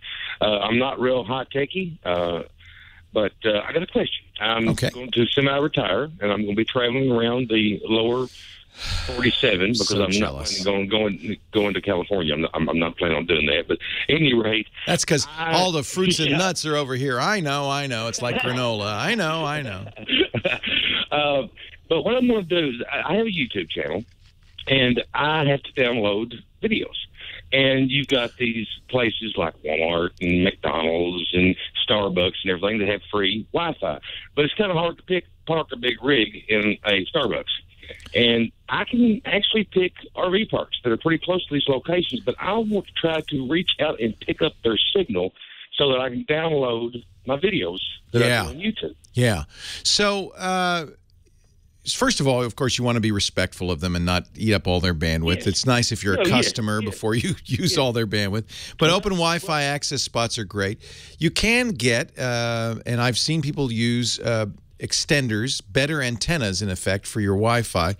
I'm not real high-techy, but I got a question. I'm going to semi-retire, and I'm going to be traveling around the lower 47 because I'm not planning on going to California. I'm not planning on doing that. But at any rate, that's because all the fruits and nuts are over here. I know. It's like granola. I know. But what I'm going to do is I have a YouTube channel, and I have to download videos. And you've got these places like Walmart and McDonald's and Starbucks and everything that have free Wi-Fi. But it's kind of hard to park a big rig in a Starbucks. And I can actually pick RV parks that are pretty close to these locations, but I want to try to reach out and pick up their signal so that I can download my videos that I do on YouTube. Yeah. So, first of all, of course, you want to be respectful of them and not eat up all their bandwidth. Yes. It's nice if you're a customer before you use all their bandwidth. But open Wi-Fi access spots are great. You can get, and I've seen people use extenders, better antennas, in effect, for your Wi-Fi.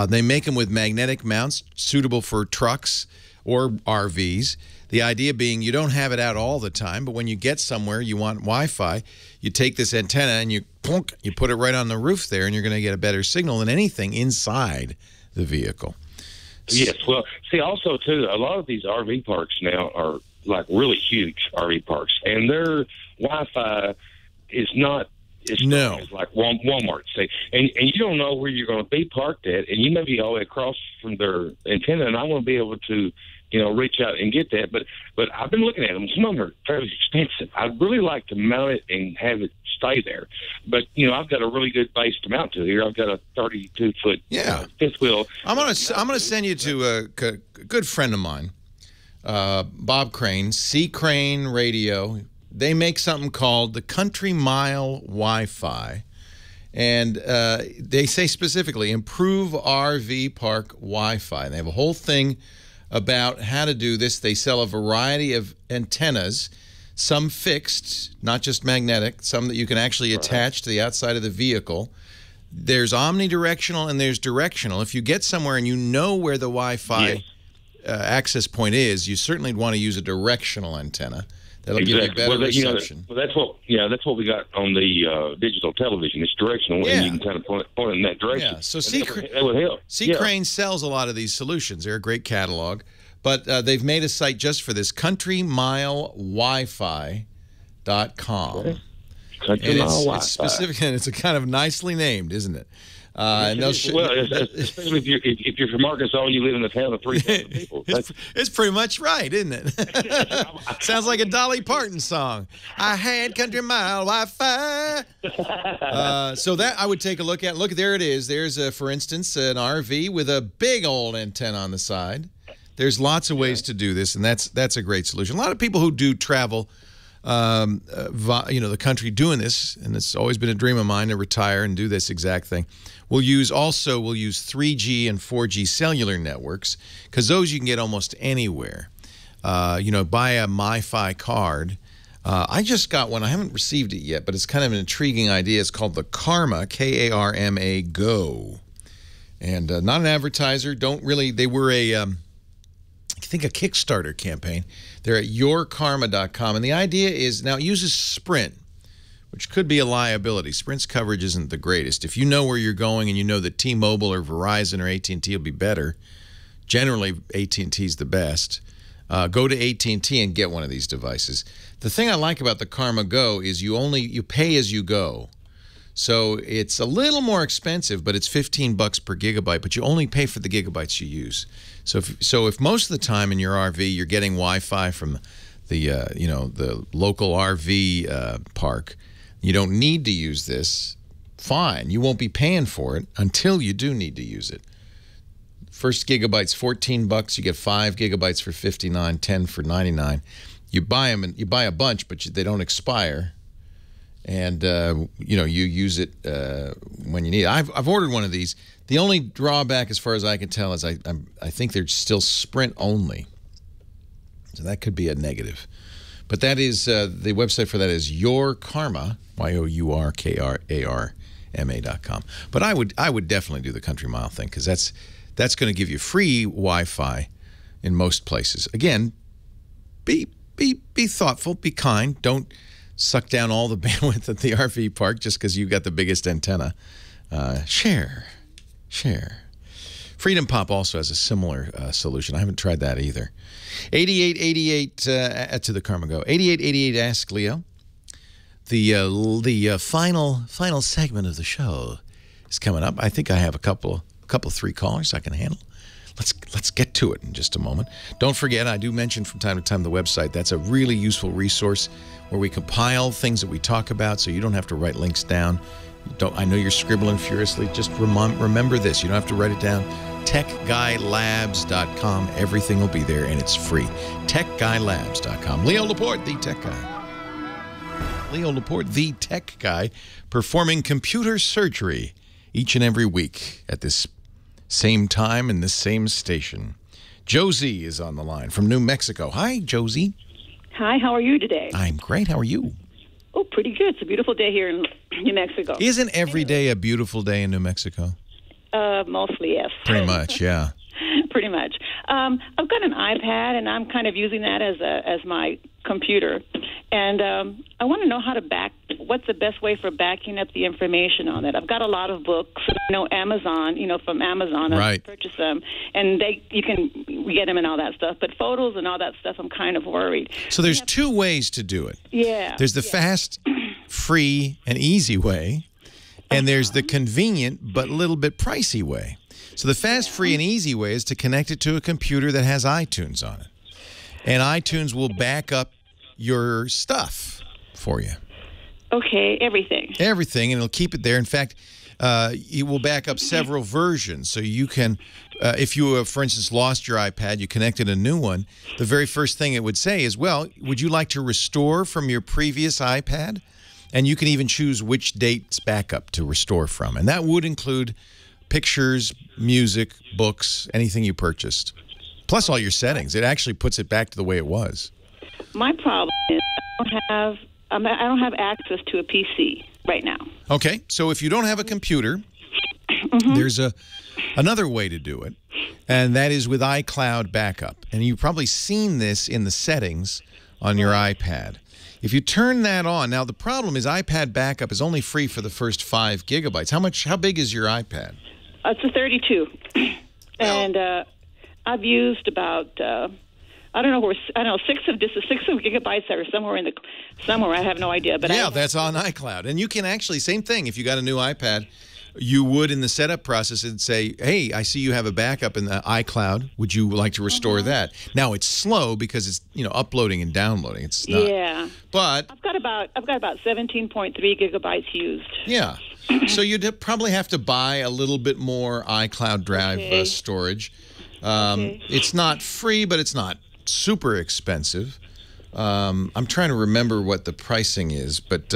They make them with magnetic mounts suitable for trucks or RVs. The idea being you don't have it out all the time, but when you get somewhere you want Wi-Fi, you take this antenna and you put it right on the roof there, and you're going to get a better signal than anything inside the vehicle. Yes. Well, see, also, too, a lot of these RV parks now are like really huge RV parks, and their Wi-Fi is not as like Walmart, say, and you don't know where you're going to be parked at, and you may be all the way across from their antenna, and I want to be able to, reach out and get that. But I've been looking at them. Some of them are fairly expensive. I'd really like to mount it and have it stay there. But, I've got a really good base to mount to here. I've got a 32-foot fifth wheel. I'm gonna send you to a good friend of mine, Bob Crane, C Crane Radio. They make something called the Country Mile Wi-Fi. And they say specifically, improve RV park Wi-Fi. And they have a whole thing about how to do this. They sell a variety of antennas, some fixed, not just magnetic, some that you can actually attach to the outside of the vehicle. There's omnidirectional and there's directional. If you get somewhere and you know where the Wi-Fi access point is, you certainly want to use a directional antenna. That'll give you better reception. That's what we got on the digital television. It's directional, and you can kind of point in that direction. Yeah, so that would help. Crane sells a lot of these solutions. They're a great catalog, but they've made a site just for this, CountryMileWiFi.com. It's specific, and it's a kind of nicely named, isn't it? And especially if you're from Arkansas and you live in a town of 3,000 people. It's pretty much right, isn't it? Sounds like a Dolly Parton song. I had Country Mile Wi-Fi. So that I would take a look at. Look, there it is. There's, for instance, an RV with a big old antenna on the side. There's lots of ways to do this, and that's a great solution. A lot of people who do travel, the country doing this, and it's always been a dream of mine to retire and do this exact thing. We'll use 3G and 4G cellular networks, because those you can get almost anywhere. Buy a MiFi card. I just got one. I haven't received it yet, but it's kind of an intriguing idea. It's called the Karma, K-A-R-M-A Go. And not an advertiser. They were I think a Kickstarter campaign. They're at yourkarma.com. And the idea is, now it uses Sprint, which could be a liability. Sprint's coverage isn't the greatest. If you know where you're going and you know that T-Mobile or Verizon or AT&T will be better, generally AT&T is the best. go to AT&T and get one of these devices. The thing I like about the Karma Go is you pay as you go. So it's a little more expensive, but it's $15 per gigabyte, but you only pay for the gigabytes you use. So if most of the time in your RV you're getting Wi-Fi from the the local RV park, you don't need to use this, fine. You won't be paying for it until you do need to use it. First gigabyte's $14. You get 5 gigabytes for $59, 10 for $99. You buy them, and you buy a bunch, but they don't expire. And you use it when you need it. I've ordered one of these. The only drawback, as far as I can tell, is I think they're still Sprint only. So that could be a negative. But that is the website for that is YourKarma, YourKarma.com. But I would definitely do the Country Mile thing, because that's going to give you free Wi-Fi in most places. Again, be thoughtful, be kind. Don't suck down all the bandwidth at the RV park just because you've got the biggest antenna. Share. Freedom Pop also has a similar solution. I haven't tried that either. 8888 to the Karma Go. 8888 Ask Leo. The final segment of the show is coming up. I think I have a couple 3 callers I can handle. Let's get to it in just a moment. Don't forget, I do mention from time to time the website. That's a really useful resource where we compile things that we talk about, so you don't have to write links down. I know you're scribbling furiously. Just remember this. You don't have to write it down. TechGuyLabs.com. Everything will be there, and it's free. TechGuyLabs.com. Leo Laporte, the tech guy. Leo Laporte, the tech guy, performing computer surgery each and every week at this same time in this same station. Josie is on the line from New Mexico. Hi, Josie. Hi, how are you today? I'm great. How are you? Oh, pretty good. It's a beautiful day here in New Mexico. Isn't every day a beautiful day in New Mexico? Mostly, yes. Pretty much, yeah. Pretty much. I've got an iPad, and I'm kind of using that as my computer. And I want to know what's the best way for backing up the information on it. I've got a lot of books. Amazon, from Amazon. Right. I purchase them, and you can get them and all that stuff. But photos and all that stuff, I'm kind of worried. So there's 2 ways to do it. Yeah. There's the fast, free, and easy way, and there's the convenient but a little bit pricey way. So the fast, free, and easy way is to connect it to a computer that has iTunes on it. And iTunes will back up your stuff for you. Okay, everything. Everything, and it'll keep it there. In fact, it will back up several versions. So you can, if you have, for instance, lost your iPad, you connected a new one, the very first thing it would say is, well, would you like to restore from your previous iPad? And you can even choose which date's backup to restore from. And that would include pictures, music, books, anything you purchased, plus all your settings. It actually puts it back to the way it was. My problem is I don't have access to a PC right now. Okay, so if you don't have a computer, there's another way to do it, and that is with iCloud backup. And you've probably seen this in the settings on your iPad. If you turn that on, now the problem is iPad backup is only free for the first 5 gigabytes. How big is your iPad? It's a 32, and I've used about 6 gigabytes that are somewhere. I have no idea. But yeah, that's on iCloud, and you can actually same thing. If you got a new iPad, you would in the setup process and say, "Hey, I see you have a backup in the iCloud. Would you like to restore that?" Now it's slow because it's uploading and downloading. It's not. Yeah, but I've got about 17.3 gigabytes used. Yeah. So you'd probably have to buy a little bit more iCloud drive storage. It's not free, but it's not super expensive. I'm trying to remember what the pricing is, but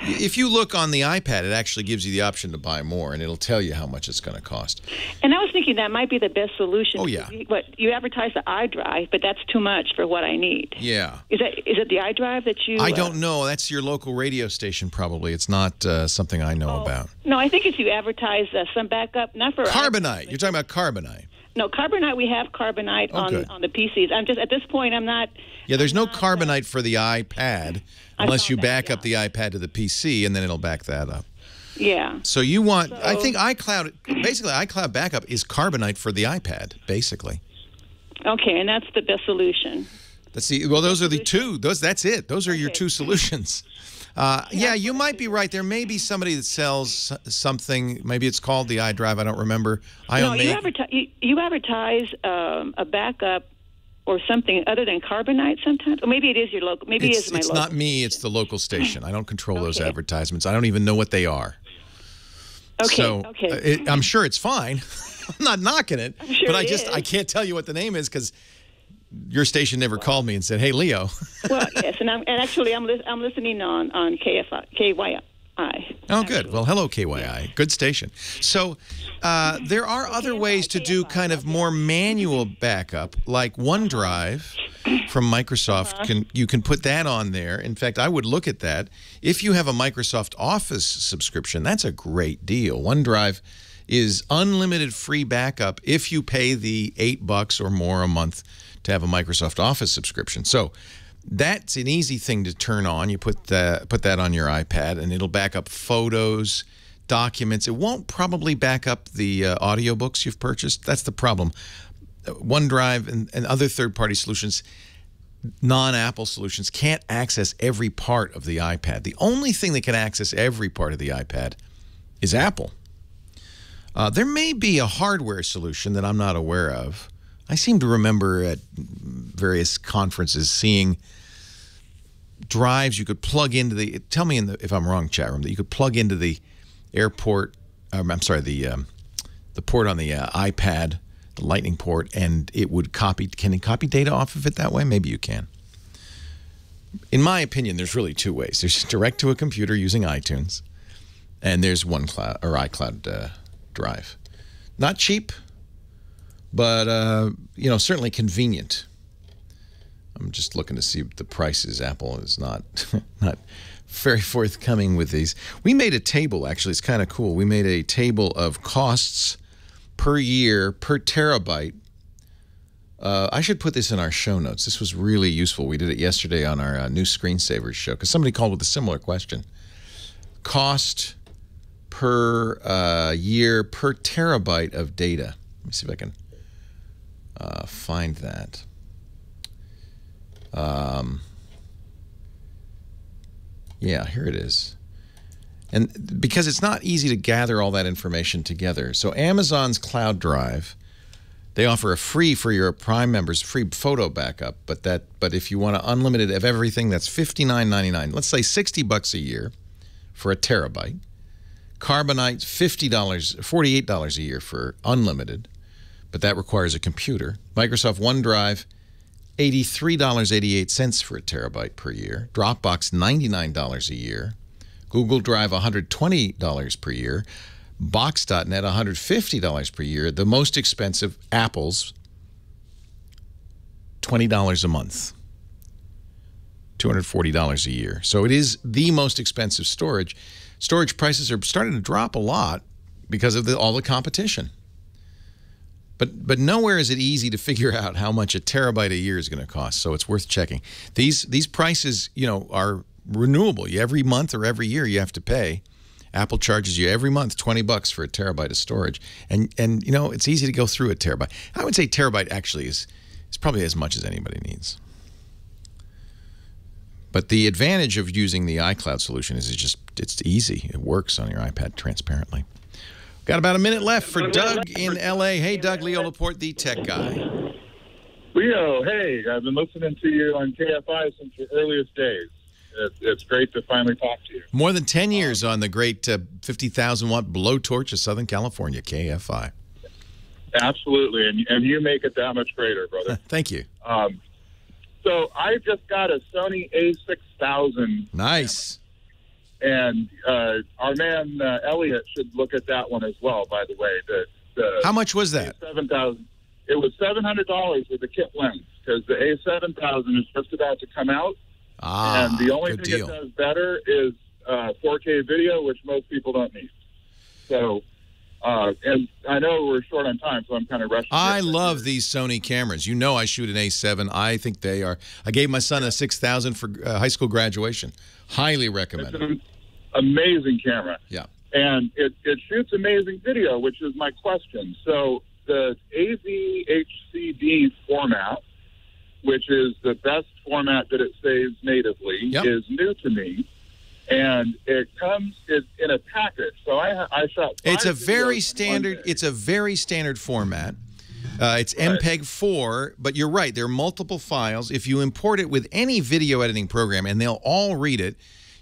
if you look on the iPad, it actually gives you the option to buy more, and it'll tell you how much it's going to cost. And I was thinking that might be the best solution. Oh, yeah. You advertise the iDrive, but that's too much for what I need. Yeah. Is it the iDrive that you... I don't know. That's your local radio station, probably. It's not something I know about. No, I think if you advertise some backup, not for... Carbonite. You're talking about Carbonite. No, Carbonite, we have Carbonite on the PCs. I'm just, at this point, I'm not... Yeah, there's no Carbonite for the iPad unless you back up the iPad to the PC, and then it'll back that up. Yeah. So you want... I think iCloud... Basically, iCloud backup is Carbonite for the iPad, basically. Okay, and that's the best solution. Let's see. Well, those are the two. That's it. Those are your two solutions. Yeah, you might be right. There may be somebody that sells something. Maybe it's called the iDrive. I don't remember. You advertise a backup or something other than Carbonite sometimes? Or maybe it is your local. Maybe it's my local. It's not me. It's the local station. I don't control those advertisements. I don't even know what they are. Okay. So okay. I'm sure it's fine. I'm not knocking it. I'm sure but I can't tell you what the name is because your station never called me and said, "Hey, Leo." Well, yes, and actually I'm listening on KYI. Oh, good. Well, hello, KYI. Good station. So there are other ways to do kind of more manual backup, like OneDrive from Microsoft. You can put that on there. In fact, I would look at that. If you have a Microsoft Office subscription, that's a great deal. OneDrive is unlimited free backup if you pay the $8 or more a month to have a Microsoft Office subscription. So that's an easy thing to turn on. You put that on your iPad, and it'll back up photos, documents. It won't probably back up the audiobooks you've purchased. That's the problem. OneDrive and other third-party solutions, non-Apple solutions, can't access every part of the iPad. The only thing that can access every part of the iPad is Apple. There may be a hardware solution that I'm not aware of. I seem to remember at various conferences seeing drives you could plug into the. Tell me if I'm wrong, chat room, that you could plug into the airport. I'm sorry, the port on the iPad, the Lightning port, and it would copy. Can it copy data off of it that way? Maybe you can. In my opinion, there's really two ways. There's direct to a computer using iTunes, and there's OneCloud or iCloud Drive. Not cheap, but certainly convenient. I'm just looking to see the prices. Apple is not very forthcoming with these. We made a table, actually. It's kind of cool. We made a table of costs per year per terabyte. I should put this in our show notes. This was really useful. We did it yesterday on our new Screensavers show because somebody called with a similar question. Cost per year per terabyte of data. Let me see if I can find that. Yeah, here it is. And because it's not easy to gather all that information together. So Amazon's Cloud Drive, they offer a free for your Prime members, free photo backup. But if you want an unlimited of everything, that's $59.99. Let's say $60 a year for a terabyte. Carbonite, $48 a year for unlimited, but that requires a computer. Microsoft OneDrive, $83.88 for a terabyte per year. Dropbox, $99 a year. Google Drive, $120 per year. Box.net, $150 per year. The most expensive, Apple's, $20 a month. $240 a year. So it is the most expensive storage. Storage prices are starting to drop a lot because of all the competition. But nowhere is it easy to figure out how much a terabyte a year is going to cost. So it's worth checking. These prices, are renewable. Every month or every year you have to pay. Apple charges you every month $20 for a terabyte of storage. And it's easy to go through a terabyte. I would say terabyte actually is probably as much as anybody needs. But the advantage of using the iCloud solution is it's easy. It works on your iPad transparently. Got about a minute left for Doug in L.A. Hey, Doug, Leo Laporte, the tech guy. Leo, hey, I've been listening to you on KFI since your earliest days. It's great to finally talk to you. More than 10 years on the great 50,000-watt blowtorch of Southern California, KFI. Absolutely, and you make it that much greater, brother. Thank you. So I just got a Sony A6000. Nice. And our man Elliot should look at that one as well, by the way. How much was that? $7,000. It was $700 with the kit lens because the A7000 is just about to come out. And the only thing it does better is 4K video, which most people don't need. So, and I know we're short on time, so I'm kind of rushing. I love these Sony cameras. I shoot an A7. I think they are. I gave my son a 6000 for high school graduation. Highly recommend it. It's an amazing camera. Yeah. And it shoots amazing video, which is my question. So the AVHCD format, which is the best format that it saves natively, is new to me. And it comes in a package. So I shot. It's a very standard. It's a very standard format. It's MPEG-4, but you're right. There are multiple files. If you import it with any video editing program, and they'll all read it,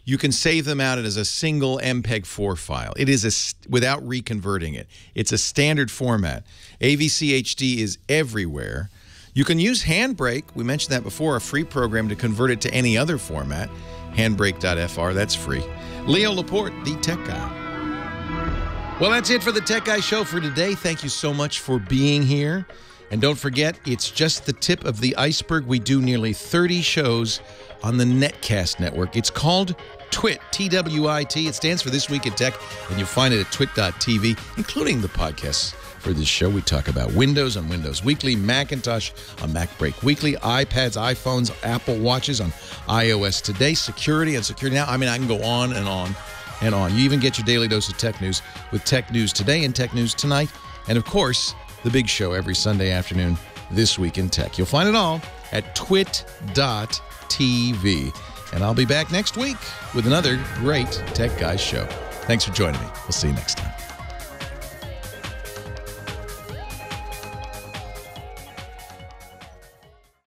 you can save them out as a single MPEG-4 file. It is without reconverting it. It's a standard format. AVC HD is everywhere. You can use Handbrake. We mentioned that before, a free program to convert it to any other format. Handbrake.fr, that's free. Leo Laporte, the Tech Guy. Well, that's it for the Tech Guy Show for today. Thank you so much for being here. And don't forget, it's just the tip of the iceberg. We do nearly 30 shows on the Netcast network. It's called TWIT, T-W-I-T. It stands for This Week in Tech, and you'll find it at twit.tv, including the podcasts. For this show, we talk about Windows on Windows Weekly, Macintosh on Mac Break Weekly, iPads, iPhones, Apple Watches on iOS Today, security on Security Now. I mean, I can go on and on and on. You even get your daily dose of tech news with Tech News Today and Tech News Tonight. And, of course, the big show every Sunday afternoon, This Week in Tech. You'll find it all at twit.tv. And I'll be back next week with another great Tech Guys show. Thanks for joining me. We'll see you next time.